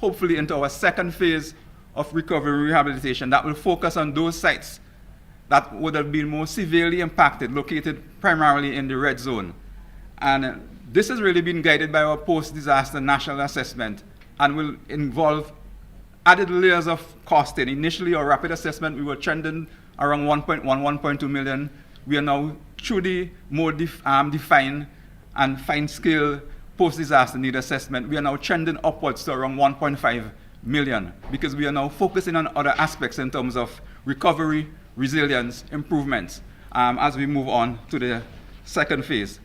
hopefully into our second phase of recovery and rehabilitation that will focus on those sites that would have been more severely impacted, located primarily in the red zone. And this has really been guided by our post-disaster national assessment and will involve added layers of costing. Initially, our rapid assessment, we were trending around 1.1, 1.2 million. We are now through the more defined and fine-scale post-disaster need assessment, we are now trending upwards to around 1.5 million, because we are now focusing on other aspects in terms of recovery, resilience, improvements, as we move on to the second phase.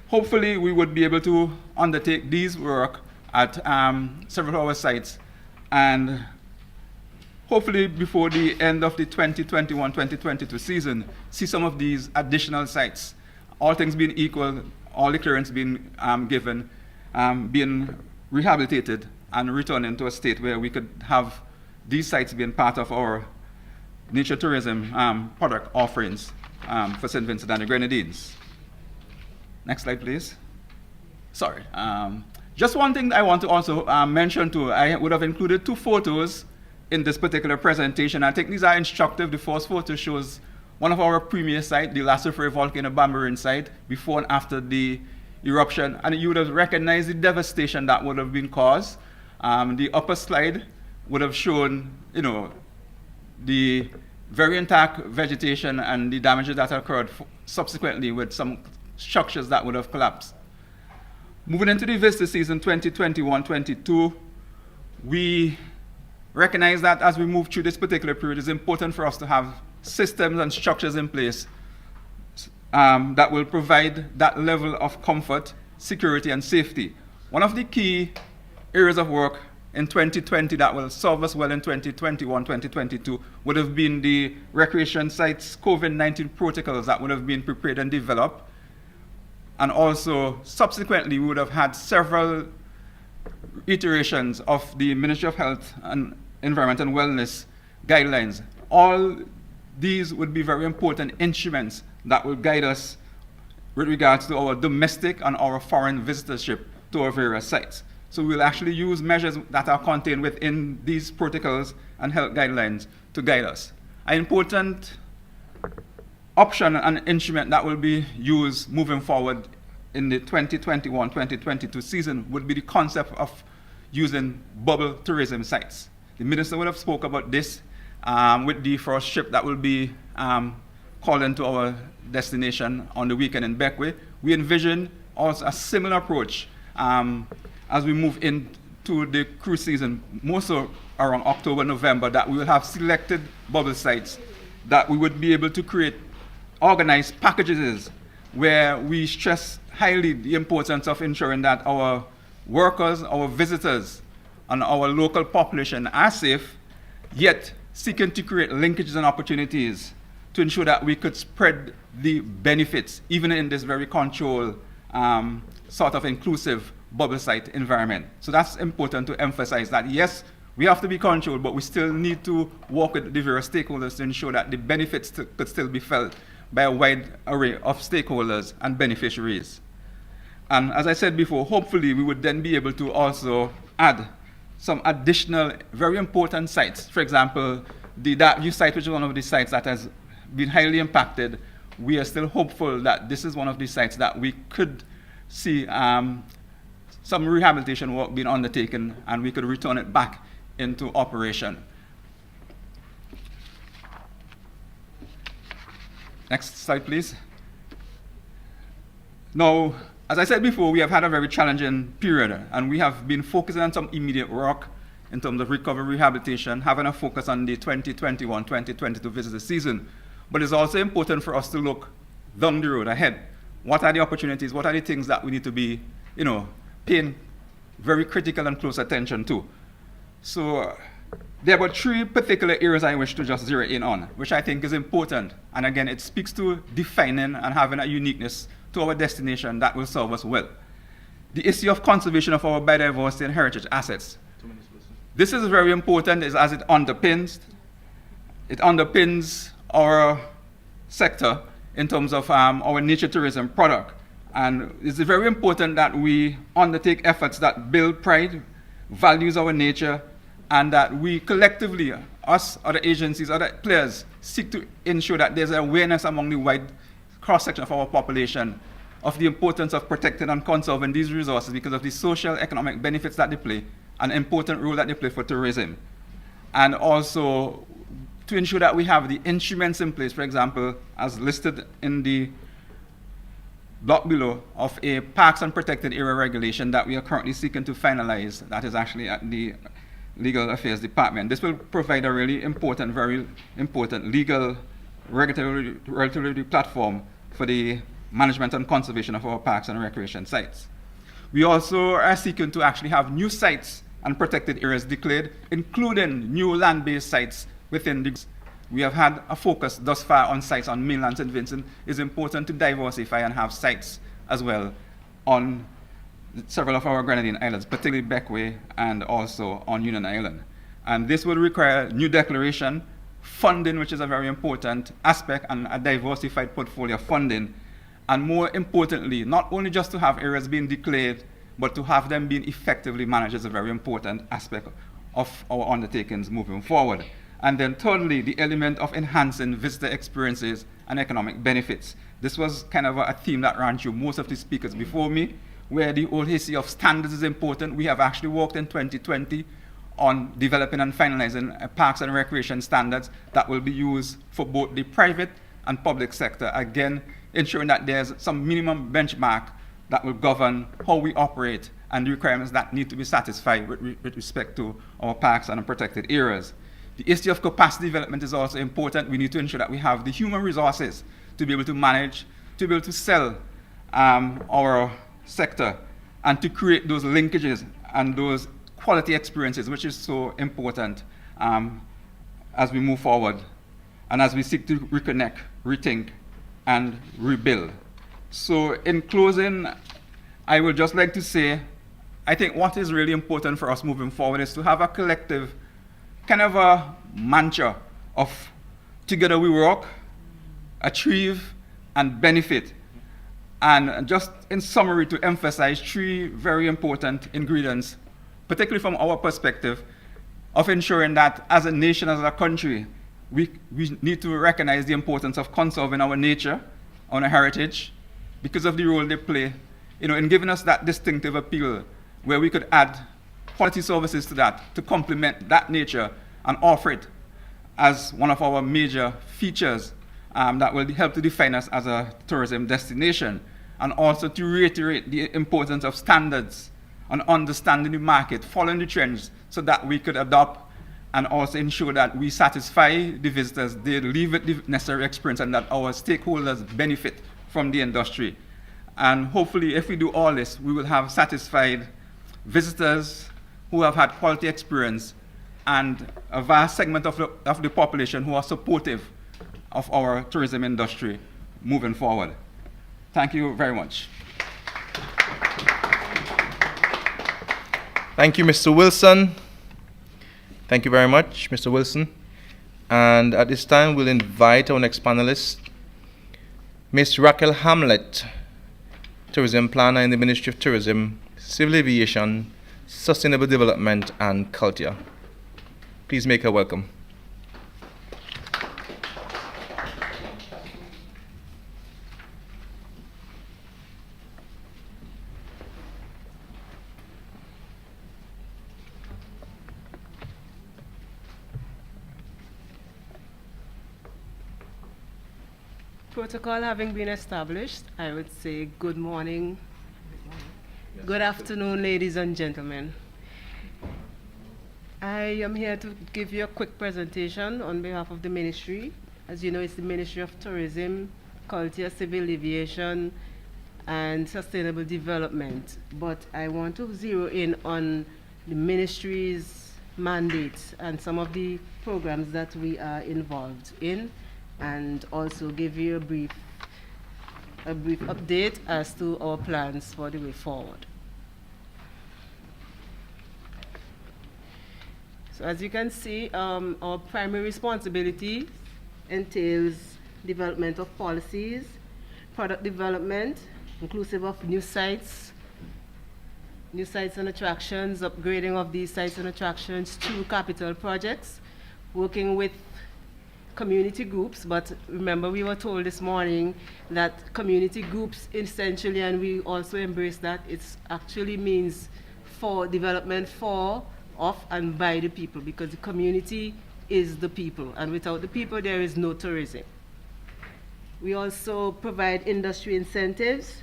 Hopefully, we would be able to undertake these work at several of our sites, and hopefully before the end of the 2021-2022 season, see some of these additional sites, all things being equal, all the clearance being given, being rehabilitated and returned into a state where we could have these sites being part of our nature tourism product offerings for St. Vincent and the Grenadines. Next slide, please. Sorry. Just one thing I want to also mention too, I would have included 2 photos in this particular presentation. I think these are instructive. The first photo shows one of our premier sites, the Lasso Ferry Volcano Bambarin site, before and after the eruption. And you would have recognized the devastation that would have been caused. The upper slide would have shown, you know, the very intact vegetation and the damages that occurred subsequently with some structures that would have collapsed. Moving into the visitor season 2021-22, we recognize that as we move through this particular period, it's important for us to have systems and structures in place that will provide that level of comfort, security, and safety. One of the key areas of work in 2020 that will serve us well in 2021-2022 would have been the recreation sites COVID-19 protocols that would have been prepared and developed. And also, subsequently, we would have had several iterations of the Ministry of Health and Environment and Wellness guidelines. All these would be very important instruments that will guide us with regards to our domestic and our foreign visitorship to our various sites. So we'll actually use measures that are contained within these protocols and health guidelines to guide us. An important option and instrument that will be used moving forward in the 2021-2022 season would be the concept of using bubble tourism sites. The minister would have spoke about this with the first ship that will be called into our destination on the weekend in Beckwith. We envision also a similar approach as we move into the cruise season, more so around October, November, that we will have selected bubble sites that we would be able to create organized packages where we stress highly the importance of ensuring that our workers, our visitors, and our local population are safe, yet seeking to create linkages and opportunities to ensure that we could spread the benefits, even in this very controlled, sort of inclusive bubble site environment. So that's important to emphasize that, yes, we have to be controlled, but we still need to work with the various stakeholders to ensure that the benefits could still be felt by a wide array of stakeholders and beneficiaries. And as I said before, hopefully we would then be able to also add some additional very important sites. For example, the Darkview site, which is one of the sites that has been highly impacted, we are still hopeful that this is one of the sites that we could see some rehabilitation work being undertaken and we could return it back into operation. Next slide, please. Now, as I said before, we have had a very challenging period, and we have been focusing on some immediate work in terms of recovery rehabilitation, having a focus on the 2021-2022 visitor season. But it's also important for us to look down the road ahead. What are the opportunities? What are the things that we need to be, paying very critical and close attention to? So there were 3 particular areas I wish to just zero in on, which I think is important. And again, it speaks to defining and having a uniqueness to our destination that will serve us well. The issue of conservation of our biodiversity and heritage assets. This is very important as it underpins our sector in terms of our nature tourism product. And it's very important that we undertake efforts that build pride, values our nature, and that we collectively, us, other agencies, other players, seek to ensure that there's awareness among the wide cross-section of our population of the importance of protecting and conserving these resources because of the social, economic benefits that they play, an important role that they play for tourism. And also to ensure that we have the instruments in place, for example, as listed in the block below, of a Parks and Protected Area regulation that we are currently seeking to finalize, that is actually at the Legal Affairs Department. This will provide a really important, very important legal regulatory platform for the management and conservation of our parks and recreation sites. We also are seeking to actually have new sites and protected areas declared, including new land-based sites within the. We have had a focus thus far on sites on mainland St. Vincent. It's important to diversify and have sites as well on several of our Grenadine islands, particularly Beckwith and also on Union Island. And this will require new declaration, funding, which is a very important aspect, and a diversified portfolio of funding. And more importantly, not only just to have areas being declared, but to have them being effectively managed is a very important aspect of our undertakings moving forward. And then thirdly, the element of enhancing visitor experiences and economic benefits. This was kind of a theme that ran through most of the speakers before me, where the whole history of standards is important. We have actually worked in 2020 on developing and finalizing parks and recreation standards that will be used for both the private and public sector. Again, ensuring that there's some minimum benchmark that will govern how we operate and the requirements that need to be satisfied with respect to our parks and protected areas. The issue of capacity development is also important. We need to ensure that we have the human resources to be able to manage, to be able to sell our sector, and to create those linkages and those quality experiences, which is so important as we move forward and as we seek to reconnect, rethink, and rebuild. So in closing, I would just like to say, I think what is really important for us moving forward is to have a collective kind of a mantra of together we work, achieve, and benefit. And just in summary, to emphasize 3 very important ingredients, particularly from our perspective, of ensuring that as a nation, as a country, we need to recognize the importance of conserving our nature, our heritage, because of the role they play, in giving us that distinctive appeal, where we could add quality services to that, to complement that nature and offer it as one of our major features that will help to define us as a tourism destination, and also to reiterate the importance of standards and understanding the market, following the trends, so that we could adopt and also ensure that we satisfy the visitors, they leave with the necessary experience, and that our stakeholders benefit from the industry. And hopefully, if we do all this, we will have satisfied visitors who have had quality experience and a vast segment of the population who are supportive of our tourism industry moving forward. Thank you very much. Thank you, Mr. Wilson. Thank you very much, Mr. Wilson. And at this time, we'll invite our next panelist, Ms. Raquel Hamlet, Tourism Planner in the Ministry of Tourism, Civil Aviation, Sustainable Development, and Culture. Please make her welcome. Protocol having been established, I would say good morning, good afternoon, ladies and gentlemen. I am here to give you a quick presentation on behalf of the ministry. As you know, it's the Ministry of Tourism, Culture, Civil Aviation, and Sustainable Development. But I want to zero in on the ministry's mandates and some of the programs that we are involved in, and also give you a brief update as to our plans for the way forward. So as you can see, our primary responsibility entails development of policies, product development, inclusive of new sites and attractions, upgrading of these sites and attractions through capital projects, working with community groups. But remember, we were told this morning that community groups essentially, and we also embrace that, it actually means for development for, of, and by the people, because the community is the people, and without the people there is no tourism. We also provide industry incentives.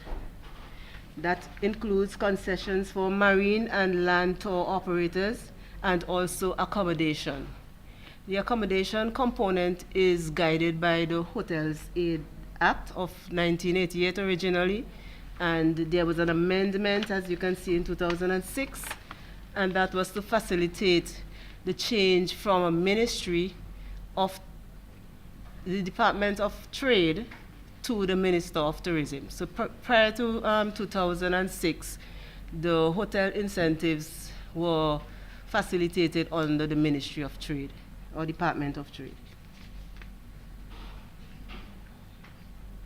That includes concessions for marine and land tour operators, and also accommodation. The accommodation component is guided by the Hotels Aid Act of 1988 originally, and there was an amendment, as you can see, in 2006, and that was to facilitate the change from a ministry of the Department of Trade to the Minister of Tourism. So prior to 2006, the hotel incentives were facilitated under the Ministry of Trade or Department of Trade.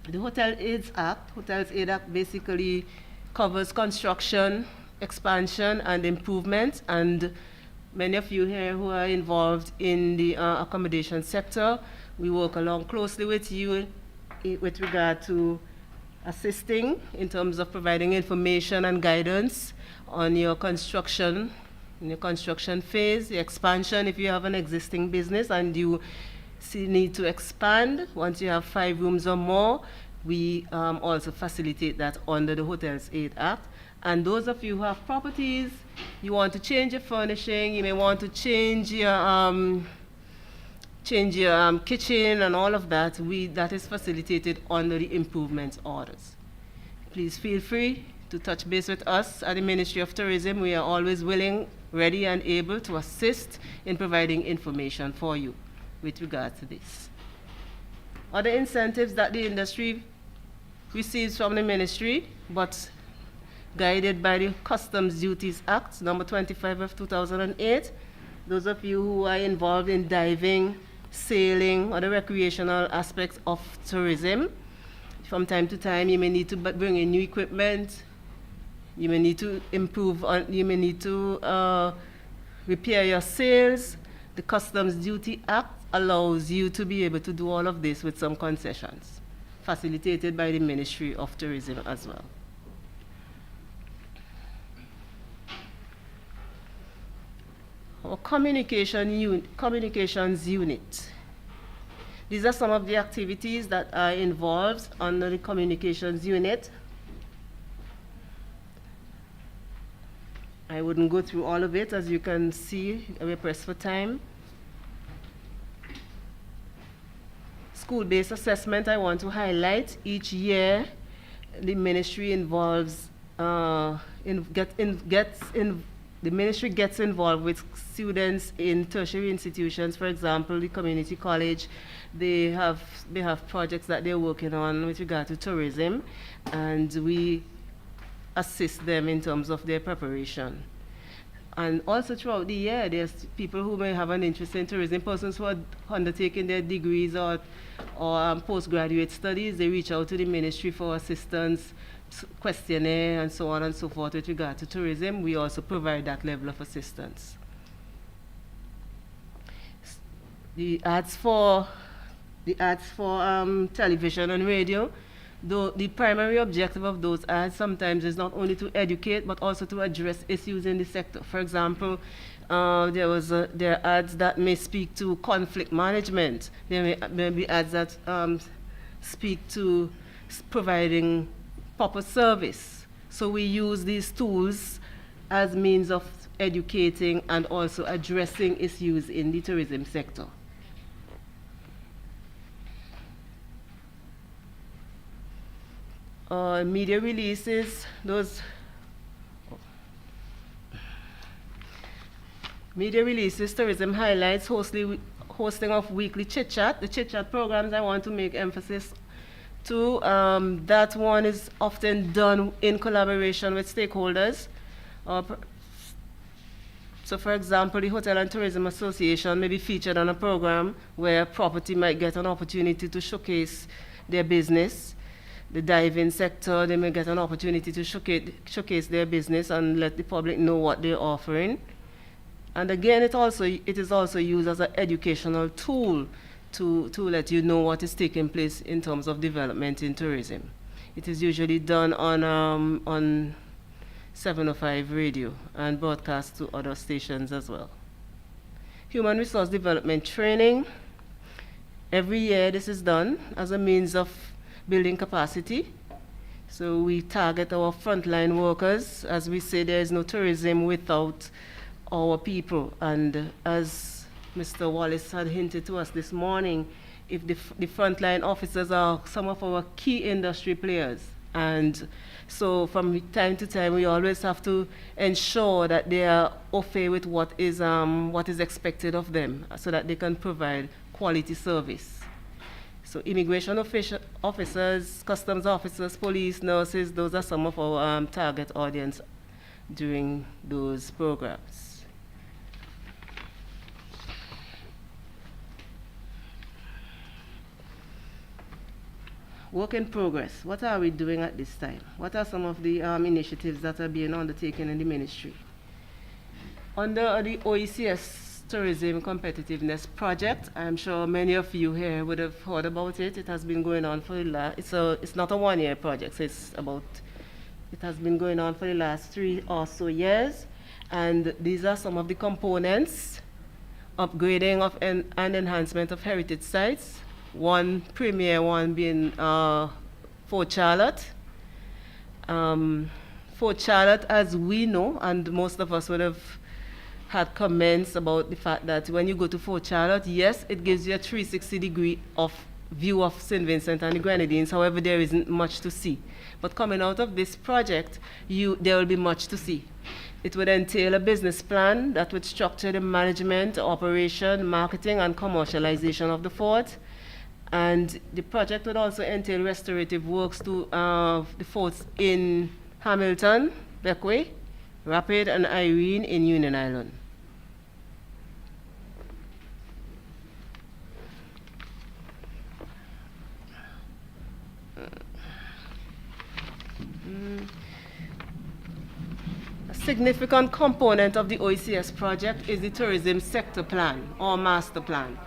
The Hotels Aid Act basically covers construction, expansion, and improvement, and many of you here who are involved in the accommodation sector, we work along closely with you with regard to assisting in terms of providing information and guidance on your construction, in your construction phase, the expansion if you have an existing business and you need to expand. Once you have 5 rooms or more, we also facilitate that under the Hotels Aid Act. And those of you who have properties, you want to change your furnishing, you may want to change your kitchen and all of that, that is facilitated under the improvement orders. Please feel free to touch base with us at the Ministry of Tourism. We are always willing, ready, and able to assist in providing information for you with regard to this. Other incentives that the industry receives from the ministry, but guided by the Customs Duties Act, number 25 of 2008. Those of you who are involved in diving, sailing, or the recreational aspects of tourism, from time to time you may need to bring in new equipment, you may need to improve, you may need to repair your sails. The Customs Duty Act allows you to be able to do all of this with some concessions, facilitated by the Ministry of Tourism as well. Our communications unit. These are some of the activities that are involved under the communications unit. I wouldn't go through all of it. As you can see, we're pressed for time. School-based assessment, I want to highlight. Each year, the ministry involves, the ministry gets involved with students in tertiary institutions. For example, the community college, they have projects that they're working on with regard to tourism, and we assist them in terms of their preparation. And also throughout the year, there's people who may have an interest in tourism, persons who are undertaking their degrees or postgraduate studies, they reach out to the ministry for assistance, questionnaire, and so on and so forth with regard to tourism. We also provide that level of assistance. The ads for television and radio, though the primary objective of those ads sometimes is not only to educate but also to address issues in the sector. For example, there are ads that may speak to conflict management. There may be ads that speak to providing proper service. So we use these tools as means of educating and also addressing issues in the tourism sector. Media releases, tourism highlights, hosting of weekly chit-chat. The chit-chat programs I want to make emphasis to, that one is often done in collaboration with stakeholders. So for example, the Hotel and Tourism Association may be featured on a program where property might get an opportunity to showcase their business. The diving sector, they may get an opportunity to showcase their business and let the public know what they're offering. And again, it is also used as an educational tool to let you know what is taking place in terms of development in tourism. It is usually done on 705 radio and broadcast to other stations as well. Human resource development training. Every year this is done as a means of building capacity. So we target our frontline workers. As we say, there is no tourism without our people. And as Mr. Wallace had hinted to us this morning, if the frontline officers are some of our key industry players. And so from time to time, we always have to ensure that they are au fait with what is expected of them so that they can provide quality service. So immigration officers, customs officers, police, nurses, those are some of our target audience during those programs. work in progress. What are we doing at this time? What are some of the initiatives that are being undertaken in the ministry? Under the OECS Tourism Competitiveness Project, I'm sure many of you here would have heard about it. It has been going on for the last, it's not a one-year project, so it has been going on for the last 3 or so years. And these are some of the components: upgrading of and enhancement of heritage sites. One premier one being Fort Charlotte. Fort Charlotte, as we know, and most of us would have had comments about the fact that when you go to Fort Charlotte, yes, it gives you a 360-degree of view of St. Vincent and the Grenadines. However, there isn't much to see. But coming out of this project, there will be much to see. It would entail a business plan that would structure the management, operation, marketing, and commercialization of the fort. And the project would also entail restorative works to the forts in Hamilton, Bequia, Rapid, and Irene in Union Island. A significant component of the OECS project is the tourism sector plan or master plan.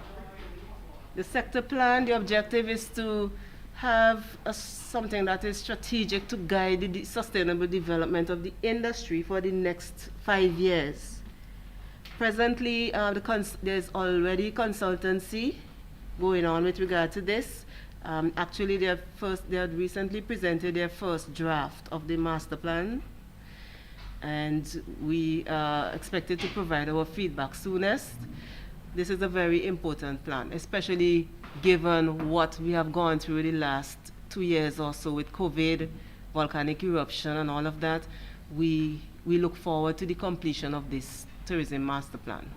The sector plan, the objective is to have something that is strategic to guide the sustainable development of the industry for the next 5 years. Presently, there's already consultancy going on with regard to this. Actually, they had recently presented their first draft of the master plan, and we are expected to provide our feedback soonest. This is a very important plan, especially given what we have gone through the last 2 years or so with COVID, volcanic eruption, and all of that. We look forward to the completion of this tourism master plan.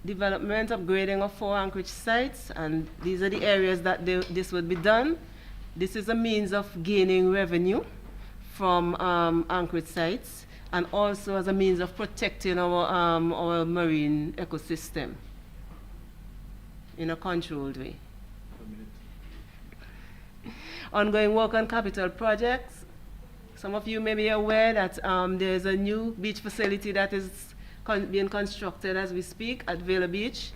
Development, upgrading of 4 anchorage sites, and these are the areas that this would be done. This is a means of gaining revenue from anchorage sites, and also as a means of protecting our marine ecosystem in a controlled way. Ongoing work on capital projects. Some of you may be aware that there's a new beach facility that is being constructed as we speak at Vela Beach,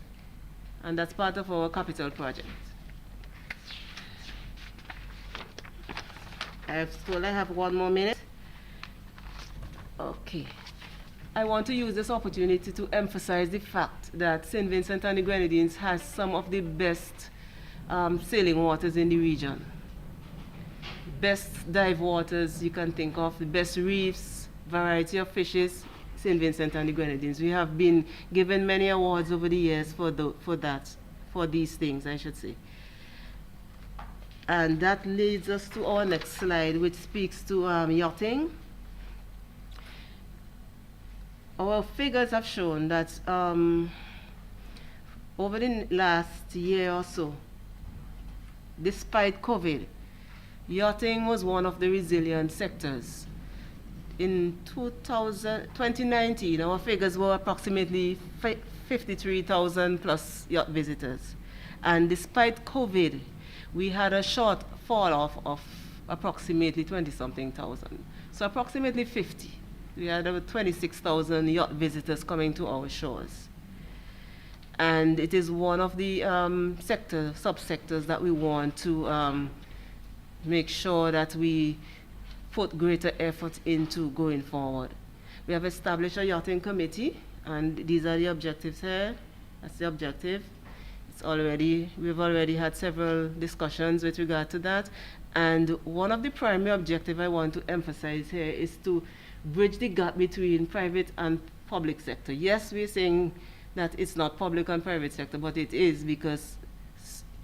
and that's part of our capital project. I have 1 more minute. Okay. I want to use this opportunity to emphasize the fact that St. Vincent and the Grenadines has some of the best sailing waters in the region. Best dive waters you can think of, the best reefs, variety of fishes, St. Vincent and the Grenadines. We have been given many awards over the years for these things, I should say. And that leads us to our next slide, which speaks to yachting. Our figures have shown that over the last year or so, despite COVID, yachting was one of the resilient sectors. In 2019, our figures were approximately 53,000 plus yacht visitors. And despite COVID, we had a short fall off of approximately 20-something thousand. So approximately 50. We had over 26,000 yacht visitors coming to our shores. And it is one of the subsectors that we want to make sure that we put greater effort into going forward. We have established a yachting committee, and these are the objectives here. That's the objective. We've already had several discussions with regard to that. And one of the primary objectives I want to emphasize here is to bridge the gap between private and public sector. Yes, we're saying that it's not public and private sector, but it is, because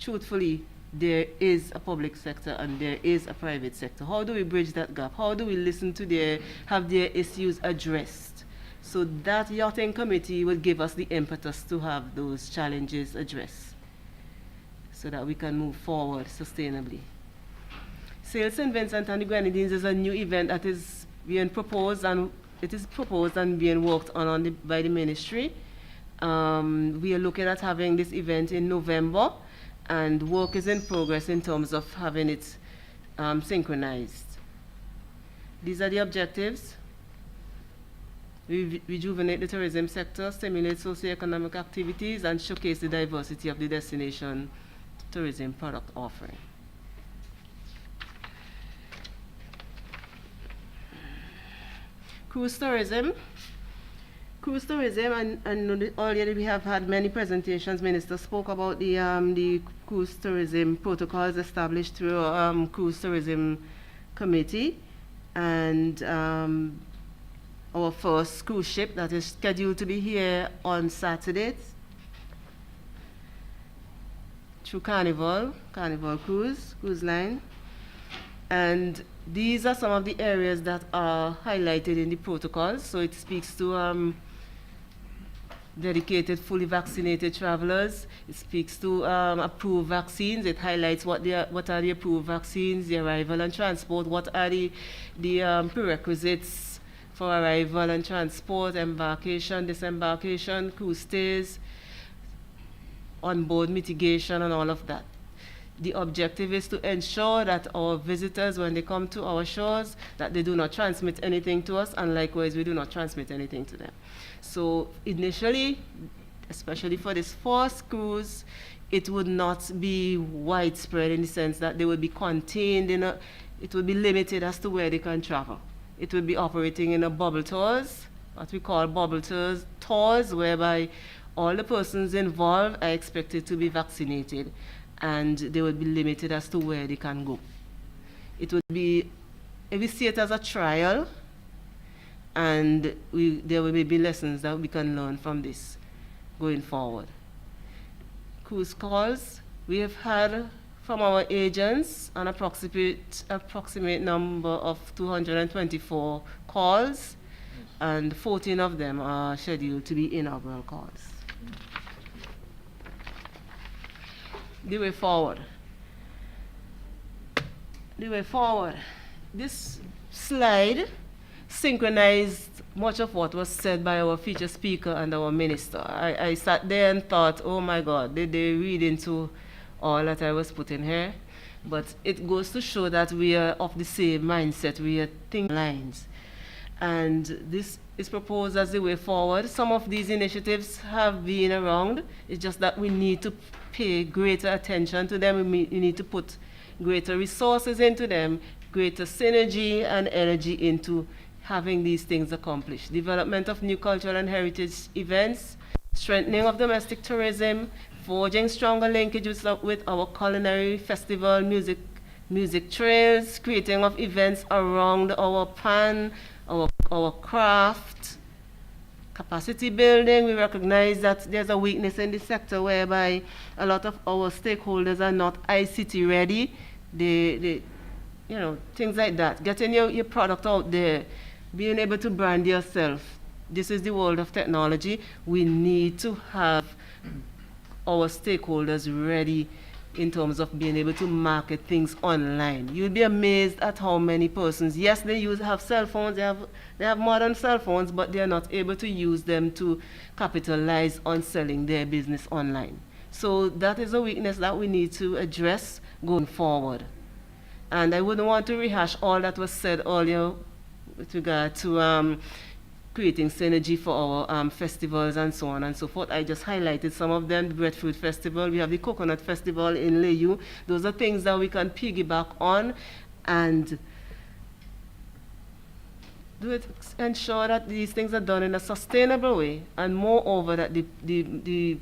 truthfully, there is a public sector and there is a private sector. How do we bridge that gap? How do we listen to have their issues addressed? So that yachting committee would give us the impetus to have those challenges addressed so that we can move forward sustainably. Sail St. Vincent and the Grenadines is a new event that is being proposed, and it is proposed and being worked on by the ministry. We are looking at having this event in November, and work is in progress in terms of having it synchronized. These are the objectives. Rejuvenate the tourism sector, stimulate socioeconomic activities, and showcase the diversity of the destination tourism product offering. Cruise tourism. Cruise tourism, and already we have had many presentations. Minister spoke about the cruise tourism protocols established through Cruise Tourism Committee, and our first cruise ship that is scheduled to be here on Saturday through Carnival Cruise Line. And these are some of the areas that are highlighted in the protocols. So it speaks to dedicated, fully vaccinated travelers. It speaks to approved vaccines. It highlights what are the approved vaccines, the arrival and transport, what are the prerequisites for arrival and transport, embarkation, disembarkation, cruise stays, onboard mitigation, and all of that. The objective is to ensure that our visitors, when they come to our shores, that they do not transmit anything to us, and likewise, we do not transmit anything to them. So initially, especially for this first cruise, it would not be widespread in the sense that they would be contained in it would be limited as to where they can travel. It would be operating in a bubble tours, what we call bubble tours, whereby all the persons involved are expected to be vaccinated, and they would be limited as to where they can go. It would be, if we see it as a trial, and there will be lessons that we can learn from this going forward. Cruise calls, we have had from our agents an approximate number of 224 calls, and 14 of them are scheduled to be inaugural calls. The way forward. The way forward. This slide synchronized much of what was said by our feature speaker and our minister. I sat there and thought, oh my God, did they read into all that I was putting here? But it goes to show that we are of the same mindset. We are thinking lines. And this is proposed as the way forward. Some of these initiatives have been around. It's just that we need to pay greater attention to them. We need to put greater resources into them, greater synergy and energy into having these things accomplished. Development of new cultural and heritage events, strengthening of domestic tourism, forging stronger linkages with our culinary festival, music trails, creating of events around our pan, our craft, capacity building. We recognize that there's a weakness in the sector whereby a lot of our stakeholders are not ICT ready. They things like that. Getting your product out there, being able to brand yourself. This is the world of technology. We need to have our stakeholders ready in terms of being able to market things online. You'll be amazed at how many persons, yes, they have cell phones, they have modern cell phones, but they're not able to use them to capitalize on selling their business online. So that is a weakness that we need to address going forward. And I wouldn't want to rehash all that was said earlier with regard to creating synergy for our festivals and so on and so forth. I just highlighted some of them. The Breadfruit Festival, we have the Coconut Festival in Leyu. Those are things that we can piggyback on and ensure that these things are done in a sustainable way, and moreover that the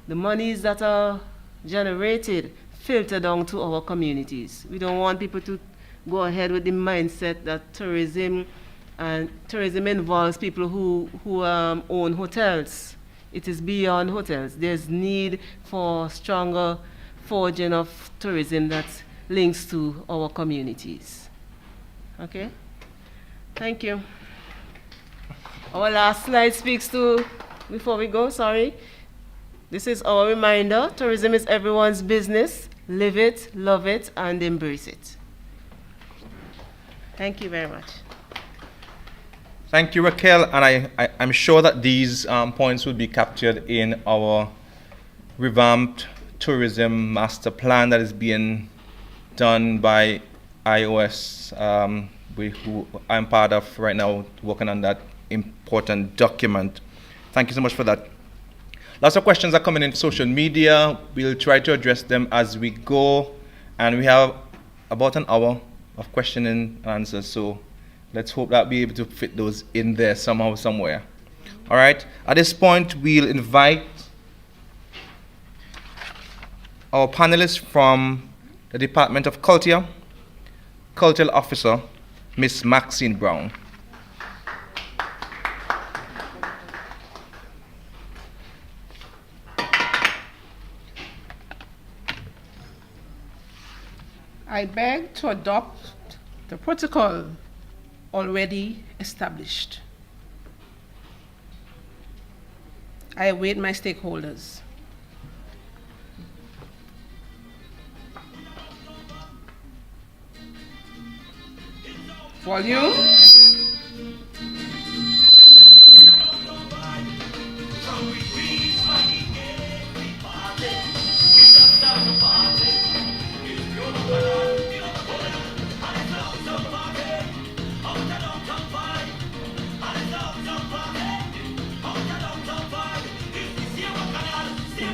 monies that are generated filter down to our communities. We don't want people to go ahead with the mindset that tourism involves people who own hotels. It is beyond hotels. There's need for stronger forging of tourism that links to our communities. Okay? Thank you. Our last slide speaks to, before we go, sorry. This is our reminder. Tourism is everyone's business. Live it, love it, and embrace it. Thank you very much. Thank you, Raquel, and I'm sure that these points will be captured in our revamped tourism master plan that is being done by IOS, who I'm part of right now, working on that important document. Thank you so much for that. Lots of questions are coming in social media. We'll try to address them as we go. And we have about an hour of questioning and answers, so let's hope that we'll be able to fit those in there somehow, somewhere. All right, at this point, we'll invite our panelists from the Department of Culture, Cultural Officer, Miss Maxine Brown. I beg to adopt the protocol already established. I await my stakeholders. Volume.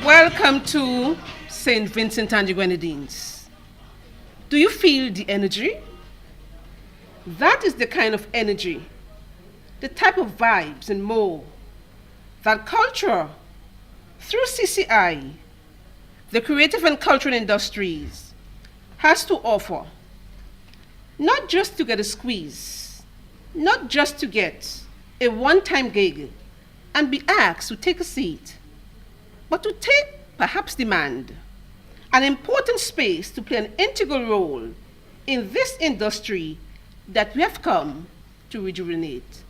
Welcome to St. Vincent and the Grenadines. Do you feel the energy? That is the kind of energy, the type of vibes and more that culture, through CCI, the creative and cultural industries, has to offer. Not just to get a squeeze, not just to get a one-time gig and be asked to take a seat, but to take, perhaps demand, an important space to play an integral role in this industry that we have come to rejuvenate.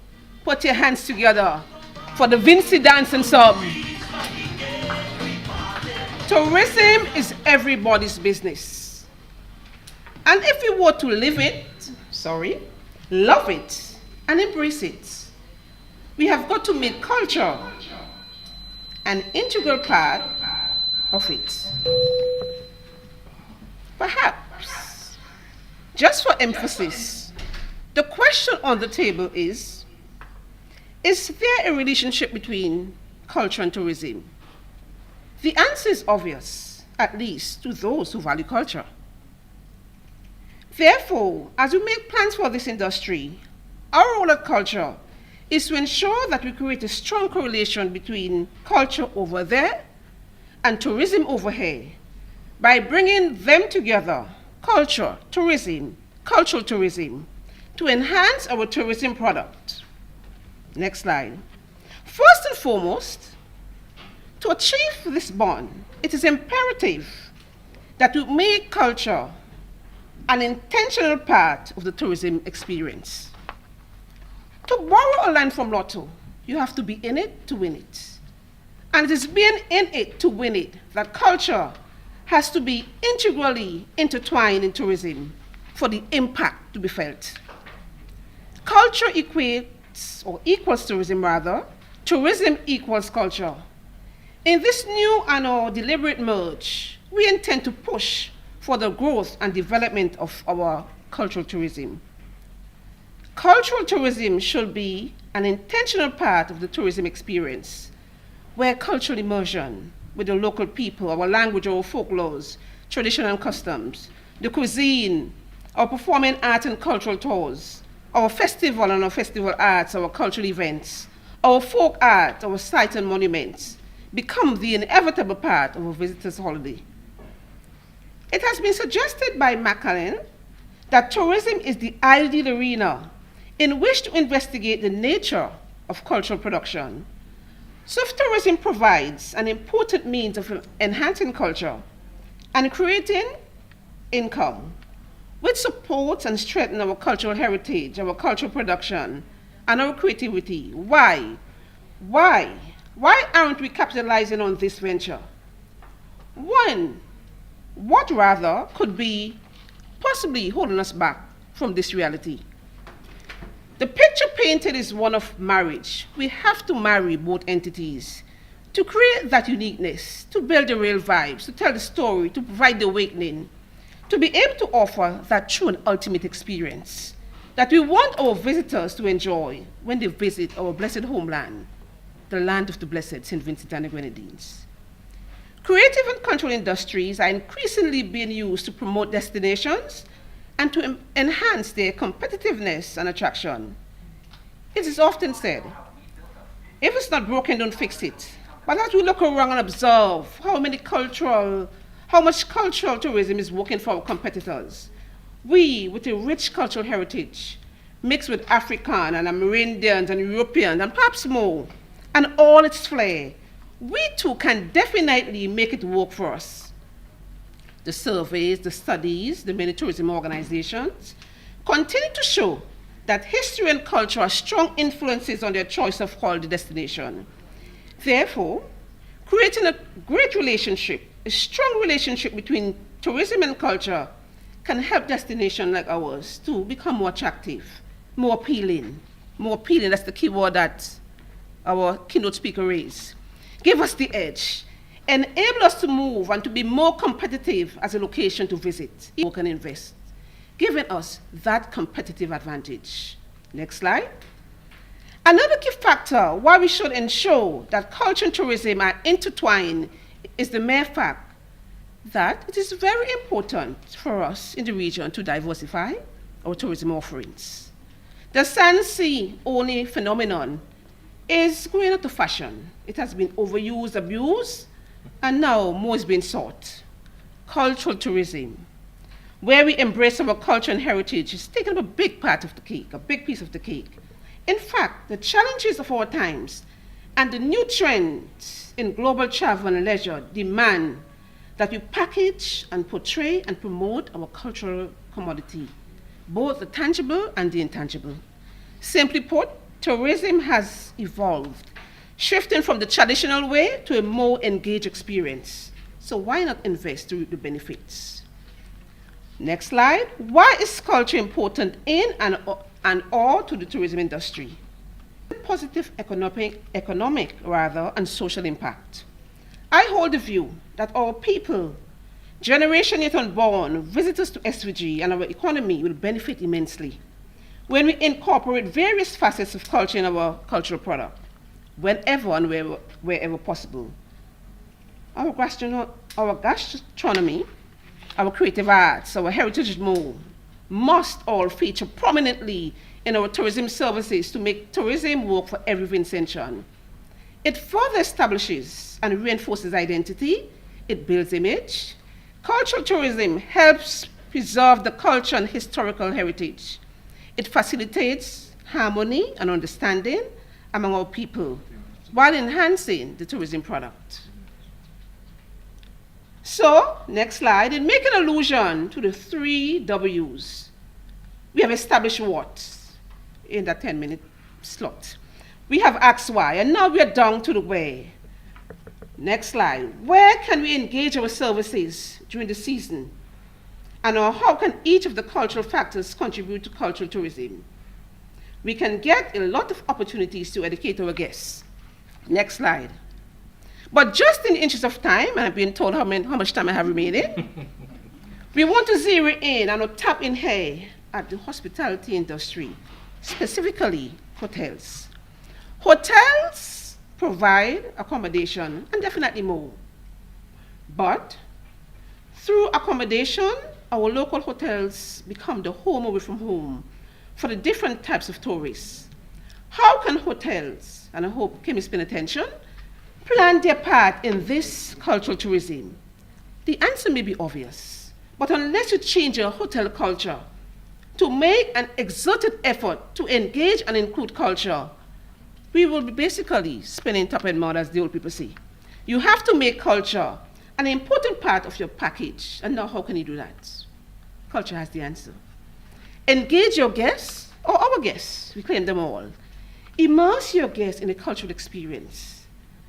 Put your hands together for the Vinci Dance Ensemble. Tourism is everybody's business. And if we were to love it, and embrace it, we have got to make culture an integral part of it. Perhaps, just for emphasis, the question on the table is there a relationship between culture and tourism? The answer is obvious, at least to those who value culture. Therefore, as we make plans for this industry, our role at culture is to ensure that we create a strong correlation between culture over there and tourism over here by bringing them together, culture, tourism, cultural tourism, to enhance our tourism product. Next slide. First and foremost, to achieve this bond, it is imperative that we make culture an intentional part of the tourism experience. To borrow a line from Lotto, you have to be in it to win it. And it is being in it to win it that culture has to be integrally intertwined in tourism for the impact to be felt. Culture equals tourism rather. Tourism equals culture. In this new and deliberate merge, we intend to push for the growth and development of our cultural tourism. Cultural tourism should be an intentional part of the tourism experience, where cultural immersion with the local people, our language, our folklores, tradition and customs, the cuisine, our performing art and cultural tours, our festival and our festival arts, our cultural events, our folk art, our sites and monuments, become the inevitable part of a visitor's holiday. It has been suggested by Macallan that tourism is the ideal arena in which to investigate the nature of cultural production. So if tourism provides an important means of enhancing culture and creating income, which supports and strengthens our cultural heritage, our cultural production, and our creativity, why aren't we capitalizing on this venture? What rather could be possibly holding us back from this reality? The picture painted is one of marriage. We have to marry both entities to create that uniqueness, to build the real vibes, to tell the story, to provide the awakening, to be able to offer that true and ultimate experience that we want our visitors to enjoy when they visit our blessed homeland, the land of the blessed St. Vincent and the Grenadines. Creative and cultural industries are increasingly being used to promote destinations and to enhance their competitiveness and attraction. It is often said, if it's not broken, don't fix it. But as we look around and observe how much cultural tourism is working for our competitors, we, with a rich cultural heritage, mixed with African and Amerindians and Europeans and perhaps more, and all its flair, we too can definitely make it work for us. The surveys, the studies, the many tourism organizations continue to show that history and culture are strong influences on their choice of holiday destination. Therefore, creating a great relationship, a strong relationship between tourism and culture can help destinations like ours to become more attractive, more appealing. More appealing, that's the key word that our keynote speaker raised. Give us the edge, enable us to move and to be more competitive as a location to visit, work and invest, giving us that competitive advantage. Next slide. Another key factor why we should ensure that culture and tourism are intertwined is the mere fact that it is very important for us in the region to diversify our tourism offerings. The San-Sea-only phenomenon is going out of fashion. It has been overused, abused, and now more is being sought. Cultural tourism, where we embrace our culture and heritage, is taking up a big part of the cake, a big piece of the cake. In fact, the challenges of our times and the new trends in global travel and leisure demand that we package and portray and promote our cultural commodity, both the tangible and the intangible. Simply put, tourism has evolved, shifting from the traditional way to a more engaged experience. So why not invest to reap the benefits? Next slide. Why is culture important in and or to the tourism industry? Positive economic and social impact. I hold the view that our people, generation yet unborn, visitors to SVG, and our economy will benefit immensely when we incorporate various facets of culture in our cultural product, whenever and wherever possible. Our gastronomy, our creative arts, our heritage must all feature prominently in our tourism services to make tourism work for every Vincentian. It further establishes and reinforces identity, it builds image. Cultural tourism helps preserve the culture and historical heritage. It facilitates harmony and understanding among our people while enhancing the tourism product. So, next slide, in making allusion to the 3 W's, we have established what in that 10-minute slot. We have asked why, and now we are down to the where. Next slide. Where can we engage our services during the season? And how can each of the cultural factors contribute to cultural tourism? We can get a lot of opportunities to educate our guests. Next slide. But just in the interest of time, and I've been told how much time I have remaining, we want to zero in and tap in here at the hospitality industry, specifically hotels. Hotels provide accommodation and definitely more. But through accommodation, our local hotels become the home away from home for the different types of tourists. How can hotels, and I hope Kim is paying attention, plan their part in this cultural tourism? The answer may be obvious, but unless you change your hotel culture to make an exerted effort to engage and include culture, we will be basically spinning top and mud, as the old people say. You have to make culture an important part of your package. And now how can you do that? Culture has the answer. Engage your guests, or our guests, we claim them all. Immerse your guests in a cultural experience,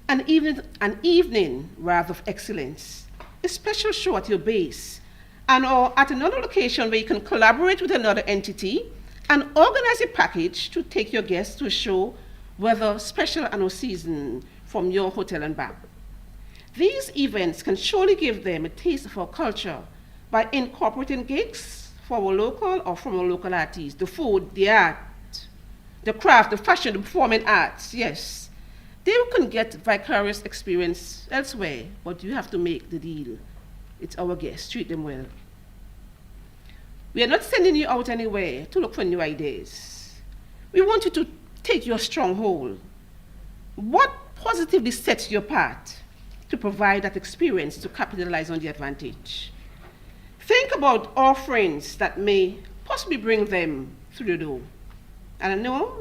an evening rather of excellence, a special show at your base, and or at another location where you can collaborate with another entity and organize a package to take your guests to a show, whether special annual season, from your hotel and bar. These events can surely give them a taste of our culture by incorporating gigs for our local or from our local artists, the food, the art, the craft, the fashion, the performing arts, yes. They can get vicarious experience elsewhere, but you have to make the deal. It's our guests, treat them well. We are not sending you out anywhere to look for new ideas. We want you to take your stronghold. What positively sets you apart to provide that experience to capitalize on the advantage? Think about offerings that may possibly bring them through the door. And I know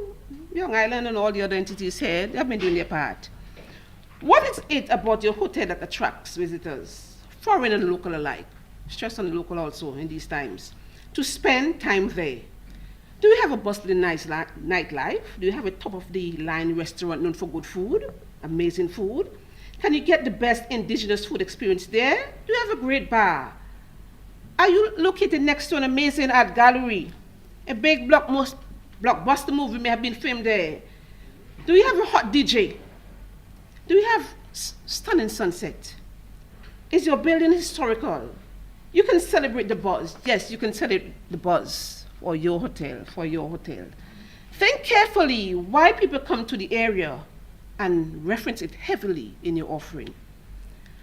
Young Island and all the other entities here, they have been doing their part. What is it about your hotel that attracts visitors, foreign and local alike? Stress on the local also in these times, to spend time there. Do you have a bustling nightlife? Do you have a top-of-the-line restaurant known for good food, amazing food? Can you get the best indigenous food experience there? Do you have a great bar? Are you located next to an amazing art gallery? A big blockbuster movie may have been filmed there. Do you have a hot DJ? Do you have stunning sunset? Is your building historical? You can celebrate the buzz. Yes, you can celebrate the buzz for your hotel, Think carefully why people come to the area and reference it heavily in your offering.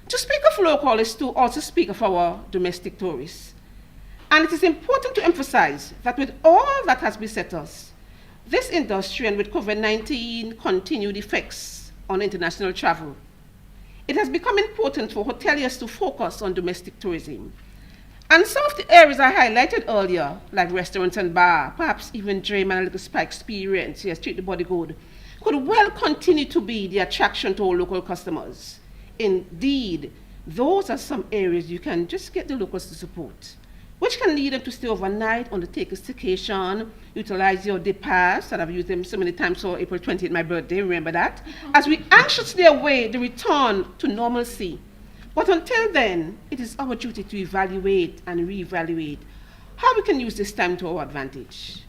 To speak of local is to also speak of our domestic tourists. And it is important to emphasize that with all that has beset us, this industry and with COVID-19 continued effects on international travel, it has become important for hoteliers to focus on domestic tourism. And some of the areas I highlighted earlier, like restaurants and bar, perhaps even Dream and a little spa experience, yes, treat the body good, could well continue to be the attraction to our local customers. Indeed, those are some areas you can just get the locals to support, which can lead them to stay overnight on the Takers Staycation, utilize your day pass, and I've used them so many times for April 20th, my birthday, remember that? As we anxiously await the return to normalcy. But until then, it is our duty to evaluate and reevaluate how we can use this time to our advantage.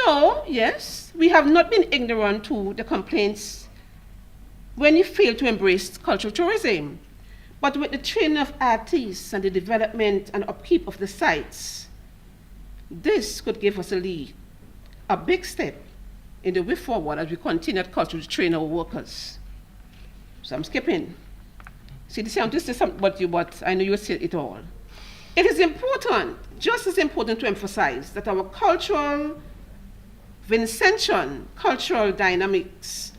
No, yes, we have not been ignorant to the complaints when you fail to embrace cultural tourism. But with the training of artists and the development and upkeep of the sites, this could give us a lead, a big step in the way forward as we continue at culture to train our workers. So I'm skipping. See, this is something about you, but I know you will say it all. It is important, just as important to emphasize that our cultural Vincentian cultural dynamics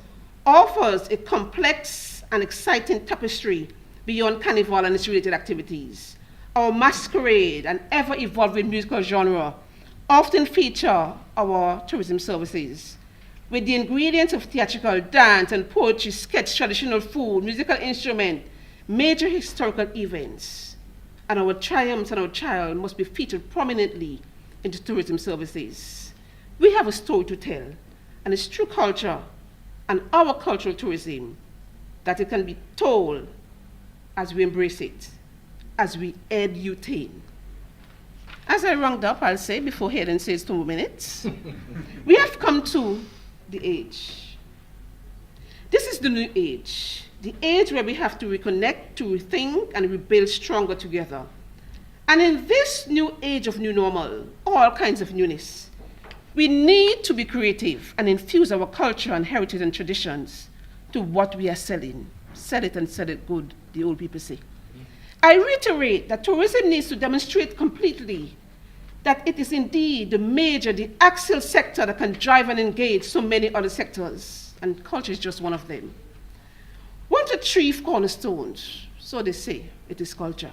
offers a complex and exciting tapestry beyond carnival and its related activities. Our masquerade and ever-evolving musical genre often feature our tourism services, with the ingredients of theatrical dance and poetry, sketch, traditional food, musical instrument, major historical events. And our triumphs and our trial must be featured prominently in the tourism services. We have a story to tell, and it's true culture and our cultural tourism that it can be told as we embrace it, as we edutain. As I round up, I'll say, before Hayden says 2 more minutes, we have come to the age. This is the new age, the age where we have to reconnect, to rethink, and rebuild stronger together. And in this new age of new normal, all kinds of newness, we need to be creative and infuse our culture and heritage and traditions to what we are selling. Sell it and sell it good, the old people say. I reiterate that tourism needs to demonstrate completely that it is indeed the axial sector that can drive and engage so many other sectors, and culture is just one of them. One of the chief cornerstones, so they say, it is culture.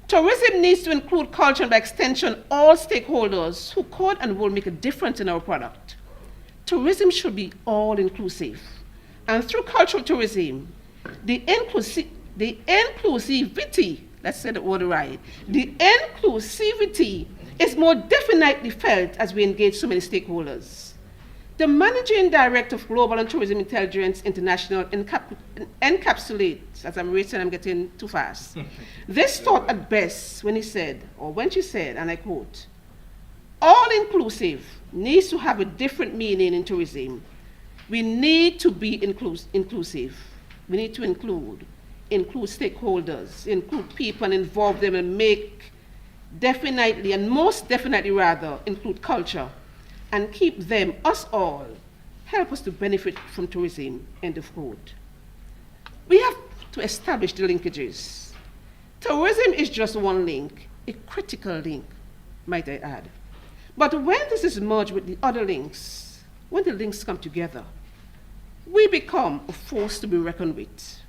Tourism needs to include culture and by extension all stakeholders who could and will make a difference in our product. Tourism should be all-inclusive, and through cultural tourism, the inclusivity, let's say the word right, the inclusivity is more definitely felt as we engage so many stakeholders. The Managing Director of Global and Tourism Intelligence International encapsulates, as I'm reading, I'm getting too fast, this thought at best when he said, or when she said, and I quote, all-inclusive needs to have a different meaning in tourism. We need to be inclusive. We need to include stakeholders, include people and involve them and make definitely, and most definitely rather, include culture and keep them, us all, help us to benefit from tourism, end of quote. We have to establish the linkages. Tourism is just one link, a critical link, might I add. But when this is merged with the other links, when the links come together, we become a force to be reckoned with.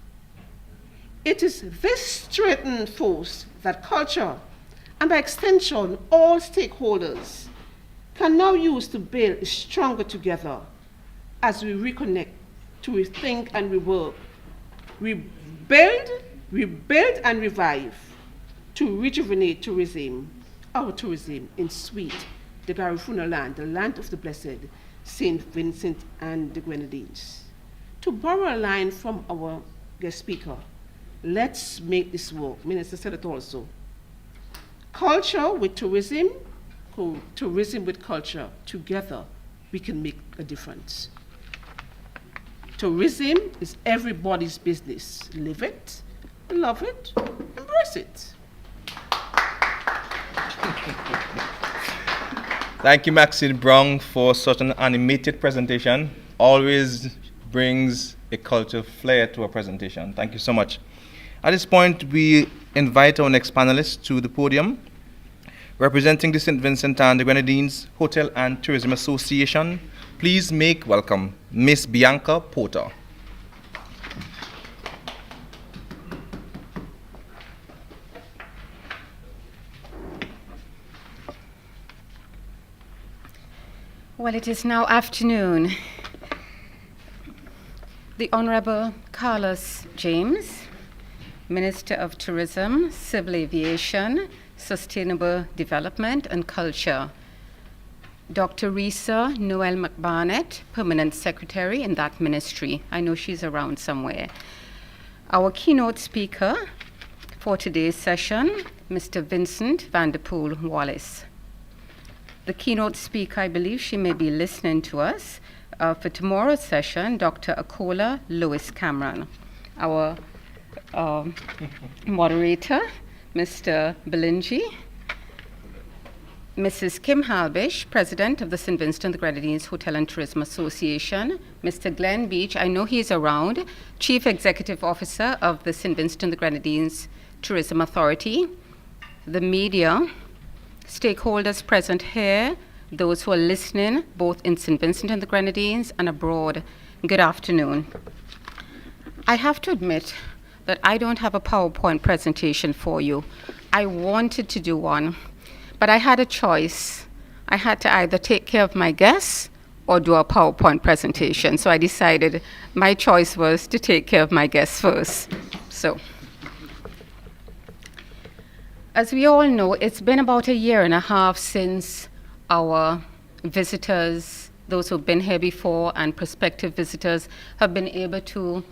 It is this strengthened force that culture, and by extension, all stakeholders, can now use to build stronger together as we reconnect, to rethink and rework, rebuild and revive, to rejuvenate tourism, our tourism in sweet, the Garifuna land, the land of the blessed, St. Vincent and the Grenadines. To borrow a line from our guest speaker, let's make this work. Minister said it also. Culture with tourism, tourism with culture, together we can make a difference. Tourism is everybody's business. Live it, love it, embrace it. Thank you, Maxine Brown, for such an animated presentation. Always brings a cultural flair to a presentation. Thank you so much. At this point, we invite our next panelist to the podium. Representing the St. Vincent and the Grenadines Hotel and Tourism Association, please make welcome Miss Bianca Porter. Well, it is now afternoon. The Honorable Carlos James, Minister of Tourism, Civil Aviation, Sustainable Development and Culture. Dr. Risa Noel McBarnett, Permanent Secretary in that ministry. I know she's around somewhere. Our keynote speaker for today's session, Mr. Vincent Vanderpool Wallace. The keynote speaker, I believe she may be listening to us. For tomorrow's session, Dr. Akola Lewis Cameron. Our moderator, Mr. Belingi. Mrs. Kim Halbish, President of the St. Vincent and the Grenadines Hotel and Tourism Association. Mr. Glenn Beach, I know he's around, Chief Executive Officer of the St. Vincent and the Grenadines Tourism Authority. The media, stakeholders present here, those who are listening, both in St. Vincent and the Grenadines and abroad, good afternoon. I have to admit that I don't have a PowerPoint presentation for you. I wanted to do one, but I had a choice. I had to either take care of my guests or do a PowerPoint presentation. So I decided my choice was to take care of my guests first. So, as we all know, it's been about 1.5 years since our visitors, those who've been here before and prospective visitors, have been able to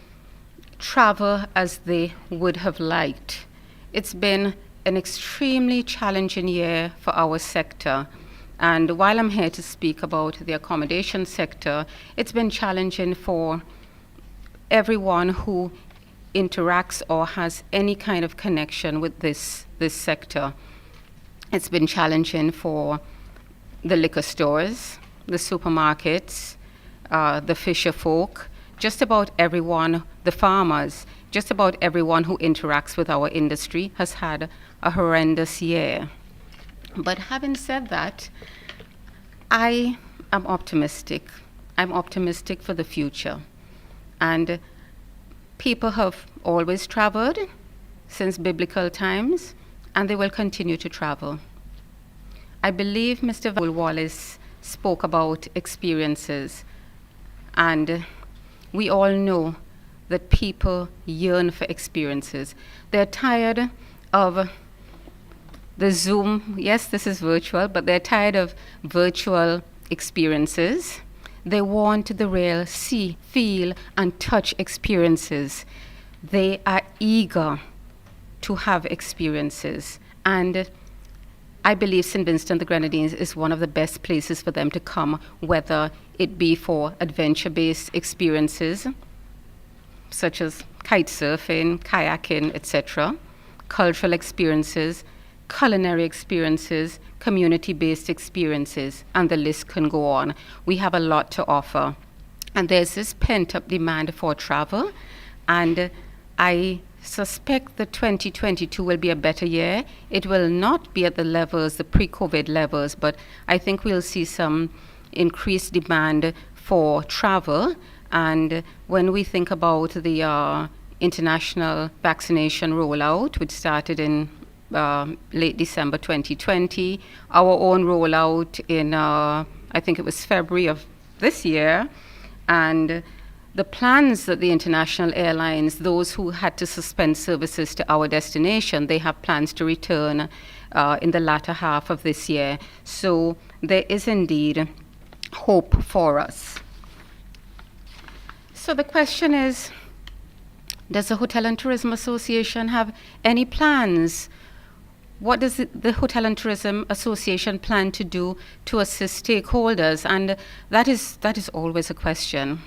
travel as they would have liked. It's been an extremely challenging year for our sector. And while I'm here to speak about the accommodation sector, it's been challenging for everyone who interacts or has any kind of connection with this sector. It's been challenging for the liquor stores, the supermarkets, the fisher folk, just about everyone, the farmers, just about everyone who interacts with our industry has had a horrendous year. But having said that, I am optimistic. I'm optimistic for the future. And people have always traveled since biblical times, and they will continue to travel. I believe Mr. Wallace spoke about experiences, and we all know that people yearn for experiences. They're tired of the Zoom, yes, this is virtual, but they're tired of virtual experiences. They want the real see, feel, and touch experiences. They are eager to have experiences. And I believe St. Vincent the Grenadines is one of the best places for them to come, whether it be for adventure-based experiences, such as kite surfing, kayaking, etc., cultural experiences, culinary experiences, community-based experiences, and the list can go on. We have a lot to offer. And there's this pent-up demand for travel, and I suspect that 2022 will be a better year. It will not be at the levels, the pre-COVID levels, but I think we'll see some increased demand for travel. And when we think about the international vaccination rollout, which started in late December 2020, our own rollout in, I think it was February of this year, and the plans that the international airlines, those who had to suspend services to our destination, they have plans to return in the latter half of this year. So there is indeed hope for us. So the question is, does the Hotel and Tourism Association have any plans? What does the Hotel and Tourism Association plan to do to assist stakeholders? And that is always a question.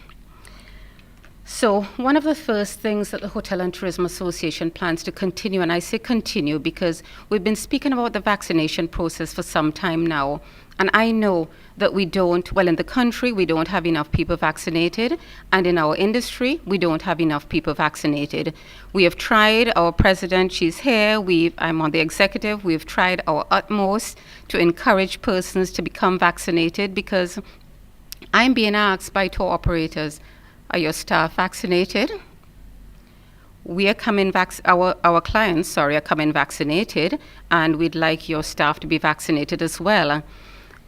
So one of the first things that the Hotel and Tourism Association plans to continue, and I say continue because we've been speaking about the vaccination process for some time now, and I know that we don't, well, in the country, we don't have enough people vaccinated, and in our industry, we don't have enough people vaccinated. We have tried, our president, she's here, I'm on the executive, we've tried our utmost to encourage persons to become vaccinated, because I'm being asked by tour operators, are your staff vaccinated? We are coming our clients, are coming vaccinated, and we'd like your staff to be vaccinated as well.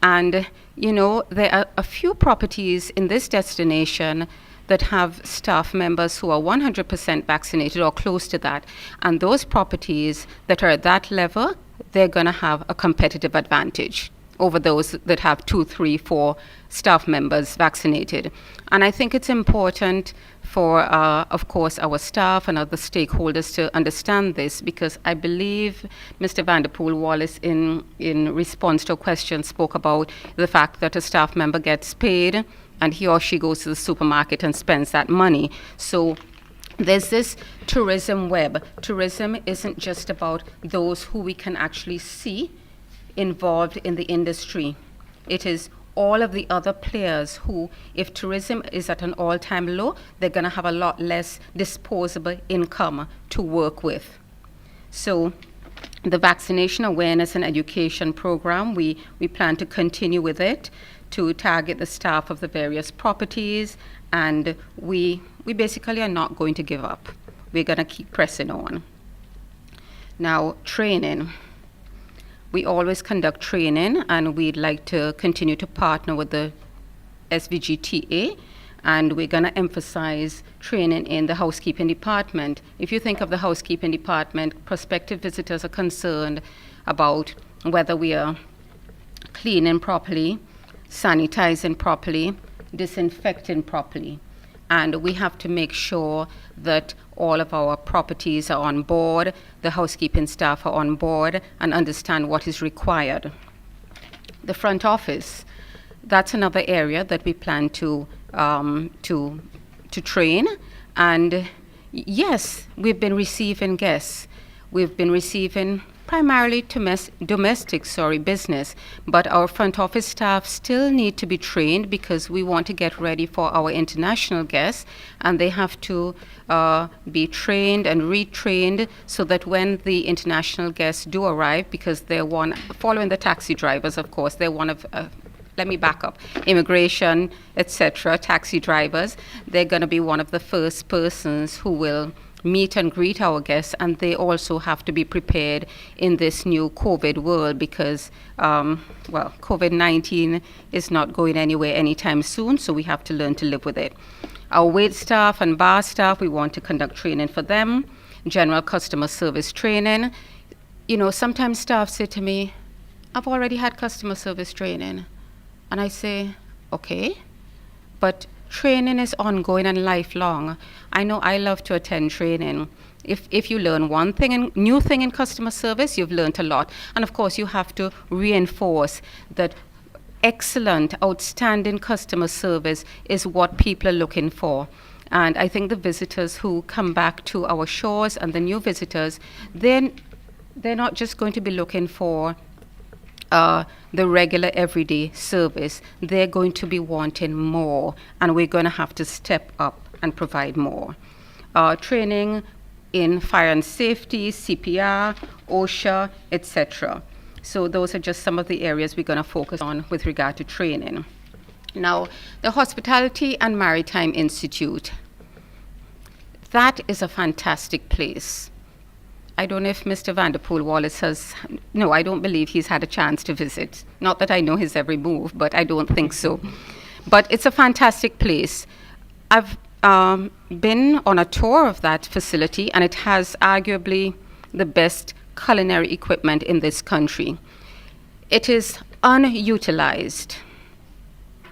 And, you know, there are a few properties in this destination that have staff members who are 100% vaccinated or close to that. And those properties that are at that level, they're going to have a competitive advantage over those that have 2, 3, 4 staff members vaccinated. And I think it's important for, of course, our staff and other stakeholders to understand this, because I believe Mr. Vanderpool Wallace, in response to a question, spoke about the fact that a staff member gets paid and he or she goes to the supermarket and spends that money. So there's this tourism web. Tourism isn't just about those who we can actually see involved in the industry. It is all of the other players who, if tourism is at an all-time low, they're going to have a lot less disposable income to work with. So the vaccination awareness and education program, we plan to continue with it to target the staff of the various properties, and we basically are not going to give up. We're going to keep pressing on. Now, training. We always conduct training, and we'd like to continue to partner with the SVGTA, and we're going to emphasize training in the housekeeping department. If you think of the housekeeping department, prospective visitors are concerned about whether we are cleaning properly, sanitizing properly, disinfecting properly. And we have to make sure that all of our properties are on board, the housekeeping staff are on board, and understand what is required. The front office, that's another area that we plan to train. And yes, we've been receiving guests. We've been receiving primarily domestic business, but our front office staff still need to be trained, because we want to get ready for our international guests, and they have to be trained and retrained so that when the international guests do arrive, because they're following the taxi drivers, of course, they're one of let me back up, immigration, etc., taxi drivers, they're going to be one of the first persons who will meet and greet our guests, and they also have to be prepared in this new COVID world, because, COVID-19 is not going anywhere anytime soon, so we have to learn to live with it. Our wait staff and bar staff, we want to conduct training for them, general customer service training. You know, sometimes staff say to me, I've already had customer service training. And I say, okay, but training is ongoing and lifelong. I know I love to attend training, If you learn one thing and new thing in customer service, you've learned a lot. And of course, you have to reinforce that excellent, outstanding customer service is what people are looking for. And I think the visitors who come back to our shores and the new visitors, they're not just going to be looking for the regular everyday service. They're going to be wanting more, and we're going to have to step up and provide more. Training in fire and safety, CPR, OSHA, etc. So those are just some of the areas we're going to focus on with regard to training. Now, the Hospitality and Maritime Institute. That is a fantastic place. I don't know if Mr. Vanderpool Wallace has, no, I don't believe he's had a chance to visit. Not that I know his every move, but I don't think so. But it's a fantastic place. I've been on a tour of that facility, and it has arguably the best culinary equipment in this country. It is unutilized.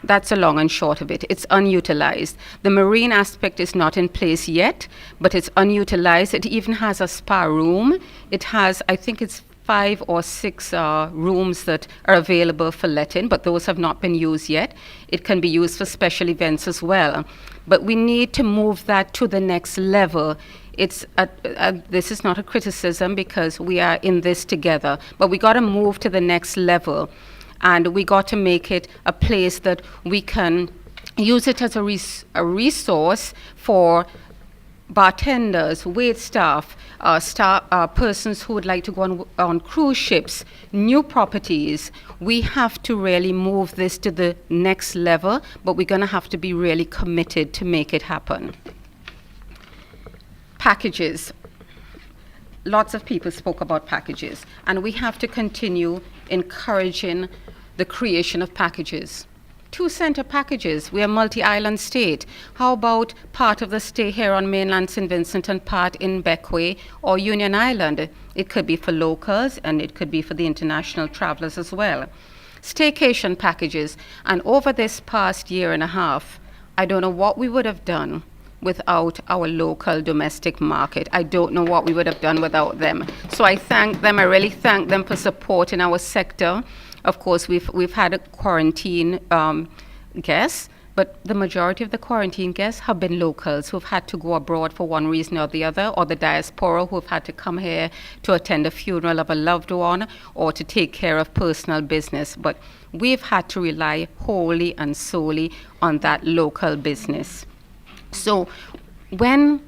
That's the long and short of it. It's unutilized. The marine aspect is not in place yet, but it's unutilized. It even has a spa room. It has, I think it's 5 or 6 rooms that are available for letting, but those have not been used yet. It can be used for special events as well. But we need to move that to the next level. It's this is not a criticism, because we are in this together, but we got to move to the next level. And we got to make it a place that we can use it as a resource for bartenders, wait staff, persons who would like to go on cruise ships, new properties. We have to really move this to the next level, but we're going to have to be really committed to make it happen. Packages. Lots of people spoke about packages, and we have to continue encouraging the creation of packages. 2-center packages. We are a multi-island state. How about part of the stay here on mainland St. Vincent and part in Bequia or Union Island? It could be for locals, and it could be for the international travelers as well. Staycation packages. And over this past year and a half, I don't know what we would have done without our local domestic market. I don't know what we would have done without them. So I thank them. I really thank them for supporting our sector. Of course, we've had a quarantine guests, but the majority of the quarantine guests have been locals who've had to go abroad for one reason or the other, or the diaspora who've had to come here to attend a funeral of a loved one or to take care of personal business. But we've had to rely wholly and solely on that local business. So when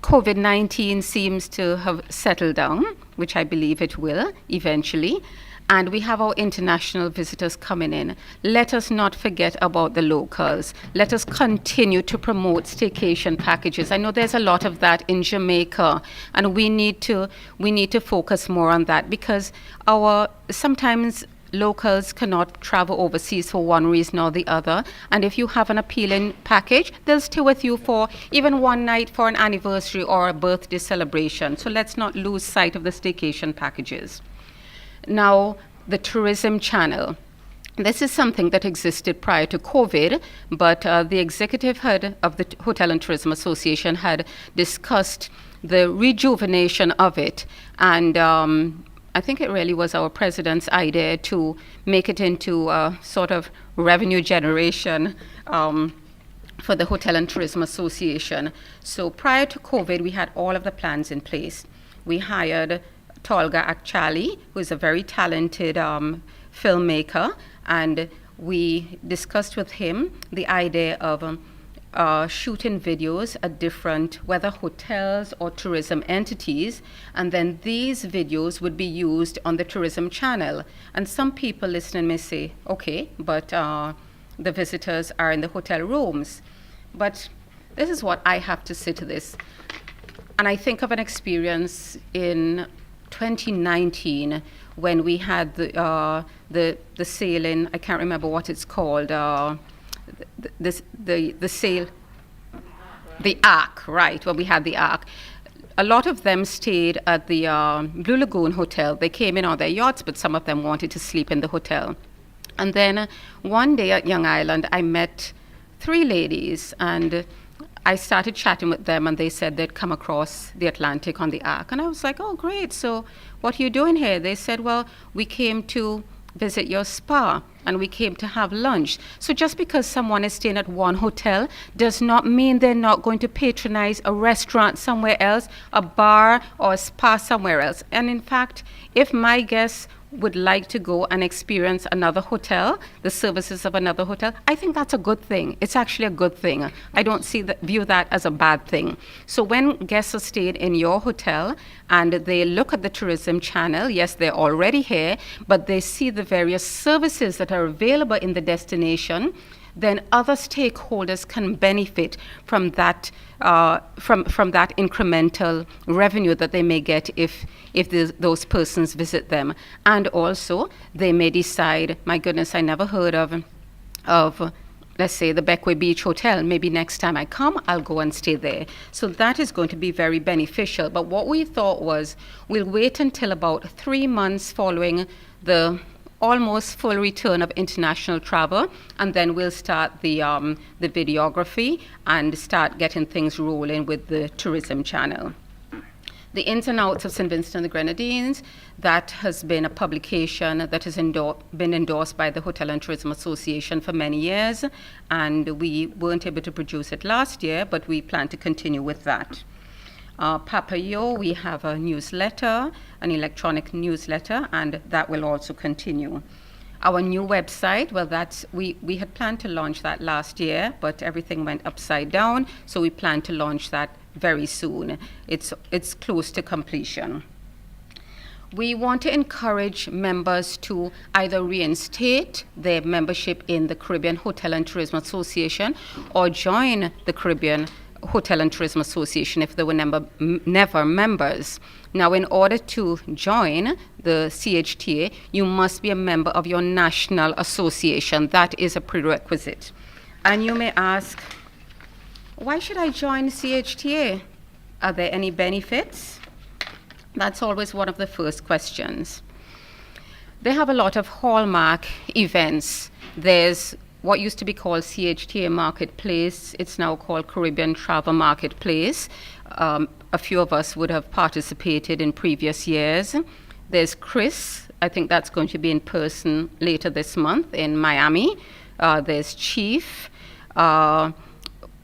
COVID-19 seems to have settled down, which I believe it will eventually, and we have our international visitors coming in, let us not forget about the locals. Let us continue to promote staycation packages. I know there's a lot of that in Jamaica, and we need to focus more on that, because sometimes locals cannot travel overseas for one reason or the other. And if you have an appealing package, they'll stay with you for even one night for an anniversary or a birthday celebration. So let's not lose sight of the staycation packages. Now, the tourism channel. This is something that existed prior to COVID, but the executive head of the Hotel and Tourism Association had discussed the rejuvenation of it. And I think it really was our president's idea to make it into a sort of revenue generation for the Hotel and Tourism Association. So prior to COVID, we had all of the plans in place. We hired Tolga Akchali, who is a very talented filmmaker, and we discussed with him the idea of shooting videos at different, whether hotels or tourism entities, and then these videos would be used on the tourism channel. And some people listening may say, okay, but the visitors are in the hotel rooms. But this is what I have to say to this. And I think of an experience in 2019 when we had the sailing, I can't remember what it's called, the sail, the Ark, right, well, we had the Ark. A lot of them stayed at the Blue Lagoon Hotel. They came in on their yachts, but some of them wanted to sleep in the hotel. And then one day at Young Island, I met 3 ladies, and I started chatting with them, and they said they'd come across the Atlantic on the Ark. And I was like, oh, great. So what are you doing here? They said, well, we came to visit your spa, and we came to have lunch. So just because someone is staying at one hotel does not mean they're not going to patronize a restaurant somewhere else, a bar or a spa somewhere else. And in fact, if my guests would like to go and experience another hotel, the services of another hotel, I think that's a good thing. It's actually a good thing. I don't view that as a bad thing. So when guests are staying in your hotel and they look at the tourism channel, yes, they're already here, but they see the various services that are available in the destination, then other stakeholders can benefit from that from that incremental revenue that they may get if those persons visit them. And also, they may decide, my goodness, I never heard of let's say the Beckway Beach Hotel. Maybe next time I come, I'll go and stay there. So that is going to be very beneficial. But what we thought was, we'll wait until about 3 months following the almost full return of international travel, and then we'll start the videography and start getting things rolling with the tourism channel. The Ins and Outs of St. Vincent and the Grenadines, that has been a publication that has been endorsed by the Hotel and Tourism Association for many years, and we weren't able to produce it last year, but we plan to continue with that. Papayo, we have a newsletter, an electronic newsletter, and that will also continue. Our new website, well, we had planned to launch that last year, but everything went upside down, so we plan to launch that very soon. It's close to completion. We want to encourage members to either reinstate their membership in the Caribbean Hotel and Tourism Association or join the Caribbean Hotel and Tourism Association if they were never members. Now, in order to join the CHTA, you must be a member of your national association. That is a prerequisite. And you may ask, why should I join CHTA? Are there any benefits? That's always one of the first questions. They have a lot of hallmark events. There's what used to be called CHTA Marketplace. It's now called Caribbean Travel Marketplace. A few of us would have participated in previous years. There's Chris. I think that's going to be in person later this month in Miami. There's Chief,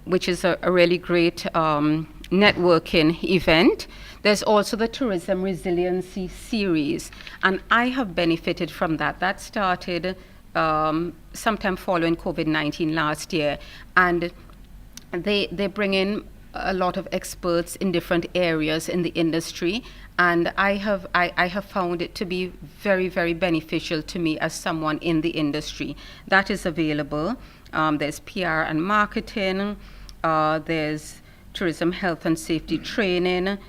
which is a really great networking event. There's also the Tourism Resiliency Series, and I have benefited from that. That started sometime following COVID-19 last year, and they bring in a lot of experts in different areas in the industry, and I have found it to be very, very beneficial to me as someone in the industry. That is available. There's PR and marketing, there's tourism health and safety training,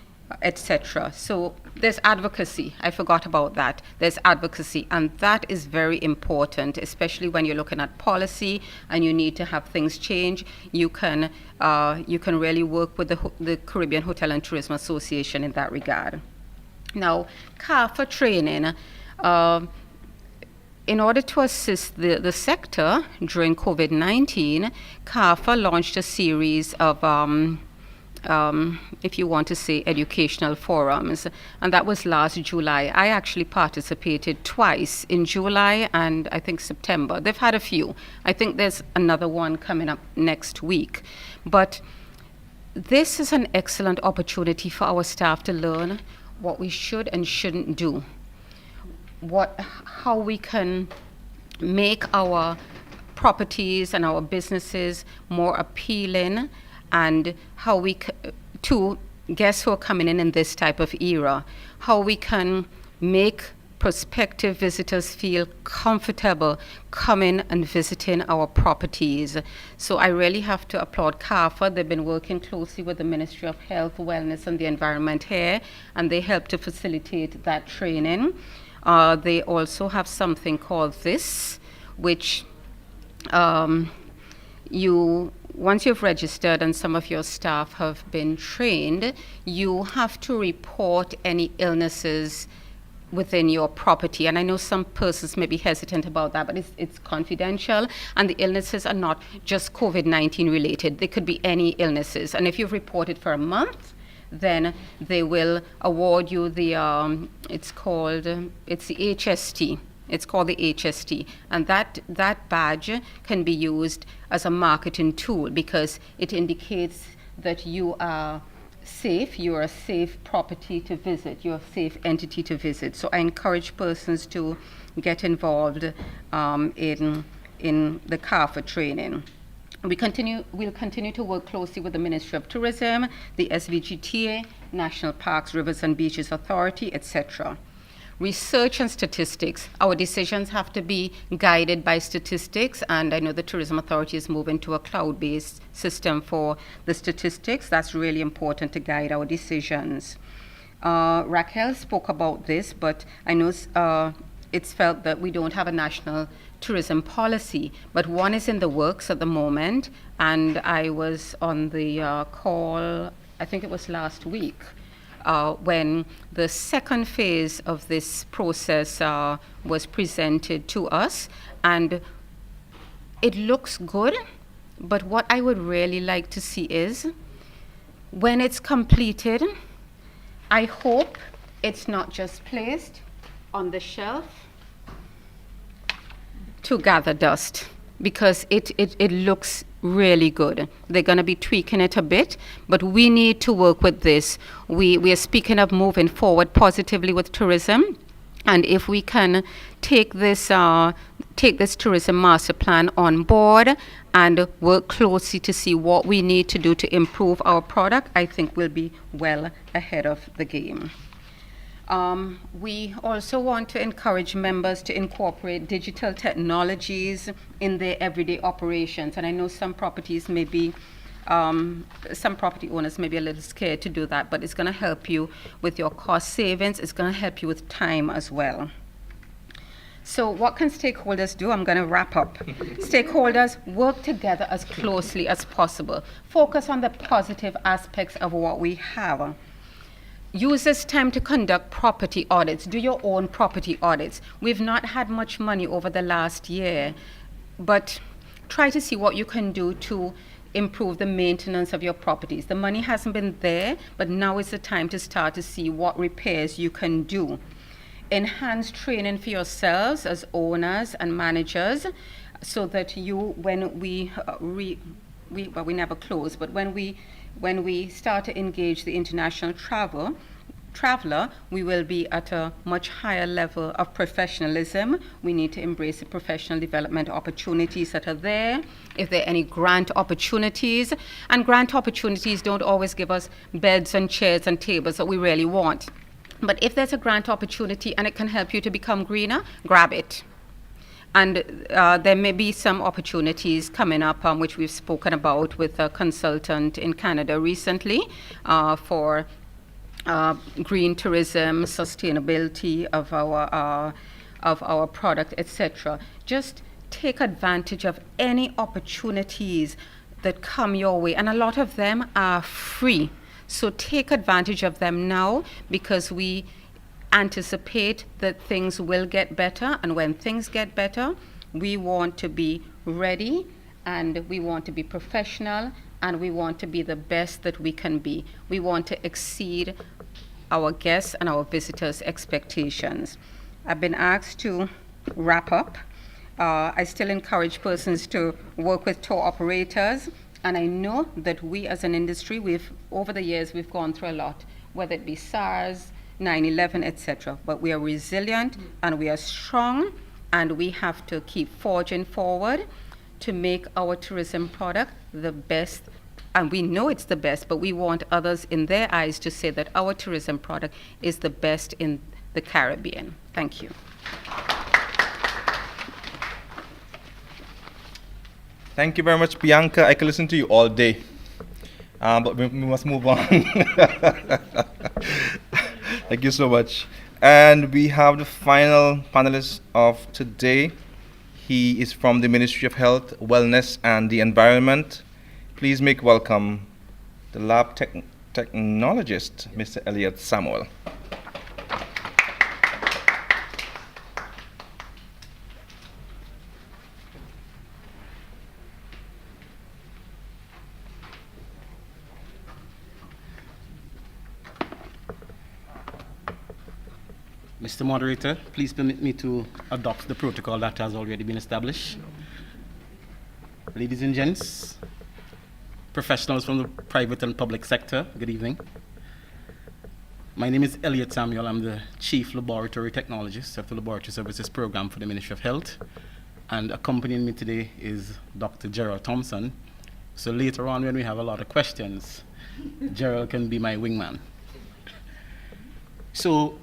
etc. So there's advocacy. I forgot about that. There's advocacy, and that is very important, especially when you're looking at policy and you need to have things change. You can really work with the Caribbean Hotel and Tourism Association in that regard. Now, CAFA training. In order to assist the sector during COVID-19, CAFA launched a series of if you want to say, educational forums. And that was last July. I actually participated twice, in July and I think September. They've had a few. I think there's another one coming up next week. But this is an excellent opportunity for our staff to learn what we should and shouldn't do, how we can make our properties and our businesses more appealing, and how we to guests who are coming in this type of era, how we can make prospective visitors feel comfortable coming and visiting our properties. So I really have to applaud CAFA. They've been working closely with the Ministry of Health, Wellness and the Environment here, and they help to facilitate that training. They also have something called this, which once you've registered and some of your staff have been trained, you have to report any illnesses within your property. And I know some persons may be hesitant about that, but it's confidential, and the illnesses are not just COVID-19 related. They could be any illnesses. And if you've reported for a month, then they will award you the, it's the HST. It's called the HST. And that badge can be used as a marketing tool because it indicates that you are safe, you're a safe property to visit, you're a safe entity to visit. So I encourage persons to get involved in the CARFA training. We'll continue to work closely with the Ministry of Tourism, the SVGTA, National Parks, Rivers and Beaches Authority, etc. Research and statistics. Our decisions have to be guided by statistics, and I know the Tourism Authority is moving to a cloud-based system for the statistics. That's really important to guide our decisions. Raquel spoke about this, but I know it's felt that we don't have a national tourism policy, but one is in the works at the moment, and I was on the call, I think it was last week, when the second phase of this process was presented to us, and it looks good, but what I would really like to see is, when it's completed, I hope it's not just placed on the shelf to gather dust, because it looks really good. They're going to be tweaking it a bit, but we need to work with this. We are speaking of moving forward positively with tourism, and if we can take this tourism master plan on board and work closely to see what we need to do to improve our product, I think we'll be well ahead of the game. We also want to encourage members to incorporate digital technologies in their everyday operations. And I know some properties may be, some property owners may be a little scared to do that, but it's going to help you with your cost savings. It's going to help you with time as well. So what can stakeholders do? I'm going to wrap up. Stakeholders work together as closely as possible. Focus on the positive aspects of what we have. Use this time to conduct property audits. Do your own property audits. We've not had much money over the last year, but try to see what you can do to improve the maintenance of your properties. The money hasn't been there, but now is the time to start to see what repairs you can do. Enhance training for yourselves as owners and managers, so that you, when we never close, but when we start to engage the international traveler, we will be at a much higher level of professionalism. We need to embrace the professional development opportunities that are there. If there are any grant opportunities, and grant opportunities don't always give us beds and chairs and tables that we really want. But if there's a grant opportunity and it can help you to become greener, grab it. And there may be some opportunities coming up, which we've spoken about with a consultant in Canada recently for green tourism, sustainability of our product, etc. Just take advantage of any opportunities that come your way, and a lot of them are free. So take advantage of them now, because we anticipate that things will get better, and when things get better, we want to be ready, and we want to be professional, and we want to be the best that we can be. We want to exceed our guests and our visitors' expectations. I've been asked to wrap up. I still encourage persons to work with tour operators, and I know that we as an industry, over the years, we've gone through a lot, whether it be SARS, 9/11, etc. But we are resilient and we are strong, and we have to keep forging forward to make our tourism product the best. And we know it's the best, but we want others in their eyes to say that our tourism product is the best in the Caribbean. Thank you. Thank you very much, Bianca. I could listen to you all day, but we must move on. Thank you so much. And we have the final panelist of today. He is from the Ministry of Health, Wellness and the Environment. Please make welcome the lab technologist, Mr. Elliot Samuel. Mr. Moderator, please permit me to adopt the protocol that has already been established. Ladies and gents, professionals from the private and public sector, good evening. My name is Elliot Samuel. I'm the Chief Laboratory Technologist of the Laboratory Services Program for the Ministry of Health. And accompanying me today is Dr. Gerald Thompson. So later on, when we have a lot of questions, Gerald can be my wingman. So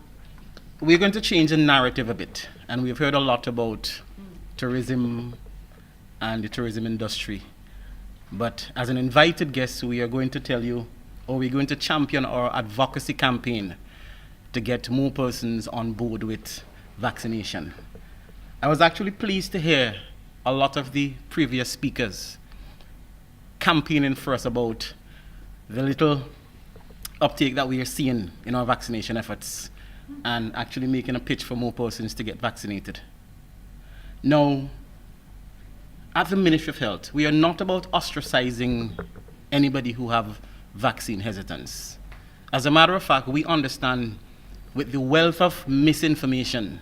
we're going to change the narrative a bit. And we've heard a lot about tourism and the tourism industry. But as an invited guest, we are going to tell you, or we're going to champion our advocacy campaign to get more persons on board with vaccination. I was actually pleased to hear a lot of the previous speakers campaigning for us about the little uptake that we are seeing in our vaccination efforts and actually making a pitch for more persons to get vaccinated. Now, at the Ministry of Health, we are not about ostracizing anybody who have vaccine hesitance. As a matter of fact, we understand with the wealth of misinformation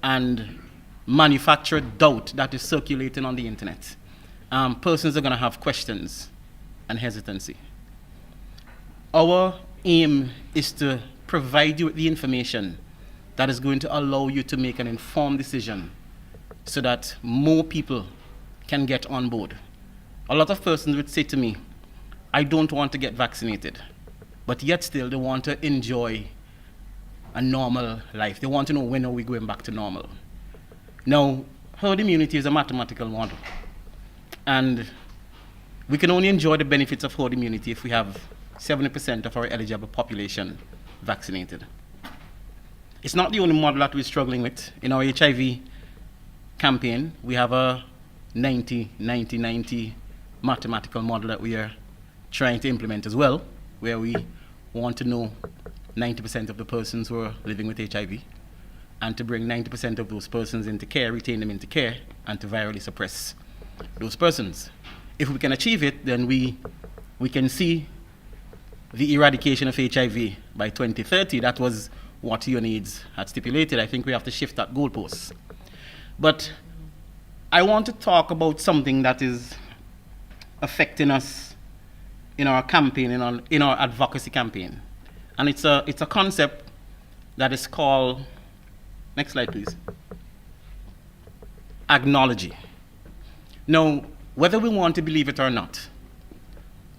and manufactured doubt that is circulating on the internet, persons are going to have questions and hesitancy. Our aim is to provide you with the information that is going to allow you to make an informed decision so that more people can get on board. A lot of persons would say to me, I don't want to get vaccinated, but yet still they want to enjoy a normal life. They want to know when are we going back to normal. Now, herd immunity is a mathematical model, and we can only enjoy the benefits of herd immunity if we have 70% of our eligible population vaccinated. It's not the only model that we're struggling with. In our HIV campaign, we have a 90-90-90 mathematical model that we are trying to implement as well, where we want to know 90% of the persons who are living with HIV, and to bring 90% of those persons into care, retain them into care, and to virally suppress those persons. If we can achieve it, then we can see the eradication of HIV by 2030. That was what UNAIDS had stipulated. I think we have to shift that goalpost. But I want to talk about something that is affecting us in our campaign, in our advocacy campaign. And it's a concept that is called, next slide please, agnology. Now, whether we want to believe it or not,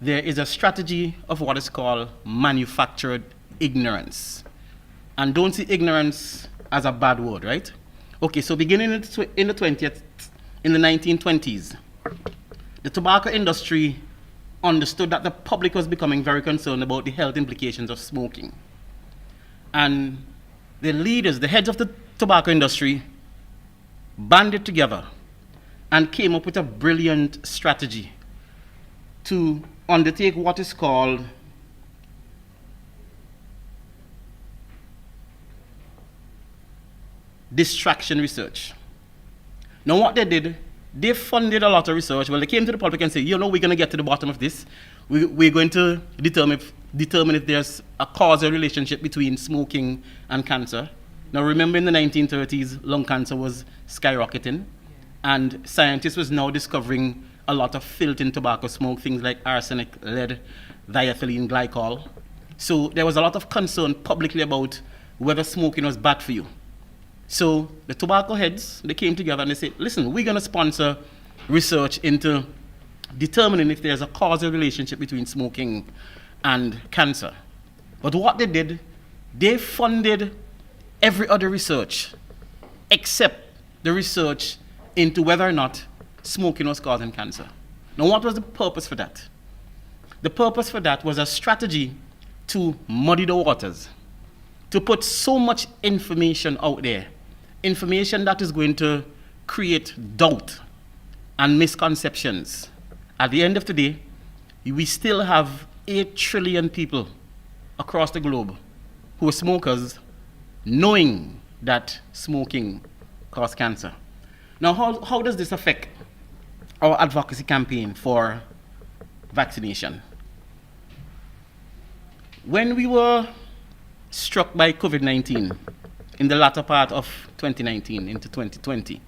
there is a strategy of what is called manufactured ignorance. And don't see ignorance as a bad word, right? Okay, so beginning in the 1920s, the tobacco industry understood that the public was becoming very concerned about the health implications of smoking. And the leaders, the heads of the tobacco industry, banded together and came up with a brilliant strategy to undertake what is called distraction research. Now what they did, they funded a lot of research. Well, they came to the public and said, you know, we're going to get to the bottom of this. We're going to determine if there's a causal relationship between smoking and cancer. Now remember in the 1930s, lung cancer was skyrocketing, and scientists was now discovering a lot of filth in tobacco smoke, things like arsenic, lead, diethylene glycol. So there was a lot of concern publicly about whether smoking was bad for you. So the tobacco heads, they came together and they said, listen, we're going to sponsor research into determining if there's a causal relationship between smoking and cancer. But what they did, they funded every other research except the research into whether or not smoking was causing cancer. Now, what was the purpose for that? The purpose for that was a strategy to muddy the waters, to put so much information out there, information that is going to create doubt and misconceptions. At the end of the day, we still have 8 trillion people across the globe who are smokers, knowing that smoking causes cancer. Now, how does this affect our advocacy campaign for vaccination? When we were struck by COVID-19, in the latter part of 2019 into 2020.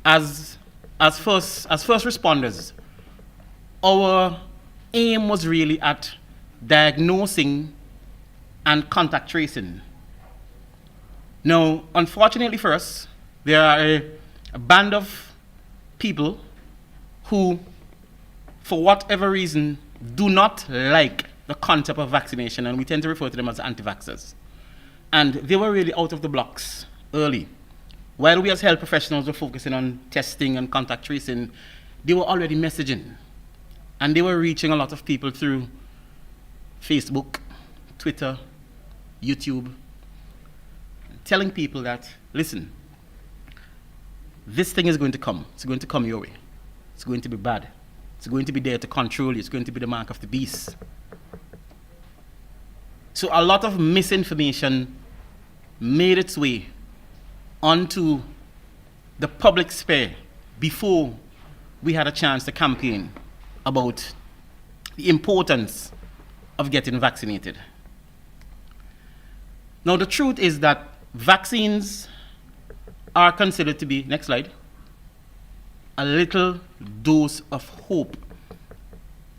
As first responders, our aim was really at diagnosing and contact tracing. Now, unfortunately for us, there are a band of people who, for whatever reason, do not like the concept of vaccination, and we tend to refer to them as anti-vaxxers. And they were really out of the blocks early. While we as health professionals were focusing on testing and contact tracing, they were already messaging. And they were reaching a lot of people through Facebook, Twitter, YouTube, telling people that, listen, this thing is going to come. It's going to come your way. It's going to be bad. It's going to be there to control you. It's going to be the mark of the beast. So a lot of misinformation made its way onto the public sphere before we had a chance to campaign about the importance of getting vaccinated. Now, the truth is that vaccines are considered to be, next slide, a little dose of hope.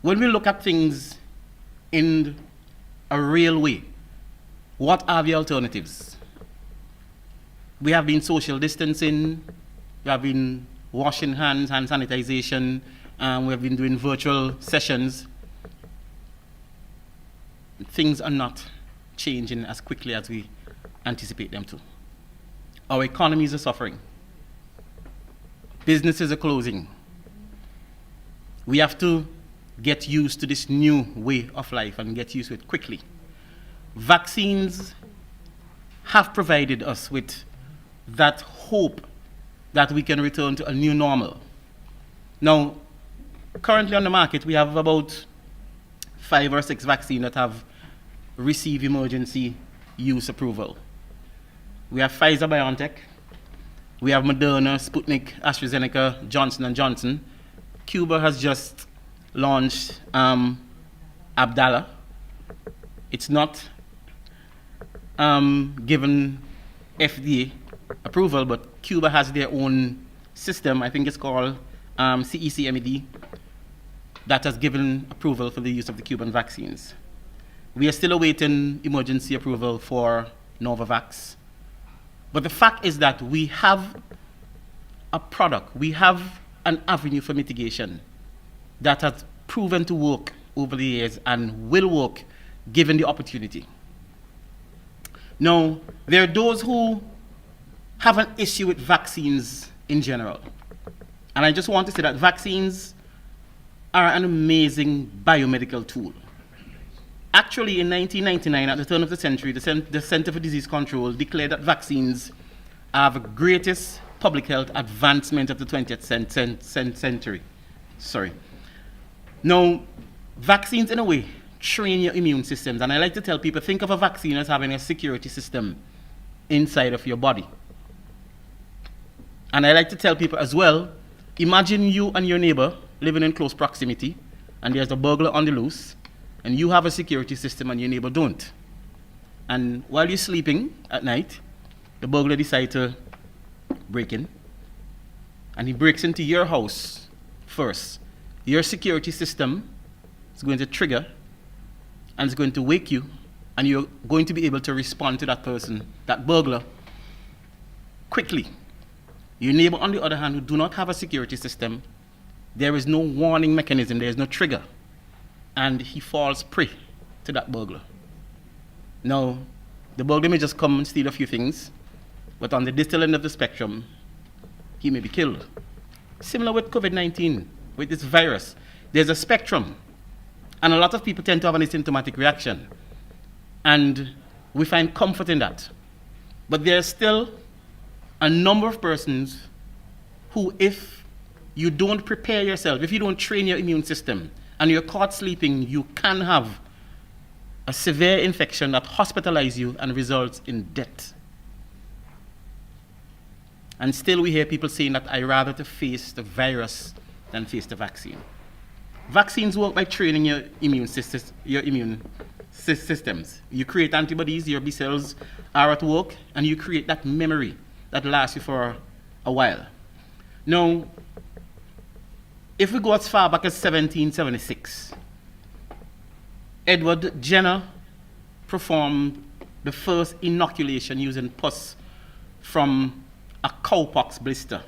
When we look at things in a real way, what are the alternatives? We have been social distancing, we have been washing hands, hand sanitization, we have been doing virtual sessions. Things are not changing as quickly as we anticipate them to. Our economies are suffering. Businesses are closing. We have to get used to this new way of life and get used to it quickly. Vaccines have provided us with that hope that we can return to a new normal. Now, currently on the market, we have about 5 or 6 vaccines that have received emergency use approval. We have Pfizer-BioNTech, we have Moderna, Sputnik, AstraZeneca, Johnson & Johnson. Cuba has just launched Abdala. It's not given FDA approval, but Cuba has their own system. I think it's called CECMED, that has given approval for the use of the Cuban vaccines. We are still awaiting emergency approval for Novavax. But the fact is that we have a product, we have an avenue for mitigation that has proven to work over the years and will work given the opportunity. Now, there are those who have an issue with vaccines in general. And I just want to say that vaccines are an amazing biomedical tool. Actually, in 1999, at the turn of the century, the Center for Disease Control declared that vaccines are the greatest public health advancement of the 20th century. Now, vaccines, in a way, train your immune systems. And I like to tell people, think of a vaccine as having a security system inside of your body. And I like to tell people as well, imagine you and your neighbor living in close proximity, and there's a burglar on the loose, and you have a security system and your neighbor don't. And while you're sleeping at night, the burglar decides to break in, and he breaks into your house first. Your security system is going to trigger, and it's going to wake you, and you're going to be able to respond to that person, that burglar, quickly. Your neighbor, on the other hand, who do not have a security system, there is no warning mechanism, there is no trigger, and he falls prey to that burglar. Now, the burglar may just come and steal a few things, but on the distal end of the spectrum, he may be killed. Similar with COVID-19, with this virus, there's a spectrum, and a lot of people tend to have an asymptomatic reaction, and we find comfort in that. But there's still a number of persons who, if you don't prepare yourself, if you don't train your immune system, and you're caught sleeping, you can have a severe infection that hospitalizes you and results in death. And still we hear people saying that I'd rather to face the virus than face the vaccine. Vaccines work by training your immune system, your immune systems. You create antibodies, your B cells are at work, and you create that memory that lasts you for a while. Now, if we go as far back as 1776, Edward Jenner performed the first inoculation using pus from a cowpox blister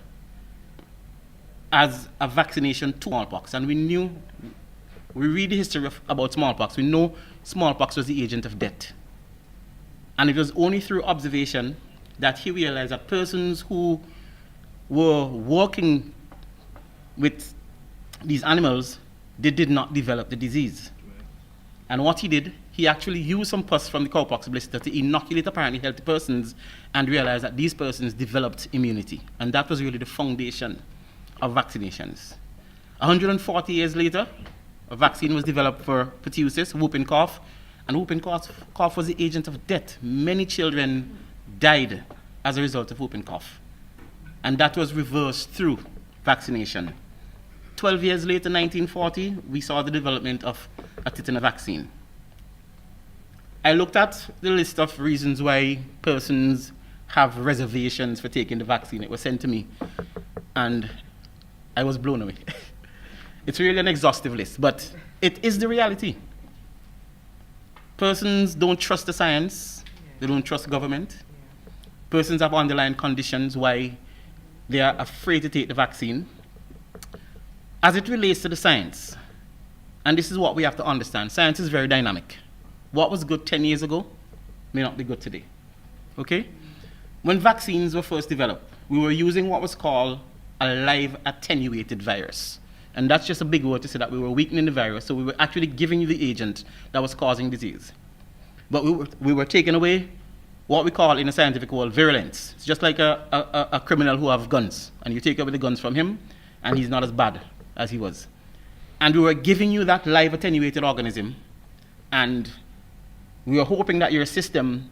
as a vaccination to smallpox. And we read the history about smallpox. We know smallpox was the agent of death. And it was only through observation that he realized that persons who were working with these animals, they did not develop the disease. And what he did, he actually used some pus from the cowpox blister to inoculate apparently healthy persons and realized that these persons developed immunity. And that was really the foundation of vaccinations. 140 years later, a vaccine was developed for pertussis, whooping cough, and whooping cough was the agent of death. Many children died as a result of whooping cough. And that was reversed through vaccination. 12 years later, 1940, we saw the development of a tetanus vaccine. I looked at the list of reasons why persons have reservations for taking the vaccine. It was sent to me, and I was blown away. It's really an exhaustive list, but it is the reality. Persons don't trust the science. They don't trust government. Persons have underlying conditions why they are afraid to take the vaccine. As it relates to the science, and this is what we have to understand, science is very dynamic. What was good 10 years ago may not be good today. Okay? When vaccines were first developed, we were using what was called a live attenuated virus. And that's just a big word to say that we were weakening the virus, so we were actually giving you the agent that was causing disease. But we were taking away what we call in the scientific world virulence. It's just like a criminal who have guns, and you take away the guns from him, and he's not as bad as he was. And we were giving you that live attenuated organism, and we were hoping that your system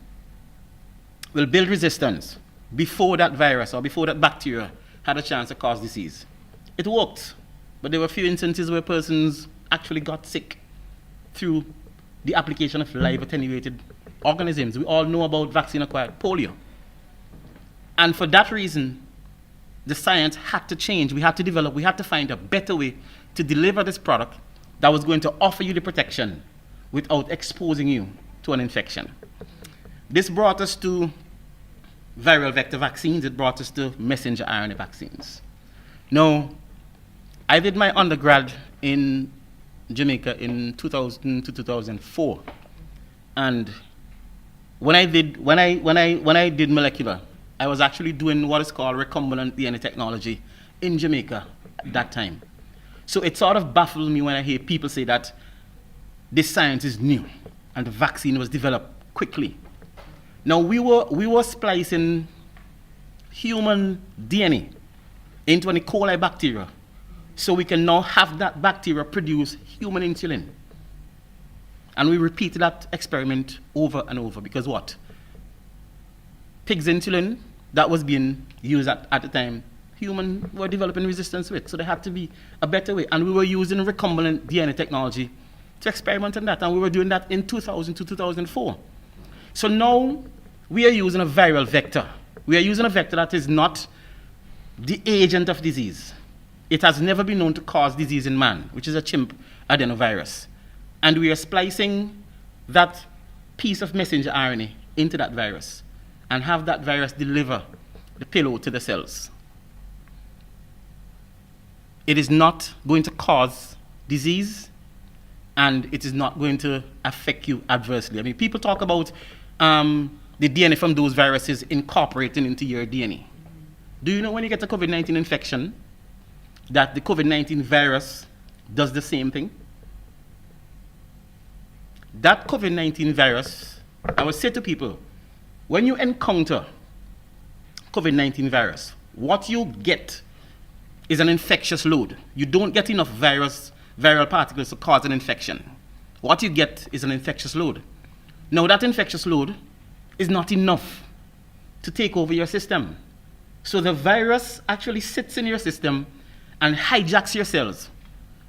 will build resistance before that virus or before that bacteria had a chance to cause disease. It worked, but there were a few instances where persons actually got sick through the application of live attenuated organisms. We all know about vaccine-acquired polio. And for that reason, the science had to change. We had to find a better way to deliver this product that was going to offer you the protection without exposing you to an infection. This brought us to viral vector vaccines. It brought us to messenger RNA vaccines. Now, I did my undergrad in Jamaica in 2000 to 2004. And when I did molecular, I was actually doing what is called recombinant DNA technology in Jamaica at that time. So it sort of baffles me when I hear people say that this science is new and the vaccine was developed quickly. Now, we were splicing human DNA into an E. coli bacteria so we can now have that bacteria produce human insulin. And we repeated that experiment over and over because what? Pig's insulin that was being used at the time, humans were developing resistance with, so there had to be a better way. And we were using recombinant DNA technology to experiment on that, and we were doing that in 2000 to 2004. So now we are using a viral vector. We are using a vector that is not the agent of disease. It has never been known to cause disease in man, which is a chimp adenovirus. And we are splicing that piece of messenger RNA into that virus and have that virus deliver the payload to the cells. It is not going to cause disease, and it is not going to affect you adversely. I mean, people talk about the DNA from those viruses incorporating into your DNA. Do you know when you get a COVID-19 infection that the COVID-19 virus does the same thing? That COVID-19 virus, I would say to people, when you encounter COVID-19 virus, what you get is an infectious load. You don't get enough viral particles to cause an infection. What you get is an infectious load. Now, that infectious load is not enough to take over your system. So the virus actually sits in your system and hijacks your cells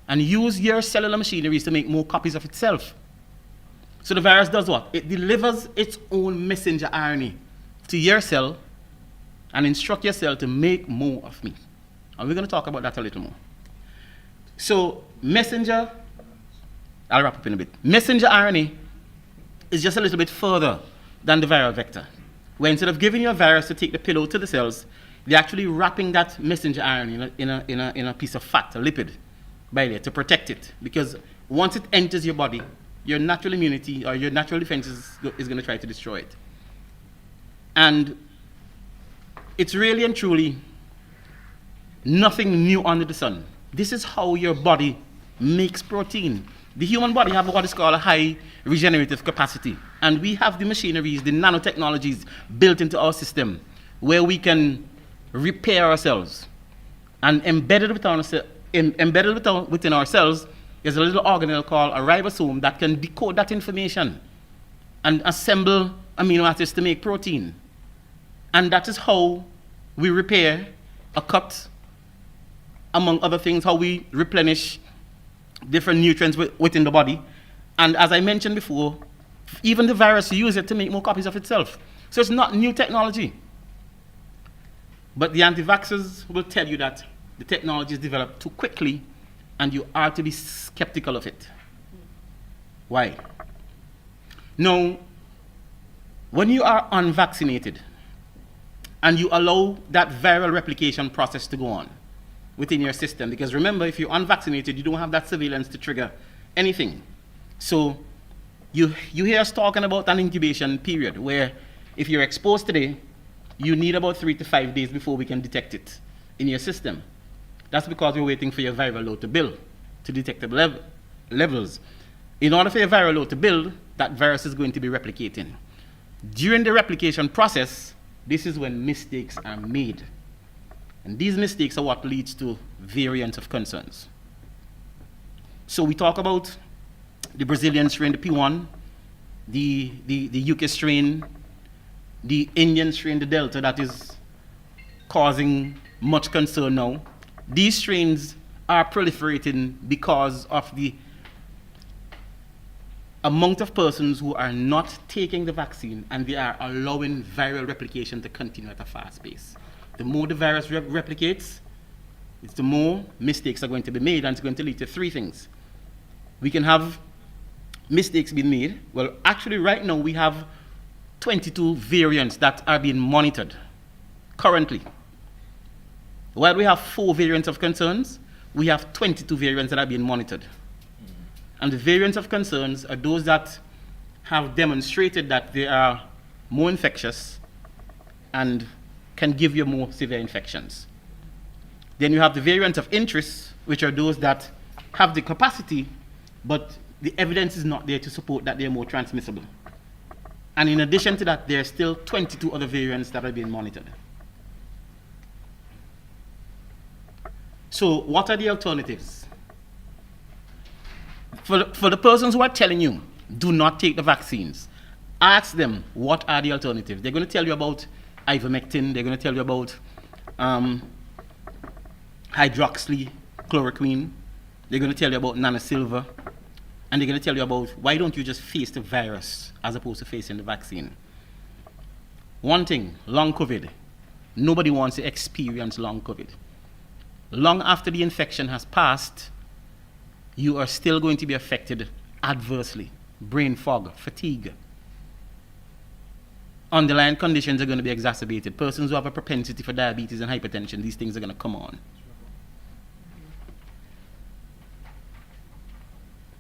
and uses your cellular machineries to make more copies of itself. So the virus does what? It delivers its own messenger RNA to your cell and instruct your cell to make more of me. And we're going to talk about that a little more. So messenger, I'll wrap up in a bit. Messenger RNA is just a little bit further than the viral vector, where instead of giving you a virus to take the payload to the cells, they're actually wrapping that messenger RNA in a piece of fat, a lipid, by there to protect it. Because once it enters your body, your natural immunity or your natural defense is going to try to destroy it. And it's really and truly nothing new under the sun. This is how your body makes protein. The human body has what is called a high regenerative capacity. And we have the machineries, the nanotechnologies built into our system where we can repair ourselves. And embedded within our cells is a little organelle called a ribosome that can decode that information and assemble amino acids to make protein. And that is how we repair a cut, among other things, how we replenish different nutrients within the body. And as I mentioned before, even the virus uses it to make more copies of itself. So it's not new technology. But the anti-vaxxers will tell you that the technology is developed too quickly and you are to be skeptical of it. Why? Now, when you are unvaccinated and you allow that viral replication process to go on within your system, because remember, if you're unvaccinated, you don't have that surveillance to trigger anything. So you hear us talking about an incubation period where if you're exposed today, you need about 3 to 5 days before we can detect it in your system. That's because we're waiting for your viral load to build to detectable levels. In order for your viral load to build, that virus is going to be replicating. During the replication process, this is when mistakes are made. And these mistakes are what leads to variants of concerns. So we talk about the Brazilian strain, the P1, the UK strain, the Indian strain, the Delta, that is causing much concern now. These strains are proliferating because of the amount of persons who are not taking the vaccine and they are allowing viral replication to continue at a fast pace. The more the virus replicates, it's the more mistakes are going to be made, and it's going to lead to 3 things. We can have mistakes being made. Well, actually right now we have 22 variants that are being monitored currently. While we have 4 variants of concerns, we have 22 variants that are being monitored. And the variants of concerns are those that have demonstrated that they are more infectious and can give you more severe infections. Then you have the variants of interest, which are those that have the capacity, but the evidence is not there to support that they're more transmissible. And in addition to that, there are still 22 other variants that are being monitored. So what are the alternatives? For the persons who are telling you, do not take the vaccines, ask them, what are the alternatives? They're going to tell you about ivermectin, they're going to tell you about hydroxychloroquine, they're going to tell you about nanosilver, and they're going to tell you about why don't you just face the virus as opposed to facing the vaccine. One thing, long COVID. Nobody wants to experience long COVID. Long after the infection has passed, you are still going to be affected adversely. Brain fog, fatigue. Underlying conditions are going to be exacerbated. Persons who have a propensity for diabetes and hypertension, these things are going to come on.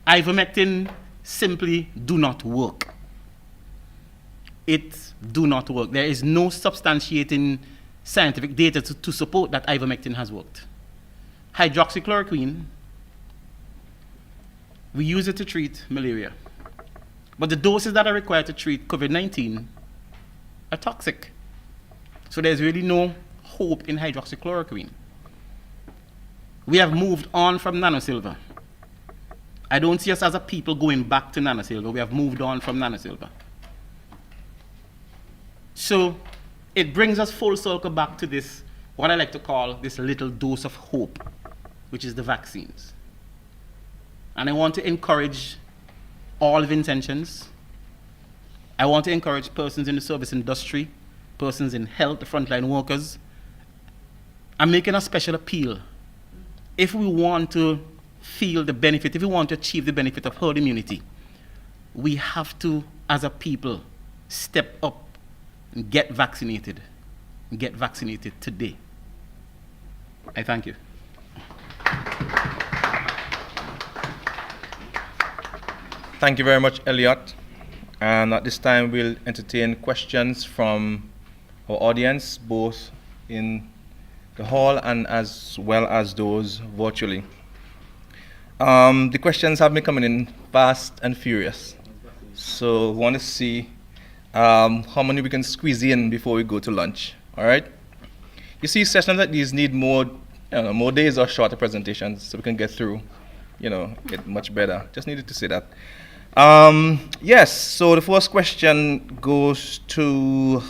Ivermectin simply do not work. It do not work. There is no substantiating scientific data to support that ivermectin has worked. Hydroxychloroquine, we use it to treat malaria. But the doses that are required to treat COVID-19 are toxic. So there's really no hope in hydroxychloroquine. We have moved on from nanosilver. I don't see us as a people going back to nanosilver. We have moved on from nanosilver. So it brings us full circle back to this, what I like to call this little dose of hope, which is the vaccines. And I want to encourage all of intentions, I want to encourage persons in the service industry, persons in health, the frontline workers. I'm making a special appeal. If we want to feel the benefit, if we want to achieve the benefit of herd immunity, we have to, as a people, step up and get vaccinated. Get vaccinated today. I thank you. Thank you very much, Elliot. And at this time, we'll entertain questions from our audience, both in the hall and as well as those virtually. The questions have been coming in fast and furious. So we want to see how many we can squeeze in before we go to lunch. All right? You see, sessions like these need more days or shorter presentations so we can get through, get much better. Just needed to say that. Yes, so the first question goes to,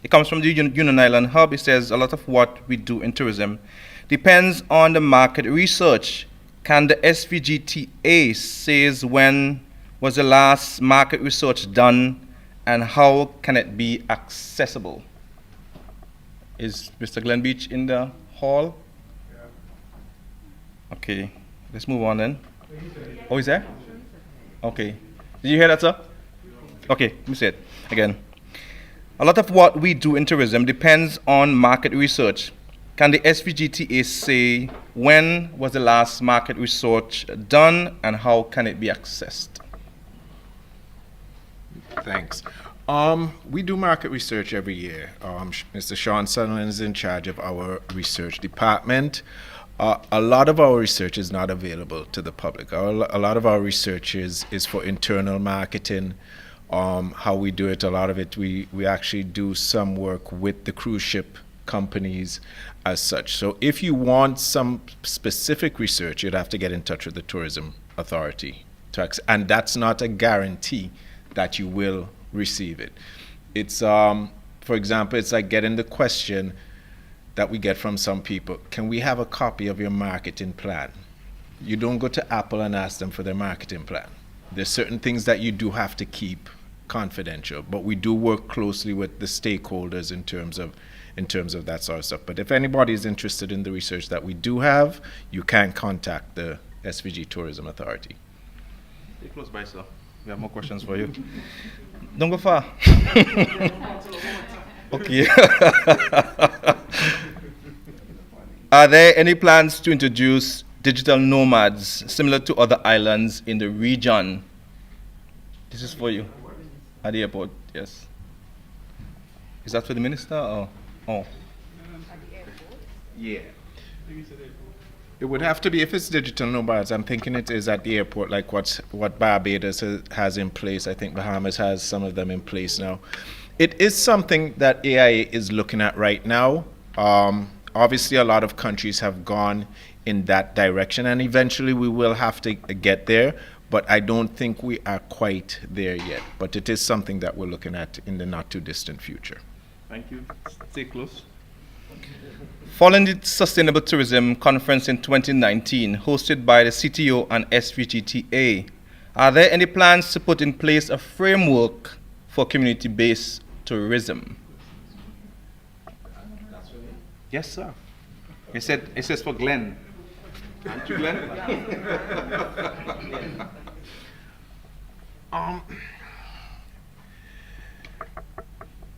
it comes from the Union Island Hub. It says, a lot of what we do in tourism depends on the market research. Can the SVGTA says when was the last market research done and how can it be accessible? Is Mr. Glenn Beach in the hall? Yeah. Okay, let's move on then. Oh, he's there? Okay. Did you hear that, sir? Okay, let me say it again. A lot of what we do in tourism depends on market research. Can the SVGTA say when was the last market research done and how can it be accessed? Thanks. We do market research every year. Mr. Sean Sutherland is in charge of our research department. A lot of our research is not available to the public. A lot of our research is for internal marketing. How we do it, a lot of it, we actually do some work with the cruise ship companies as such. So if you want some specific research, you'd have to get in touch with the Tourism Authority. And that's not a guarantee that you will receive it. It's, for example, it's like getting the question that we get from some people, can we have a copy of your marketing plan? You don't go to Apple and ask them for their marketing plan. There's certain things that you do have to keep confidential, but we do work closely with the stakeholders in terms of that sort of stuff. But if anybody is interested in the research that we do have, you can contact the SVG Tourism Authority. Stay close by, sir. We have more questions for you. Don't go far. Okay. Are there any plans to introduce digital nomads similar to other islands in the region? This is for you. At the airport, yes. Is that for the minister or? Oh. Yeah. It would have to be, if it's digital nomads, I'm thinking it is at the airport, like what Barbados has in place. I think Bahamas has some of them in place now. It is something that AIA is looking at right now. Obviously, a lot of countries have gone in that direction, and eventually we will have to get there, but I don't think we are quite there yet. But it is something that we're looking at in the not too distant future. Thank you. Stay close. Following the Sustainable Tourism Conference in 2019, hosted by the CTO and SVGTA, are there any plans to put in place a framework for community-based tourism? Yes, sir. It says for Glenn. Aren't you Glenn?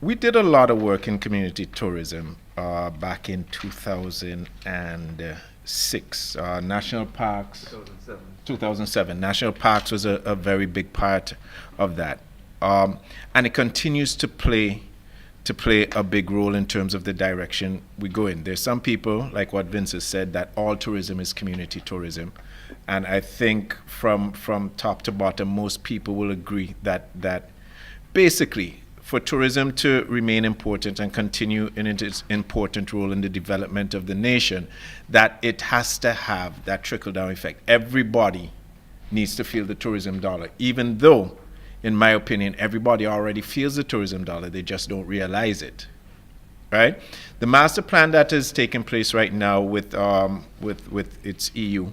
We did a lot of work in community tourism back in 2006. National Parks. 2007. National Parks was a very big part of that. And it continues to play a big role in terms of the direction we go in. There's some people, like what Vince has said, that all tourism is community tourism. And I think from top to bottom, most people will agree that basically for tourism to remain important and continue in its important role in the development of the nation, that it has to have that trickle-down effect. Everybody needs to feel the tourism dollar, even though, in my opinion, everybody already feels the tourism dollar, they just don't realize it, right? The master plan that is taking place right now with its EU,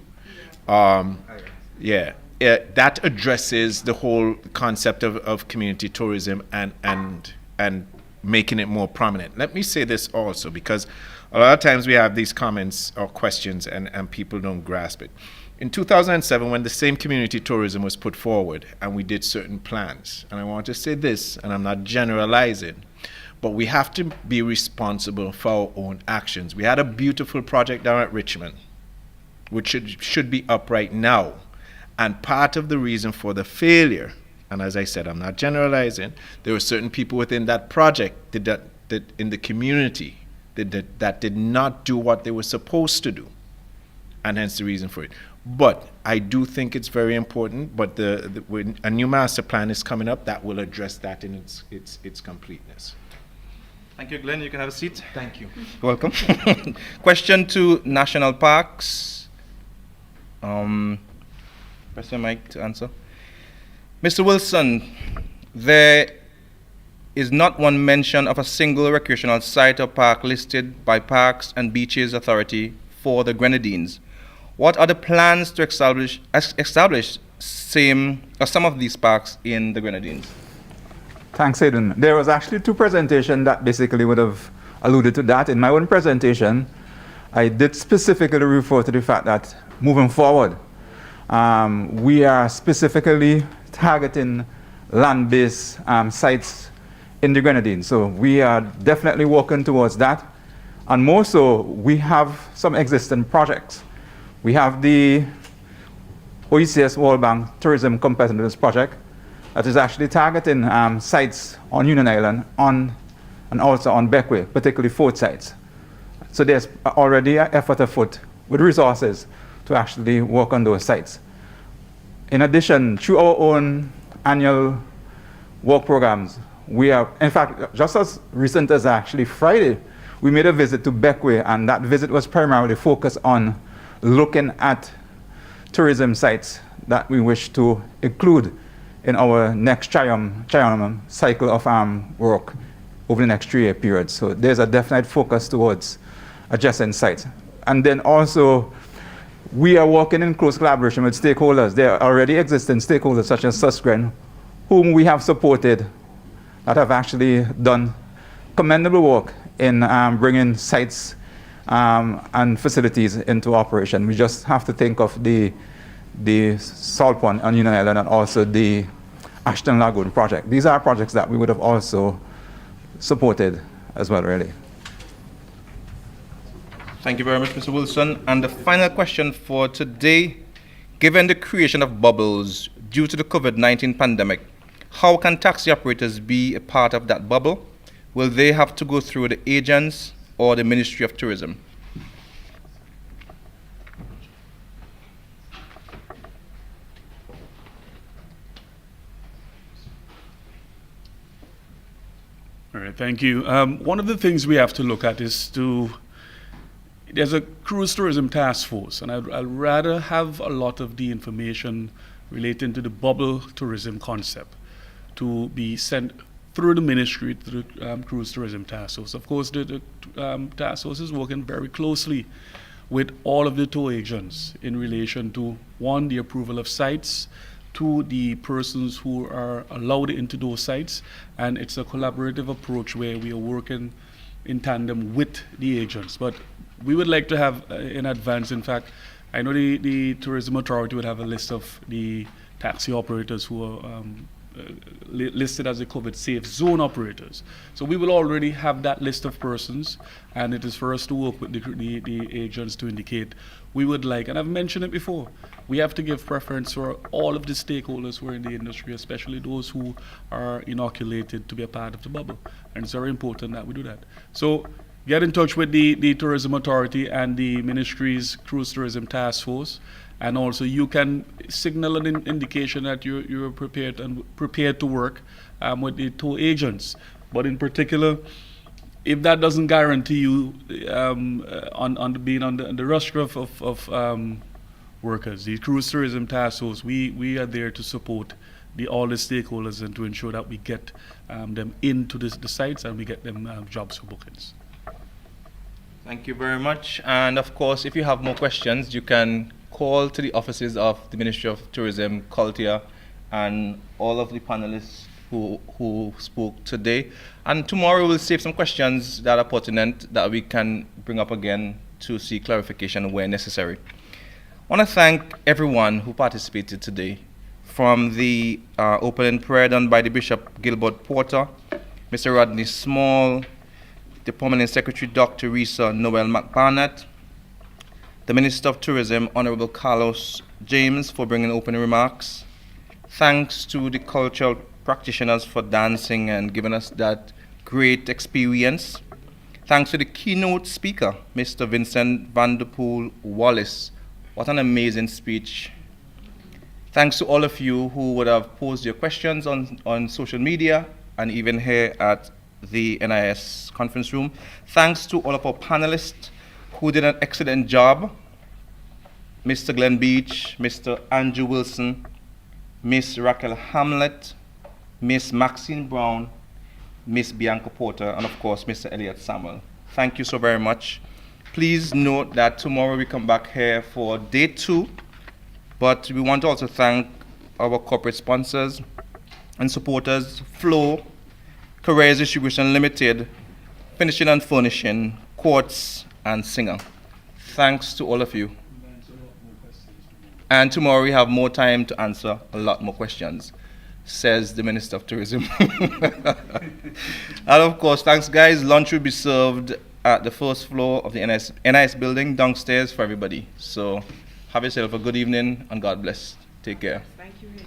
that addresses the whole concept of community tourism and making it more prominent. Let me say this also, because a lot of times we have these comments or questions and people don't grasp it. In 2007, when the same community tourism was put forward and we did certain plans, and I want to say this, and I'm not generalizing, but we have to be responsible for our own actions. We had a beautiful project down at Richmond, which should be up right now. And part of the reason for the failure, and as I said, I'm not generalizing, there were certain people within that project that in the community that did not do what they were supposed to do, and hence the reason for it. But I do think it's very important, but when a new master plan is coming up that will address that in its completeness. Thank you, Glenn. You can have a seat. Thank you. You're welcome. Question to National Parks. Press your mic to answer. Mr. Wilson, there is not one mention of a single recreational site or park listed by Parks and Beaches Authority for the Grenadines. What are the plans to establish some of these parks in the Grenadines? Thanks, Aidan. There was actually two presentations that basically would have alluded to that. In my own presentation, I did specifically refer to the fact that moving forward, we are specifically targeting land-based sites in the Grenadines. So we are definitely working towards that. And more so, we have some existing projects. We have the OECS World Bank Tourism Competitiveness Project that is actually targeting sites on Union Island and also on Beckway, particularly 4 sites. So there's already an effort afoot with resources to actually work on those sites. In addition, through our own annual work programs, we are, in fact, just as recent as actually Friday, we made a visit to Beckway, and that visit was primarily focused on looking at tourism sites that we wish to include in our next triennium cycle of work over the next 3-year period. So there's a definite focus towards adjacent sites. And then also, we are working in close collaboration with stakeholders. There are already existing stakeholders such as Susgren, whom we have supported, that have actually done commendable work in bringing sites and facilities into operation. We just have to think of the Salt Pond on Union Island and also the Ashton Lagoon project. These are projects that we would have also supported as well, really. Thank you very much, Mr. Wilson. And the final question for today, given the creation of bubbles due to the COVID-19 pandemic, how can taxi operators be a part of that bubble? Will they have to go through the agents or the Ministry of Tourism? All right, thank you. One of the things we have to look at is there's a cruise tourism task force, and I'd rather have a lot of the information relating to the bubble tourism concept to be sent through the ministry to the cruise tourism task force. Of course, the task force is working very closely with all of the tour agents in relation to, 1, the approval of sites, 2, the persons who are allowed into those sites, and it's a collaborative approach where we are working in tandem with the agents. But we would like to have in advance, in fact, I know the Tourism Authority would have a list of the taxi operators who are listed as the COVID safe zone operators. So we will already have that list of persons, and it is for us to work with the agents to indicate we would like, and I've mentioned it before, we have to give preference for all of the stakeholders who are in the industry, especially those who are inoculated to be a part of the bubble. And it's very important that we do that. So get in touch with the Tourism Authority and the Ministry's Cruise Tourism Task Force. And also you can signal an indication that you're prepared to work with the tour agents. But in particular, if that doesn't guarantee you being on the roster of workers, the Cruise Tourism Task Force, we are there to support all the stakeholders and to ensure that we get them into the sites and we get them jobs for bookings. Thank you very much. And of course, if you have more questions, you can call to the offices of the Ministry of Tourism, Culture, and all of the panelists who spoke today. And tomorrow we'll save some questions that are pertinent that we can bring up again to see clarification where necessary. I want to thank everyone who participated today, from the opening prayer done by the Bishop Gilbert Porter, Mr. Rodney Small, the Permanent Secretary Dr. Risa Noel McBarnett, the Minister of Tourism, Honorable Carlos James, for bringing opening remarks. Thanks to the cultural practitioners for dancing and giving us that great experience. Thanks to the keynote speaker, Mr. Vincent van der Poel Wallace. What an amazing speech. Thanks to all of you who would have posed your questions on social media and even here at the NIS conference room. Thanks to all of our panelists who did an excellent job. Mr. Glenn Beach, Mr. Andrew Wilson, Miss Raquel Hamlet, Miss Maxine Brown, Miss Bianca Porter, and of course, Mr. Elliot Samuel. Thank you so very much. Please note that tomorrow we come back here for day 2, but we want to also thank our corporate sponsors and supporters, Flow, Careers Distribution Limited, Finishing and Furnishing, Quartz, and Singer. Thanks to all of you. And tomorrow we have more time to answer a lot more questions, says the Minister of Tourism. And of course, thanks guys, lunch will be served at the first floor of the NIS building downstairs for everybody. So have yourself a good evening and God bless. Take care. Thank you, Hayden.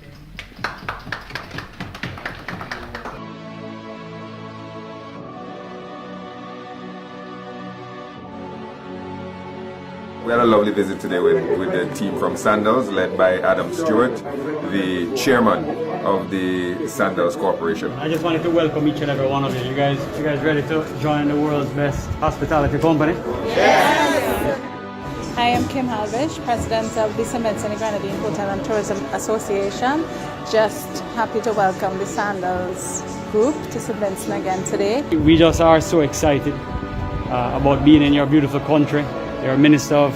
We had a lovely visit today with the team from Sandals, led by Adam Stewart, the chairman of the Sandals Corporation. I just wanted to welcome each and every one of you. You guys ready to join the world's best hospitality company? Yes! I am Kim Halvish, President of the St. Vincent and Grenadine Hotel and Tourism Association. Just happy to welcome the Sandals group to St. Vincent again today. We just are so excited about being in your beautiful country. Your Minister of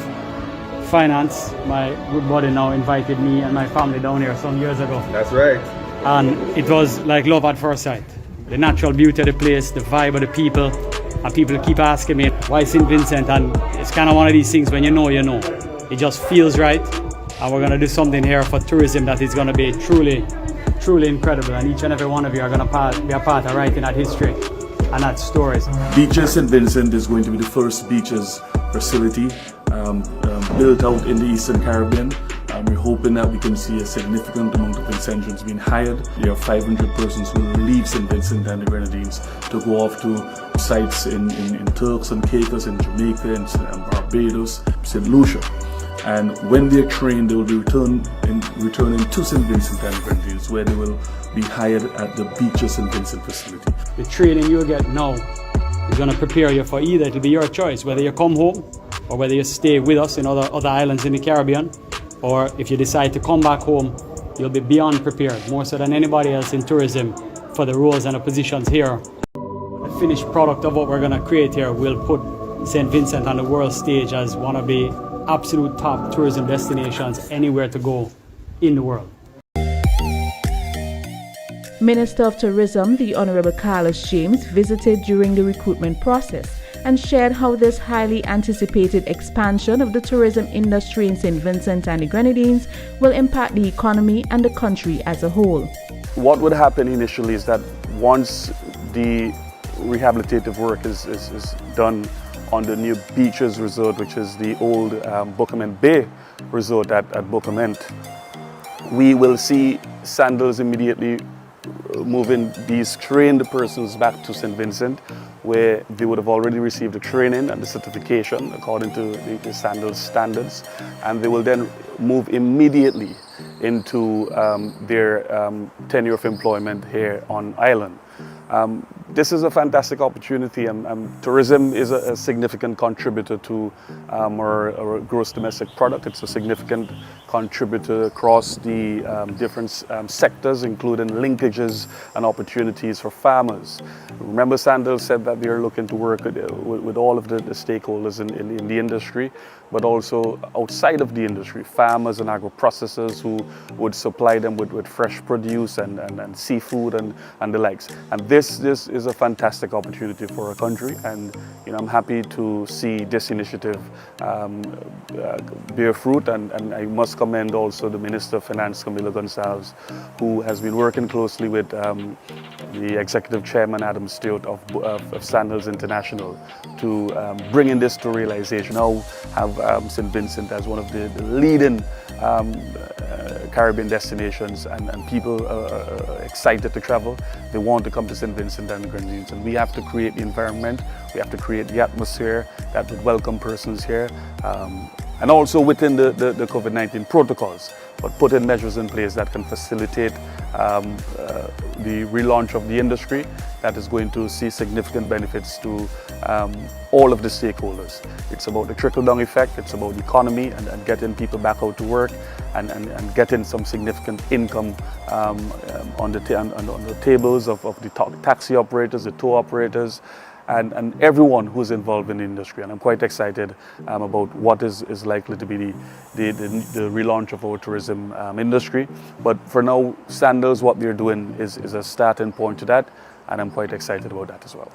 Finance, my good buddy now, invited me and my family down here some years ago. That's right. And it was like love at first sight. The natural beauty of the place, the vibe of the people, and people keep asking me, why St. Vincent? And it's kind of one of these things when you know, you know. It just feels right. And we're going to do something here for tourism that is going to be truly, truly incredible. And each and every one of you are going to be a part of writing that history and that stories. Beaches St. Vincent is going to be the first beaches facility built out in the Eastern Caribbean. We're hoping that we can see a significant amount of Vincentians being hired. There are 500 persons who will leave St. Vincent and the Grenadines to go off to sites in Turks and Caicos, in Jamaica, in Barbados, St. Lucia. And when they're trained, they will be returning to St. Vincent and the Grenadines, where they will be hired at the Beaches St. Vincent facility. The training you get now is going to prepare you for either. It'll be your choice, whether you come home or whether you stay with us in other islands in the Caribbean, or if you decide to come back home, you'll be beyond prepared, more so than anybody else in tourism, for the roles and the positions here. The finished product of what we're going to create here will put St. Vincent on the world stage as one of the absolute top tourism destinations anywhere to go in the world. Minister of Tourism, the Honorable Carlos James, visited during the recruitment process and shared how this highly anticipated expansion of the tourism industry in St. Vincent and the Grenadines will impact the economy and the country as a whole. What would happen initially is that once the rehabilitative work is done on the new Beaches Resort, which is the old Bookament Bay Resort at Bookament, we will see Sandals immediately moving these trained persons back to St. Vincent, where they would have already received the training and the certification according to the Sandals standards, and they will then move immediately into their tenure of employment here on island. this is a fantastic opportunity, and tourism is a significant contributor to our gross domestic product. It's a significant contributor across the different sectors, including linkages and opportunities for farmers. Remember, Sandals said that they're looking to work with all of the stakeholders in the industry, but also outside of the industry, farmers and agro-processors who would supply them with fresh produce and seafood and the likes. And this is a fantastic opportunity for our country, and I'm happy to see this initiative bear fruit, and I must commend also the Minister of Finance, Camilo Gonçalves, who has been working closely with the Executive Chairman, Adam Stewart of Sandals International, to bring in this to realization. Now have St. Vincent as one of the leading Caribbean destinations, and people are excited to travel. They want to come to St. Vincent and the Grenadines, and we have to create the environment, we have to create the atmosphere that would welcome persons here, and also within the COVID-19 protocols, but put in measures in place that can facilitate the relaunch of the industry that is going to see significant benefits to all of the stakeholders. It's about the trickle-down effect, it's about the economy and getting people back out to work and getting some significant income on the tables of the taxi operators, the tour operators, and everyone who's involved in the industry. And I'm quite excited about what is likely to be the relaunch of our tourism industry. But for now, Sandals, what they're doing is a starting point to that, and I'm quite excited about that as well.